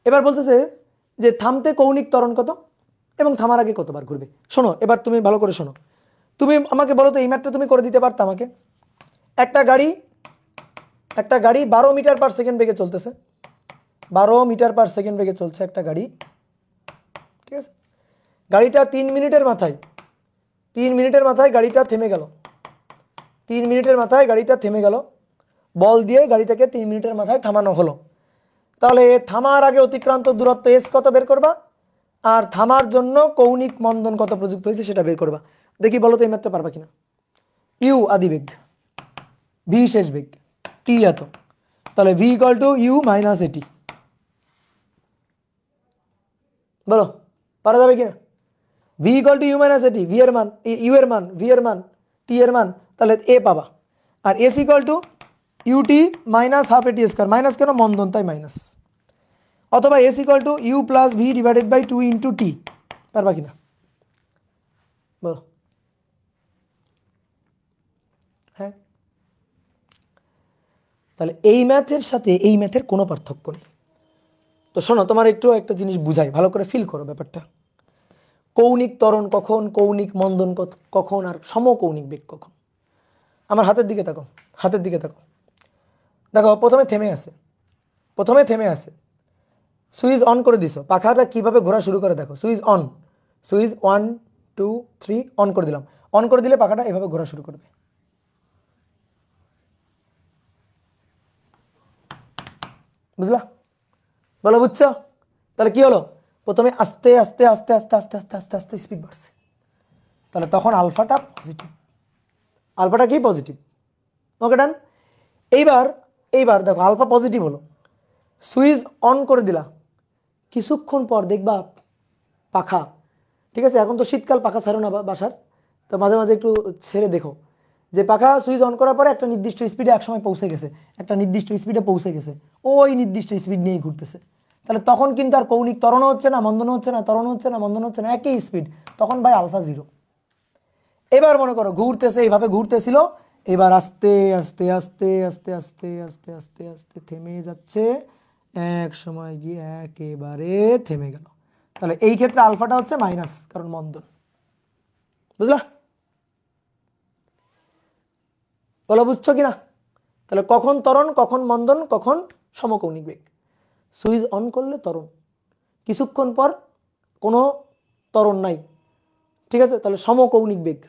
এবার বলতেছে যে থামতে কৌণিক ত্বরণ কত এবং থামার আগে কতবার ঘুরবে। শোনো এবার তুমি ভালো করে শোনো, তুমি আমাকে বলো তো, এই ম্যাথটা তুমি করে দিতে পারতো আমাকে? একটা গাড়ি 12 মিটার পার সেকেন্ড বেগে চলতেছে, 12 মিটার পার সেকেন্ড বেগে চলছে একটা গাড়ি, ঠিক আছে? গাড়িটা 3 মিনিটের মাথায় গাড়িটা থেমে গেল, 3 মিনিটের মাথায় গাড়িটা থেমে গেল, বল দিয়ে গাড়িটাকে 3 মিনিটের মাথায় থামানো হলো। তাহলে থামার আগে অতিক্রান্ত দূরত্ব এস কত বের করবা, আর থামার জন্য কৌণিক মন্দন কত প্রযুক্ত হয়েছে সেটা বের করবা। দেখি বলো তো এই ম্যাথটা পারবা কিনা। ইউ আদি বেগ, ভি শেষ বেগ, টি এত, তাহলে V equal to U minus AT. বলো পারা যাবে কিনা? V equal to U minus AT, V এর মান, ইউ এর মান, ভি এর মান, টি এর মান, তাহলে এ পাবা। আর s equal to u t minus half a t square, minus কেন, মন্দন তাই মাইনাস। অথবা s equal to you plus v divided by 2 into t, পারবা কিনা বলো? হ্যাঁ, তাহলে এই ম্যাথের সাথে এই ম্যাথের কোনো পার্থক্য নেই। তো শোনো, তোমার একটু একটা জিনিস বুঝাই, ভালো করে ফিল করো ব্যাপারটা। কৌণিক ত্বরণ কখন, কৌণিক মন্দন কখন, আর সমকৌণিক বেগ কখন। আমার হাতের দিকে তাকাও, হাতের দিকে তাকাও, দেখো প্রথমে থেমে আছে, সুইচ অন করে দিছো, পাখাটা কিভাবে ঘোরা শুরু করে দেখো, সুইচ অন, সুইচ 1 2 3 অন করে দিলাম, অন করে দিলে পাখাটা এভাবে ঘোরা শুরু করবে। বুঝলা? বলো বুঝছো? তাহলে কি হলো, প্রথমে আস্তে আস্তে আস্তে আস্তে আস্তে আস্তে আস্তে আস্তে স্পিড বাড়ছে, তাহলে তখন আলফাটা পজিটিভ, আলফাটা কি পজিটিভ। ওকে ডান। এইবার দেখো আলফা পজিটিভ হলো, সুইচ অন করে দিলা, কিছুক্ষণ পর দেখবা পাখা, ঠিক আছে, এখন তো শীতকাল, পাখা ছাড়ো না বাসার, তো মাঝে মাঝে একটু ছেড়ে দেখো যে পাখা সুইচ অন করার পরে একটা নির্দিষ্ট স্পিডে একসময় পৌঁছে গেছে, একটা নির্দিষ্ট স্পিডে পৌঁছে গেছে, ওই নির্দিষ্ট স্পিড নিয়েই ঘুরতেছে। তাহলে তখন কিন্তু আর কৌণিক ত্বরণও হচ্ছে না, মন্দনও হচ্ছে না, ত্বরণ হচ্ছে না, মন্দন হচ্ছে না, একই স্পিড, তখন ভাই আলফা 0। এবার মনে করো ঘুরতেছে, এইভাবে ঘুরতেছিল, এবার আস্তে আস্তে আস্তে আস্তে আস্তে আস্তে আস্তে আস্তে থেমে যাচ্ছে, এক সময় গিয়ে একেবারে থেমে গেল। তাহলে এই ক্ষেত্রে আলফাটা হচ্ছে মাইনাস, কারণ মন্দন। বুঝলা? বলো বুঝছো কিনা? তাহলে কখন ত্বরণ, কখন মন্দন, কখন সমকৌণিক বেগ। সুইচ অন করলে ত্বরণ, কিছুক্ষণ পর কোনো ত্বরণ নাই, ঠিক আছে, তাহলে সমকৌণিক বেগ,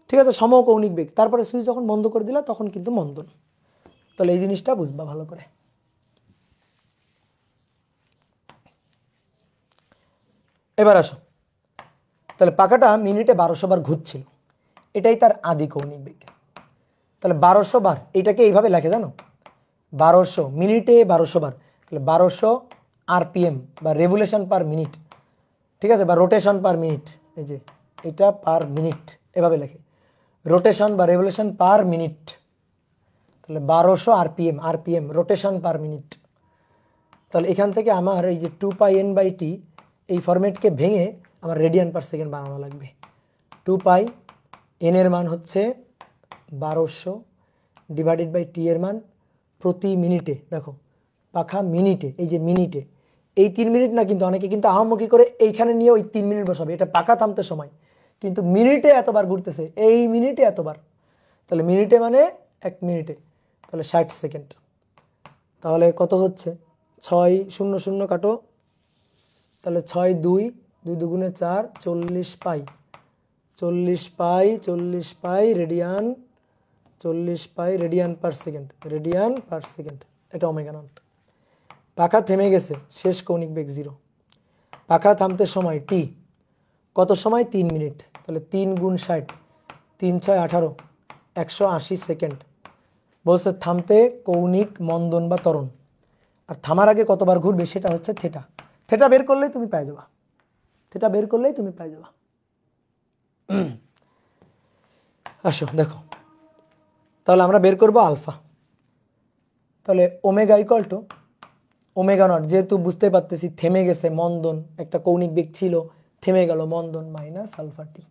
ঠিক আছে, সমকৌণিক বেগ। তারপরে সুইচ যখন বন্ধ করে দিলা তখন কিন্তু মন্দন। তাহলে এই জিনিসটা বুঝবা ভালো করে। এবার আসো, তাহলে পাখাটা মিনিটে 1200 বার ঘুরছিল, এটাই তার আদি কৌণিক বেগ। তাহলে 1200 বার, এটাকে এইভাবে লেখে জানো, 1200 মিনিটে 1200 বার, তাহলে 1200 আরপিএম বা রেভুলেশন পার মিনিট, ঠিক আছে, বা রোটেশন পার মিনিট, এই যে এটা পার মিনিট এভাবে লেখে, রোটেশন বা রেভুলেশন পার মিনিট। তাহলে 1200 RPM, RPM rotation per minute. তাহলে এখান থেকে আমার এই যে 2πn/t এই ফরম্যাটকে ভেঙে আমার রেডিয়ান পার সেকেন্ড বানানো লাগবে। 2π n এর মান হচ্ছে 1200 ডিভাইডেড বাই টি এর মান প্রতি মিনিটে, দেখো পাখা মিনিটে, এই যে মিনিটে, এই 3 মিনিট না, কিন্তু অনেকে কিন্তু আহামকি করে এইখানে নিয়ে ওই 3 মিনিট বসাবে, এটা পাখা থামতে সময়, কিন্তু মিনিটে এতবার ঘুরতেছে, এই মিনিটে এতবার, তাহলে মিনিটে মানে 1 মিনিটে, তাহলে 60 সেকেন্ড। তাহলে কত হচ্ছে, 6 0 0 কাটো, তাহলে 6 2 2 দুগুণে 4, 40 পাই, 40 পাই, 40 পাই রেডিয়ান, 40 পাই radian per second, radian per second, এটা ওমেগা নট। পাখা থেমে গেছে, শেষ কৌণিক বেগ 0। পাখা থামতে সময় টি, কত সময়, 3 মিনিট, তাহলে 3 গুণ 60, 3 6 18, 180 সেকেন্ড। বলছে থামতে কৌণিক মন্দন বা ত্বরণ, আর থামার আগে কতবার ঘুরবে সেটা হচ্ছে থেটা। থেটা বের করলেই তুমি পেয়ে যাবা, থেটা বের করলেই তুমি পেয়ে যাবা। আসো দেখো, তাহলে আমরা বের করব আলফা। তাহলে omega equal to omega not, যেহেতু বুঝতে পারতেছি থেমে গেছে মন্দন, একটা কৌণিক বেগ ছিল থেমে গেল, মন্দন মাইনাস আলফা টি।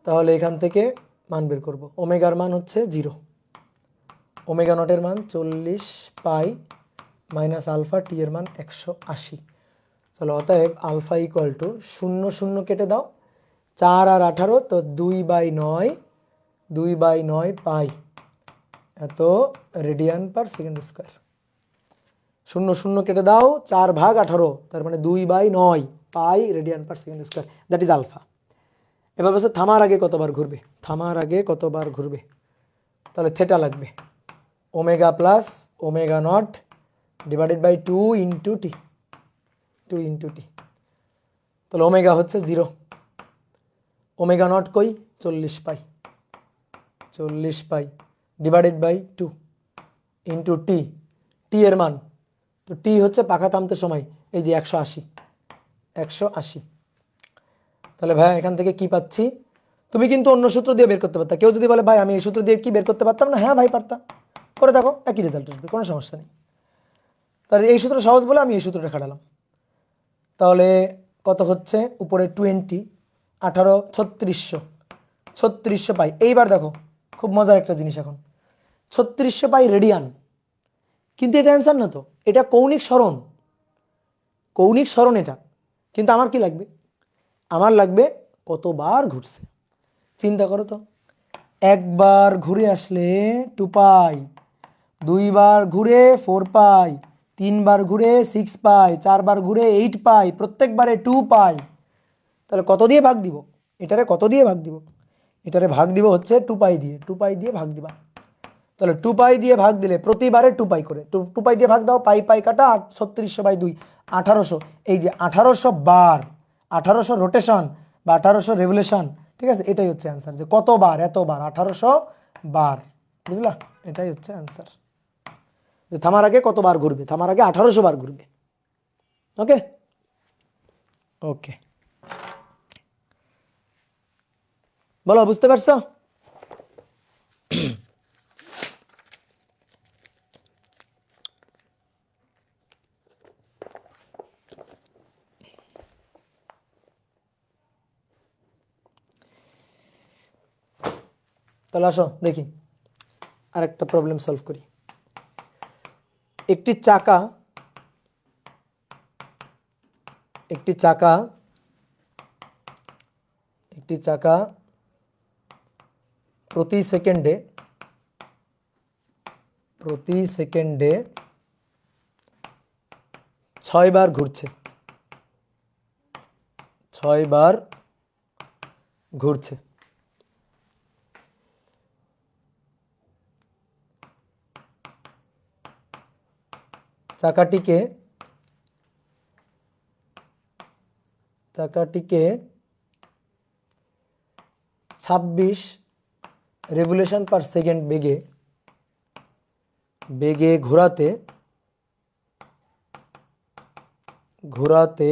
তাহলে এখান থেকে মান বের করব। ওমেগার মান হচ্ছে 0, ওমেগা নটের মান 40 পাই মাইনাস আলফা টি এর মান 180। তাহলে অতএব আলফা ইকুয়াল টু 0 0 কেটে দাও, 4 আর 18, তো 2/9, 2/9 পাই এত রেডিয়ান পার সেকেন্ড স্কোয়ার। 0 0 কেটে দাও, 4/18, তার মানে 2/9 pi radian per second square, that is alpha. এবার বলছে থামার আগে কতবার ঘুরবে, থামার আগে কতবার ঘুরবে। তাহলে থেটা লাগবে omega plus omega nought divided by 2 into t, 2 into t. তাহলে ওমেগা হচ্ছে 0, ওমেগা নট কই 40 pi, 40 pi divided by 2 into t, t এর মান, তো টি হচ্ছে পাখা থামতে সময়, এই যে 180, 180। তাহলে ভাই এখান থেকে কি পাচ্ছি, তুমি কিন্তু অন্য সূত্র দিয়ে বের করতে পারতা। কেউ যদি বলে ভাই আমি এই সূত্র দিয়ে কি বের করতে পারতাম না, হ্যাঁ ভাই পারতাম, করে দেখো একই রেজাল্ট আসবে, কোনো সমস্যা নেই। তাহলে এই সূত্র সহজ বলে আমি এই সূত্রটা খাটালাম। তাহলে কত হচ্ছে, উপরে 20, 18, 3600, 3600 পাই। এইবার দেখো খুব মজার একটা জিনিস, এখন 3600 পাই রেডিয়ান, কিন্তু এটা অ্যান্সার না তো, এটা কৌণিক সরণ, কৌণিক সরণ এটা। কিন্তু আমার কি লাগবে, আমার লাগবে কতবার ঘুরছে। চিন্তা করো তো, একবার ঘুরে আসলে 2 পাই, দুইবার ঘুরে 4 পাই, 3বার ঘুরে 6 পাই, 4বার ঘুরে 8 পাই, প্রত্যেকবারে 2 পাই। তাহলে কত দিয়ে ভাগ দিব, এটারে কত দিয়ে ভাগ দিব, এটারে ভাগ দিব হচ্ছে 2 পাই দিয়ে, 2 পাই দিয়ে ভাগ দিবা। তাহলে 2 পাই দিয়ে ভাগ দিলে প্রতিবারে 2 পাই করে, 2 পাই দিয়ে ভাগ দাও, পাই পাই কাটা, 3600/2 1800। এই যে 1800 বার, 1800 রোটেশন বা 1800 রেভলিউশন, ঠিক আছে, এটাই হচ্ছে অ্যান্সার, যে কতবার, এতবার 1800 বার, বুঝলা, এটাই হচ্ছে অ্যান্সার। যে থামার আগে কতবার ঘুরবে, থামার আগে 1800 বার ঘুরবে। ওকে ওকে, বলো বুঝতে পারছো? তাহলে আসো দেখি আরেকটা প্রবলেম সলভ করি। একটি চাকা, একটি চাকা, একটি চাকা প্রতি সেকেন্ডে, প্রতি সেকেন্ডে 6 বার ঘুরছে, 6 বার ঘুরছে। চাকাটিকে, চাকাটিকে 26 রেভলিউশন পার সেকেন্ড বেগে, বেগে ঘোরাতে, ঘোরাতে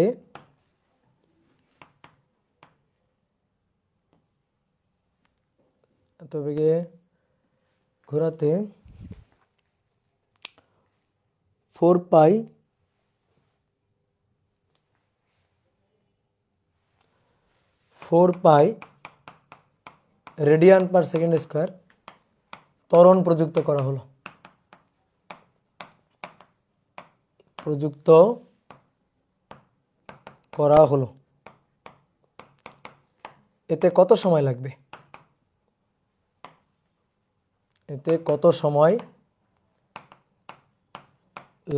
এত বেগে ঘোরাতে 4 পাই, 4 pi radian per second square ত্বরণ প্রযুক্ত করা হলো, প্রযুক্ত করা হলো। এতে কত সময় লাগবে, এতে কত সময়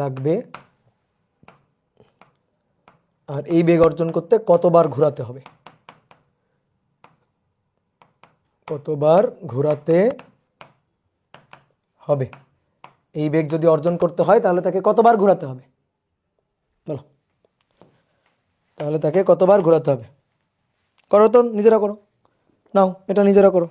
লাগবে, আর এই বেগ অর্জন করতে কতবার ঘোরাতে হবে, কতবার ঘোরাতে হবে। এই বেগ যদি অর্জন করতে হয় তাহলে তাকে কতবার ঘোরাতে হবে, বলো, তাহলে তাকে কতবার ঘোরাতে হবে। করো তো, নিজেরা করো, নাও এটা নিজেরা করো।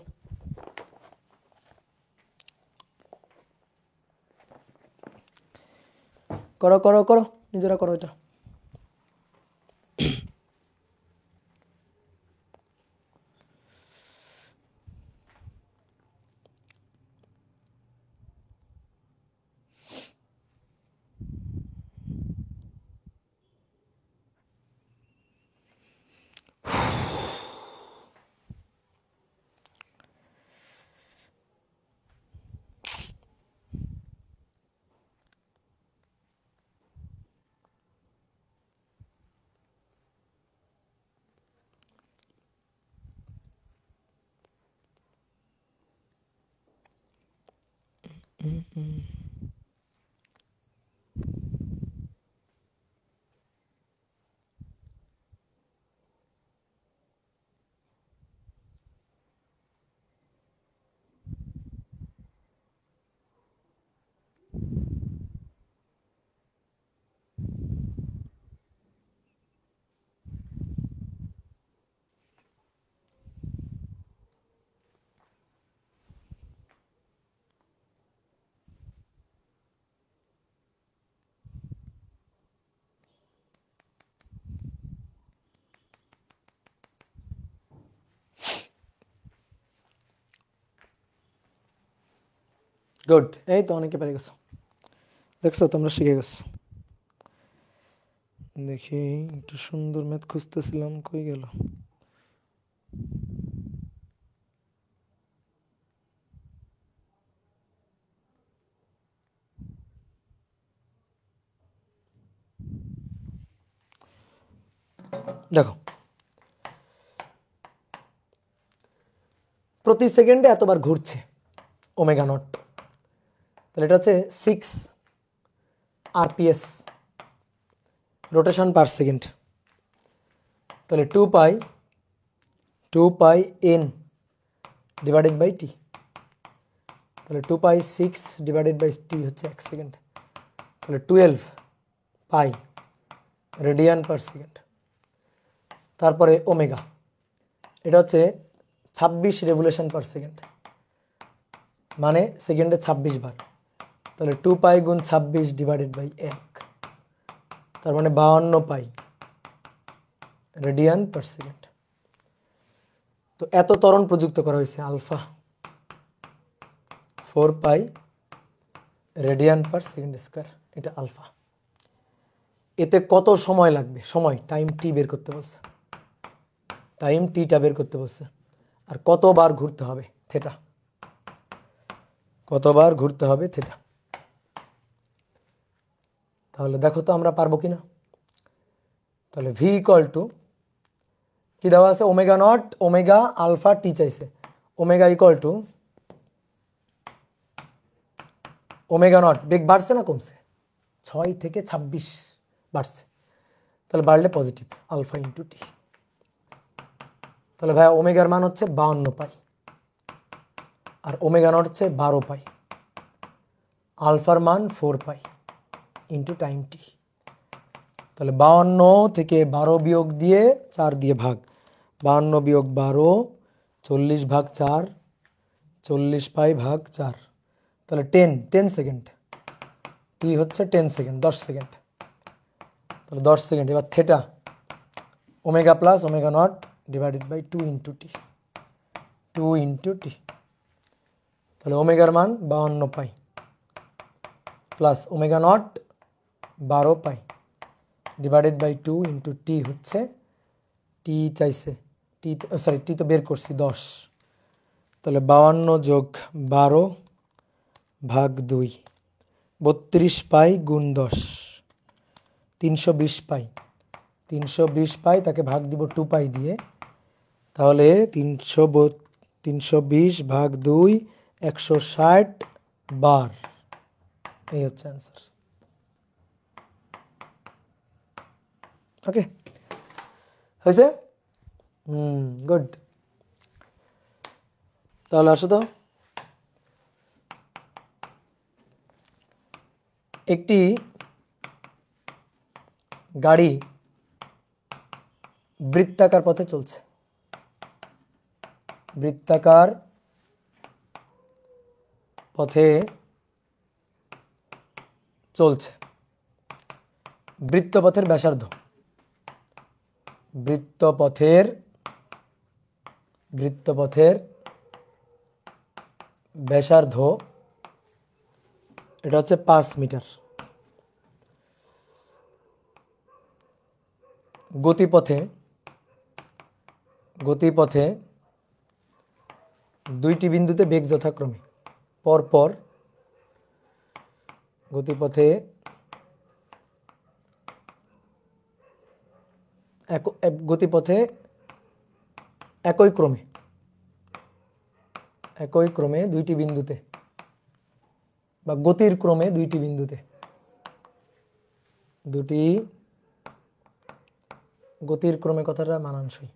করো করো করো, নিজেরা করো এটা। গুড, এই তো অনেকে পেরে গেছো, দেখছো তোমরা শিখে গেছো। দেখি একটু সুন্দর ম্যাথ খুঁজতেছিলাম, কই গেল? দেখো, প্রতি সেকেন্ডে এতবার ঘুরছে ওমেগা নট, তাহলে এটা হচ্ছে 6 RPS, রোটেশন পার সেকেন্ড। তাহলে 2 পাই n ডিভাইডেড বাই টি, তাহলে 2 পাই 6 ডিভাইডেড বাই টি হচ্ছে 1 সেকেন্ড, তাহলে 12 পাই রেডিয়ান পার সেকেন্ড। তারপরে ওমেগা, এটা হচ্ছে 26 রেভলিউশন পার সেকেন্ড, মানে সেকেন্ডে 26 বার, তাহলে 2 পাই গুণ 26 ডিভাইডেড বাই 1, তার মানে 52 পাই রেডিয়ান পার সেকেন্ড। তো এত ত্বরণ প্রযুক্ত করা হয়েছে alpha 4 pi radian per second square, এটা আলফা। এতে কত সময় লাগবে? সময়, টাইম টি বের করতে বলছে, টাইম টিটা বের করতে বলছে। আর কতবার ঘুরতে হবে? থেটা, কতবার ঘুরতে হবে? থেটা। তাহলে দেখো তো আমরা পারবো কিনা। তাহলে ভি ইকুয়াল টু কি দেওয়া আছে? Omega nought omega alpha t চাইছে। Omega equal to omega nought, বেগ বাড়ছে না কমছে? 6 থেকে 26 বাড়ছে, তাহলে বাড়লে পজিটিভ, আলফা ইন্টু টি। তাহলে ভাই ওমেগার মান হচ্ছে 52 পাই, আর ওমেগা নট হচ্ছে 12 পাই, আলফার মান 4 পাই ইন্টু টাইম টি। তাহলে 52 থেকে 12 বিয়োগ দিয়ে 4 দিয়ে ভাগ, 52 বিয়োগ 12, 40 ভাগ 4, 40 পাই ভাগ 4, তাহলে 10 সেকেন্ড, টি হচ্ছে 10 সেকেন্ড, 10 সেকেন্ড, তাহলে 10 সেকেন্ড। এবার theta omega plus omega nought divided by 2 into t, 2 into t. তাহলে ওমেগার মান 52 pi plus omega nought 12 pi divided by 2 into t হচ্ছে, টি চাইছে, টি সরি টি তো বের করছি 10, তাহলে 52 যোগ 12 ভাগ 2, 32 পাই গুণ 10, 320 পাই, 320 পাই, তাকে ভাগ দিব 2 পাই দিয়ে, তাহলে 320 ভাগ 2 160 বার, এই হচ্ছে অ্যান্সার। ওকে, হয়েছে? গুড। তাহলে আসো তো, একটি গাড়ি বৃত্তাকার পথে চলছে, বৃত্তাকার পথে চলছে, বৃত্তপথের ব্যাসার্ধ, বৃত্তপথের ব্যাসার্ধ এটা হচ্ছে 5 মিটার। গতিপথে দুইটি বিন্দুতে বেগ যথাক্রমে পরপর, গতিপথে একই ক্রমে দুইটি বিন্দুতে বা গতির ক্রমে দুইটি বিন্দুতে, গতির ক্রমে কথাটা মানানসই,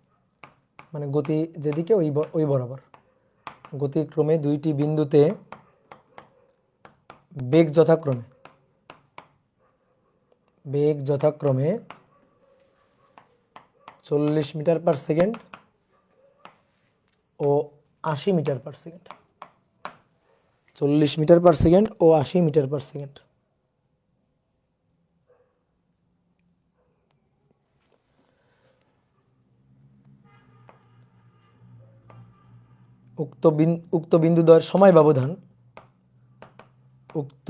মানে গতি যেদিকে ওই বরাবর, গতিক্রমে দুইটি বিন্দুতে বেগ যথাক্রমে 40 মিটার পার সেকেন্ড ও 80 metre per second, 40 metre per second ও 80 মিটার পার সেকেন্ড। উক্ত বিন্দুদ্বয়ের সময় ব্যবধান, উক্ত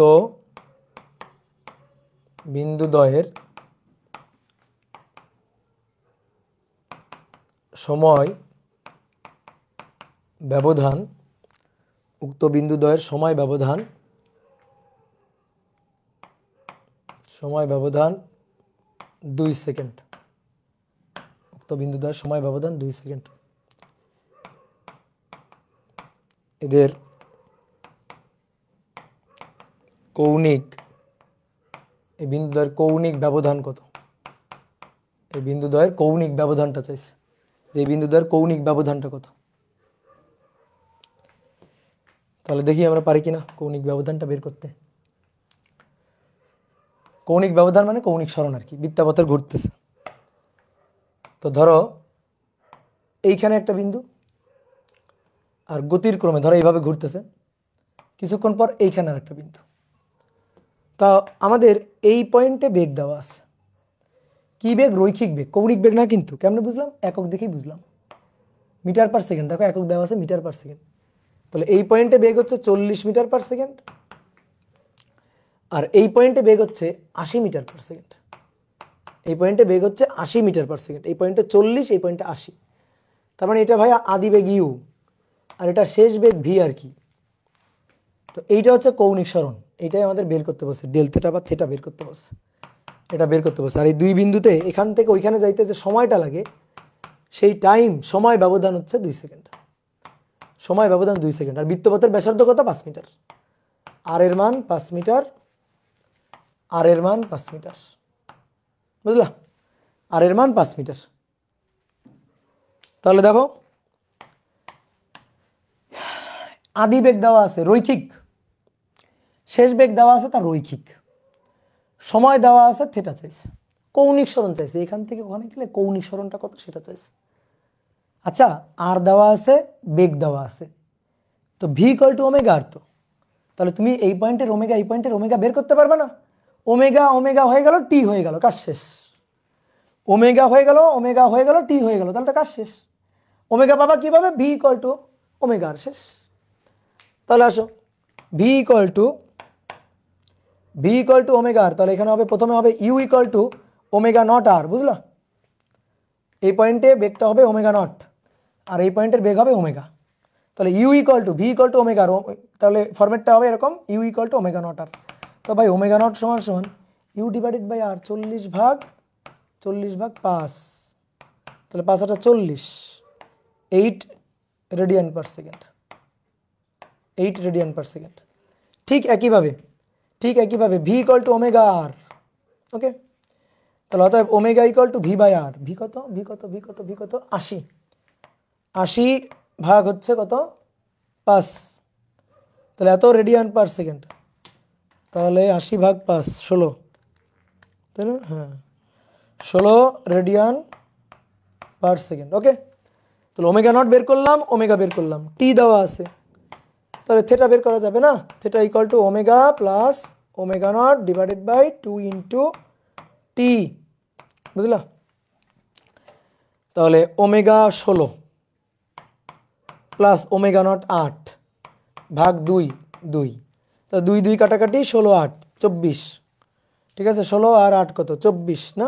বিন্দুদ্বয়ের সময় ব্যবধান 2 সেকেন্ড। উক্ত বিন্দুদ্বয়ের সময় ব্যবধান 2 সেকেন্ড। এদের এই বিন্দুদ্বয়ের কৌণিক ব্যবধান কত? এই বিন্দুদ্বয়ের কৌণিক ব্যবধানটা চাইছে, যে এই বিন্দুদ্বয়ের কৌণিক ব্যবধানটা কত। তাহলে দেখি আমরা পারি কিনা কৌণিক ব্যবধানটা বের করতে। কৌণিক ব্যবধান মানে কৌণিক সরণ আর কি, বৃত্তাপথের ঘুরতেছে। তো ধরো এইখানে একটা বিন্দু, আর গতির ক্রমে ধরো এইভাবে ঘুরতেছে, কিছুক্ষণ পর এইখানে আর একটা বিন্দু। তা আমাদের এই পয়েন্টে বেগ দেওয়া আছে, কি বেগ? রৈখিক বেগ, কৌণিক বেগ না। কিন্তু কেমনে বুঝলাম? একক দেখেই বুঝলাম, মিটার পার সেকেন্ড। দেখো একক দেওয়া আছে মিটার পার সেকেন্ড। তাহলে এই পয়েন্টে বেগ হচ্ছে 40 মিটার পার সেকেন্ড, আর এই পয়েন্টে বেগ হচ্ছে 80 মিটার পার সেকেন্ড। এই পয়েন্টে বেগ হচ্ছে 80 মিটার পার সেকেন্ড, এই পয়েন্টে 40, এই পয়েন্টে 80। তার মানে এটা ভাই আদি বেগ ইউ, আর এটা শেষ বেগ ভি আর কি। তো এইটা হচ্ছে কৌণিক সরণ, এইটাই আমাদের বের করতে বলছে, ডেল থেটা বা থেটা বের করতে বলছে, এটা বের করতে বলছে। আর এই দুই বিন্দুতে এখান থেকে ওইখানে যাইতে যে সময়টা লাগে, সেই সময় ব্যবধান হচ্ছে 2 সেকেন্ড। সময় ব্যবধান 2 সেকেন্ড। আর বৃত্তপথের ব্যাসার্ধ কত? 5 মিটার। আর এর মান 5 মিটার, আর এর মান 5 মিটার, বুঝলা? আর এর মান 5 মিটার। তাহলে দেখো আদি বেগ দেওয়া আছে রৈখিক, শেষ বেগ দেওয়া আছে তার রৈখিক, সময় দেওয়া আছে থেটা চাইছে, কৌণিক সরণ চাইছে, এখান থেকে ওখানে গেলে কৌণিক সরণটা কত সেটা চাইছে। আচ্ছা, আর দেওয়া আছে, বেগ দেওয়া আছে, তো ভি ইকুয়াল টু ওমেগা আর। তো তাহলে তুমি এই পয়েন্টের ওমেগা, এই পয়েন্টের ওমেগা বের করতে পারবে না? ওমেগা ওমেগা হয়ে গেল, টি হয়ে গেল, কাজ শেষ। ওমেগা হয়ে গেল, ওমেগা হয়ে গেল, টি হয়ে গেল, তাহলে তো কাজ শেষ। ওমেগা পাবা কিভাবে? V equal to omega r, শেষ। তাহলে আসো, v equal to omega r. তাহলে এখানে হবে, প্রথমে হবে u equal to omega nought r, বুঝলা? এই পয়েন্টে বেগটা হবে ওমেগা নট, আর এই পয়েন্টের বেগ হবে ওমেগা। তাহলে u equal to v equal to omega r, তাহলে ফরম্যাটটা হবে এরকম, u equal to omega nought r. তো ভাই ওমেগা নট সমান সমান ইউ ডিভাইডেড বাই আর, 40 ভাগ 5, তাহলে 5 আর 40, 8 radian per second, 8 radian per second. ঠিক একইভাবে V equal to omega R, okay? তাহলে অতএব omega equal to V by R. V কত? 80 ভাগ হচ্ছে কত? 5, তাহলে এত রেডিয়ান পার সেকেন্ড। তাহলে 80 ভাগ 5, 16, তাই না? হ্যাঁ, 16 রেডিয়ান পার সেকেন্ড, ওকে? তাহলে ওমেগা নট বের করলাম, ওমেগা বের করলাম, টি দেওয়া আছে, তাহলে থেটা বের করা যাবে না? Theta equal to omega plus omega nought divided by 2 into t, বুঝলা? তাহলে ওমেগা 16 প্লাস ওমেগা নট 8 ভাগ 2, 2, তো 2 2 কাটাকাটি 16 8 24, ঠিক আছে? 16 আর 8 কত? 24 না?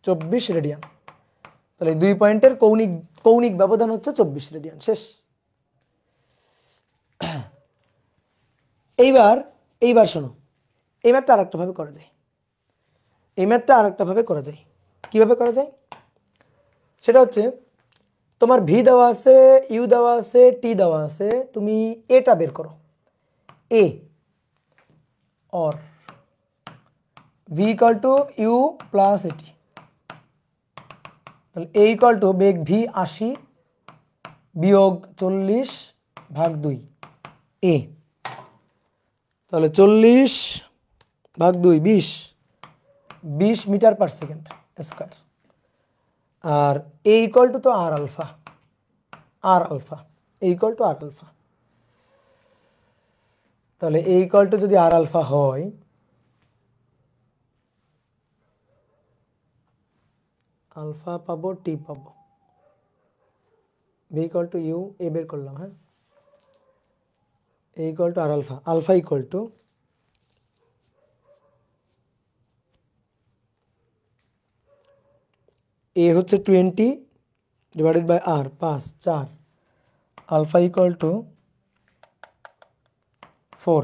24 রেডিয়ান। তাহলে 2 পয়েন্টের কৌণিক কৌণিক ব্যবধান হচ্ছে 24 রেডিয়ান। শেষ। এইবার শোনো, এই ম্যাথটা আরেকটা ভাবে করা যায়। এই ম্যাথটা আরেকটা ভাবে করা যায়। কিভাবে করা যায়? সেটা হচ্ছে তোমার ভি দেওয়া আছে, ইউ দেওয়া আছে, টি দেওয়া আছে, তুমি এটা বের করো। এ और v equal to you plus a t. তাহলে এ ইকুয়াল টু বেগ ভি 80 বিয়োগ 40 ভাগ 2 এ। তাহলে 40 ভাগ 2 20 মিটার পার সেকেন্ড স্কোয়ার। আর এ ইকুয়াল টু তো r alpha, a equal to r alpha. তাহলে এ ইকুয়াল টু যদি আর আলফা হয়, আলফা পাবো, টি পাবো। V equal to u, a বের করলাম, হ্যাঁ। A equal to r alpha, alpha equal to a হচ্ছে 20 divided by r 5 4, alpha equal to 4।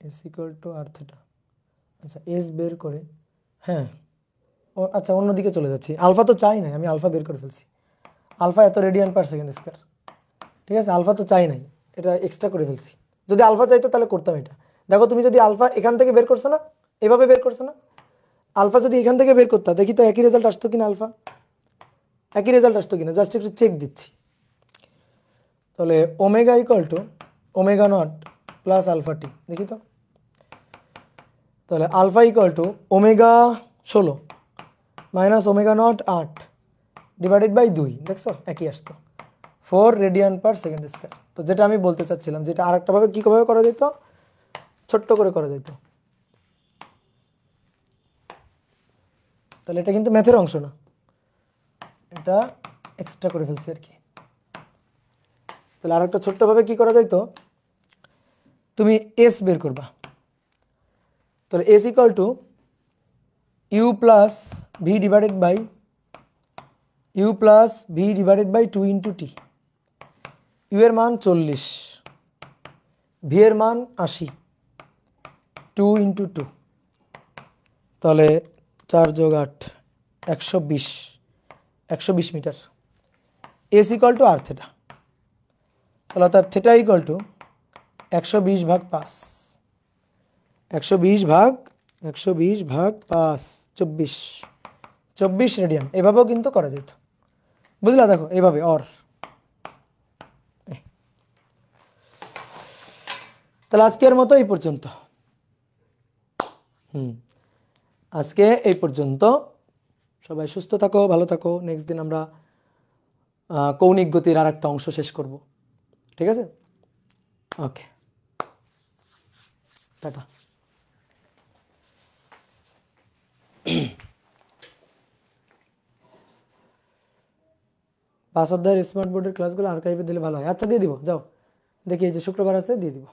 S equal to r theta. আচ্ছা, s বের করে, হ্যাঁ, ও আচ্ছা অন্যদিকে চলে যাচ্ছি। আলফা তো চাই নাই, আমি আলফা বের করে ফেলছি। আলফা এত রেডিয়ান পার সেকেন্ড স্কোয়ার, ঠিক আছে? আলফা তো চাই নাই, এটা এক্সট্রা করে ফেলছি। যদি আলফা চাইতো তাহলে করতাম এটা। দেখো তুমি যদি আলফা এখান থেকে বের করছো না, এভাবে বের করছো না, আলফা যদি এখান থেকে বের করতা, দেখি তো একই রেজাল্ট আসতো কিনা, আলফা একই রেজাল্ট আসতো কিনা, জাস্ট একটু চেক দিচ্ছি। তাহলে omega equal to omega not plus alpha t, দেখি তো। তাহলে alpha equal to omega 16 minus omega nought 8 divided by 2, দেখছো একই আসতো, 4 রেডিয়ান পার সেকেন্ড স্কোয়ার। তো যেটা আমি বলতে চাচ্ছিলাম, যেটা আরেকটা ভাবে কীভাবে করা যেত, ছোট্ট করে করা যেত। তাহলে এটা কিন্তু ম্যাথের অংশ না, এটা এক্সট্রা করে ফেলছি আর কি। তাহলে আরেকটা ছোট্টভাবে কি করা যাইতো, তুমি এস বের করবা। তাহলে s equal to you plus v divided by 2 into t. U এর মান 40, ভি এর মান 80, 2 ইন্টু 2, তাহলে 4 যোগ 8 120 metre. S equal to r theta. তাহলে অর্থাৎ থিটা ইকুয়াল টু 120 ভাগ 5, 120 ভাগ 5 24 রেডিয়ান। এভাবেও কিন্তু করা যেত, বুঝলা? দেখো এইভাবে। তাহলে আজকের মতো এই পর্যন্ত। আজকে এই পর্যন্ত। সবাই সুস্থ থাকো, ভালো থাকো। নেক্সট দিন আমরা কৌণিক গতির আর একটা অংশ শেষ করব, ঠিক আছে? ওকে, টাটা। 5 অধ্যায়ের স্মার্ট বোর্ডের ক্লাসগুলো আর্কাইভে দিলে ভালো হয়। আচ্ছা দিয়ে দিব, যাও দেখি, এই যে শুক্রবার আছে, দিয়ে দিব।